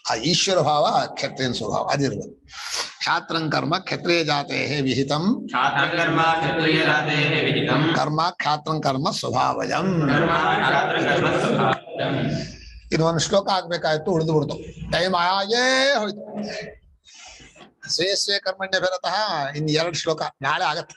ಆ ಈಶ್ವರ ಭಾವ ಕ್ಷತ್ರಿಯನ ಸ್ವಭಾವ ಅದಿರ್ಬೋದು. ಕ್ಷಾತ್ರಂ ಕರ್ಮ ಕ್ಷತ್ರಿಯ ಜಾತೆ ವಿಹಿತಂ, ಕರ್ಮ ಕ್ಷಾತ್ರಂ ಕರ್ಮ ಸ್ವಭಾವಜಂ. ಇನ್ನೊಂದು ಶ್ಲೋಕ ಆಗ್ಬೇಕಾಯ್ತು, ಉಳಿದು ಬಿಡ್ತು, ಟೈಮ್ ಆಗೇ ಹೋಯ್ತು. ಸ್ವೇ ಕರ್ಮಣ್ಯ ಭರತಃ. ಇನ್ 2 ಶ್ಲೋಕ ನಾಳೆ ಆಗತ್ತೆ.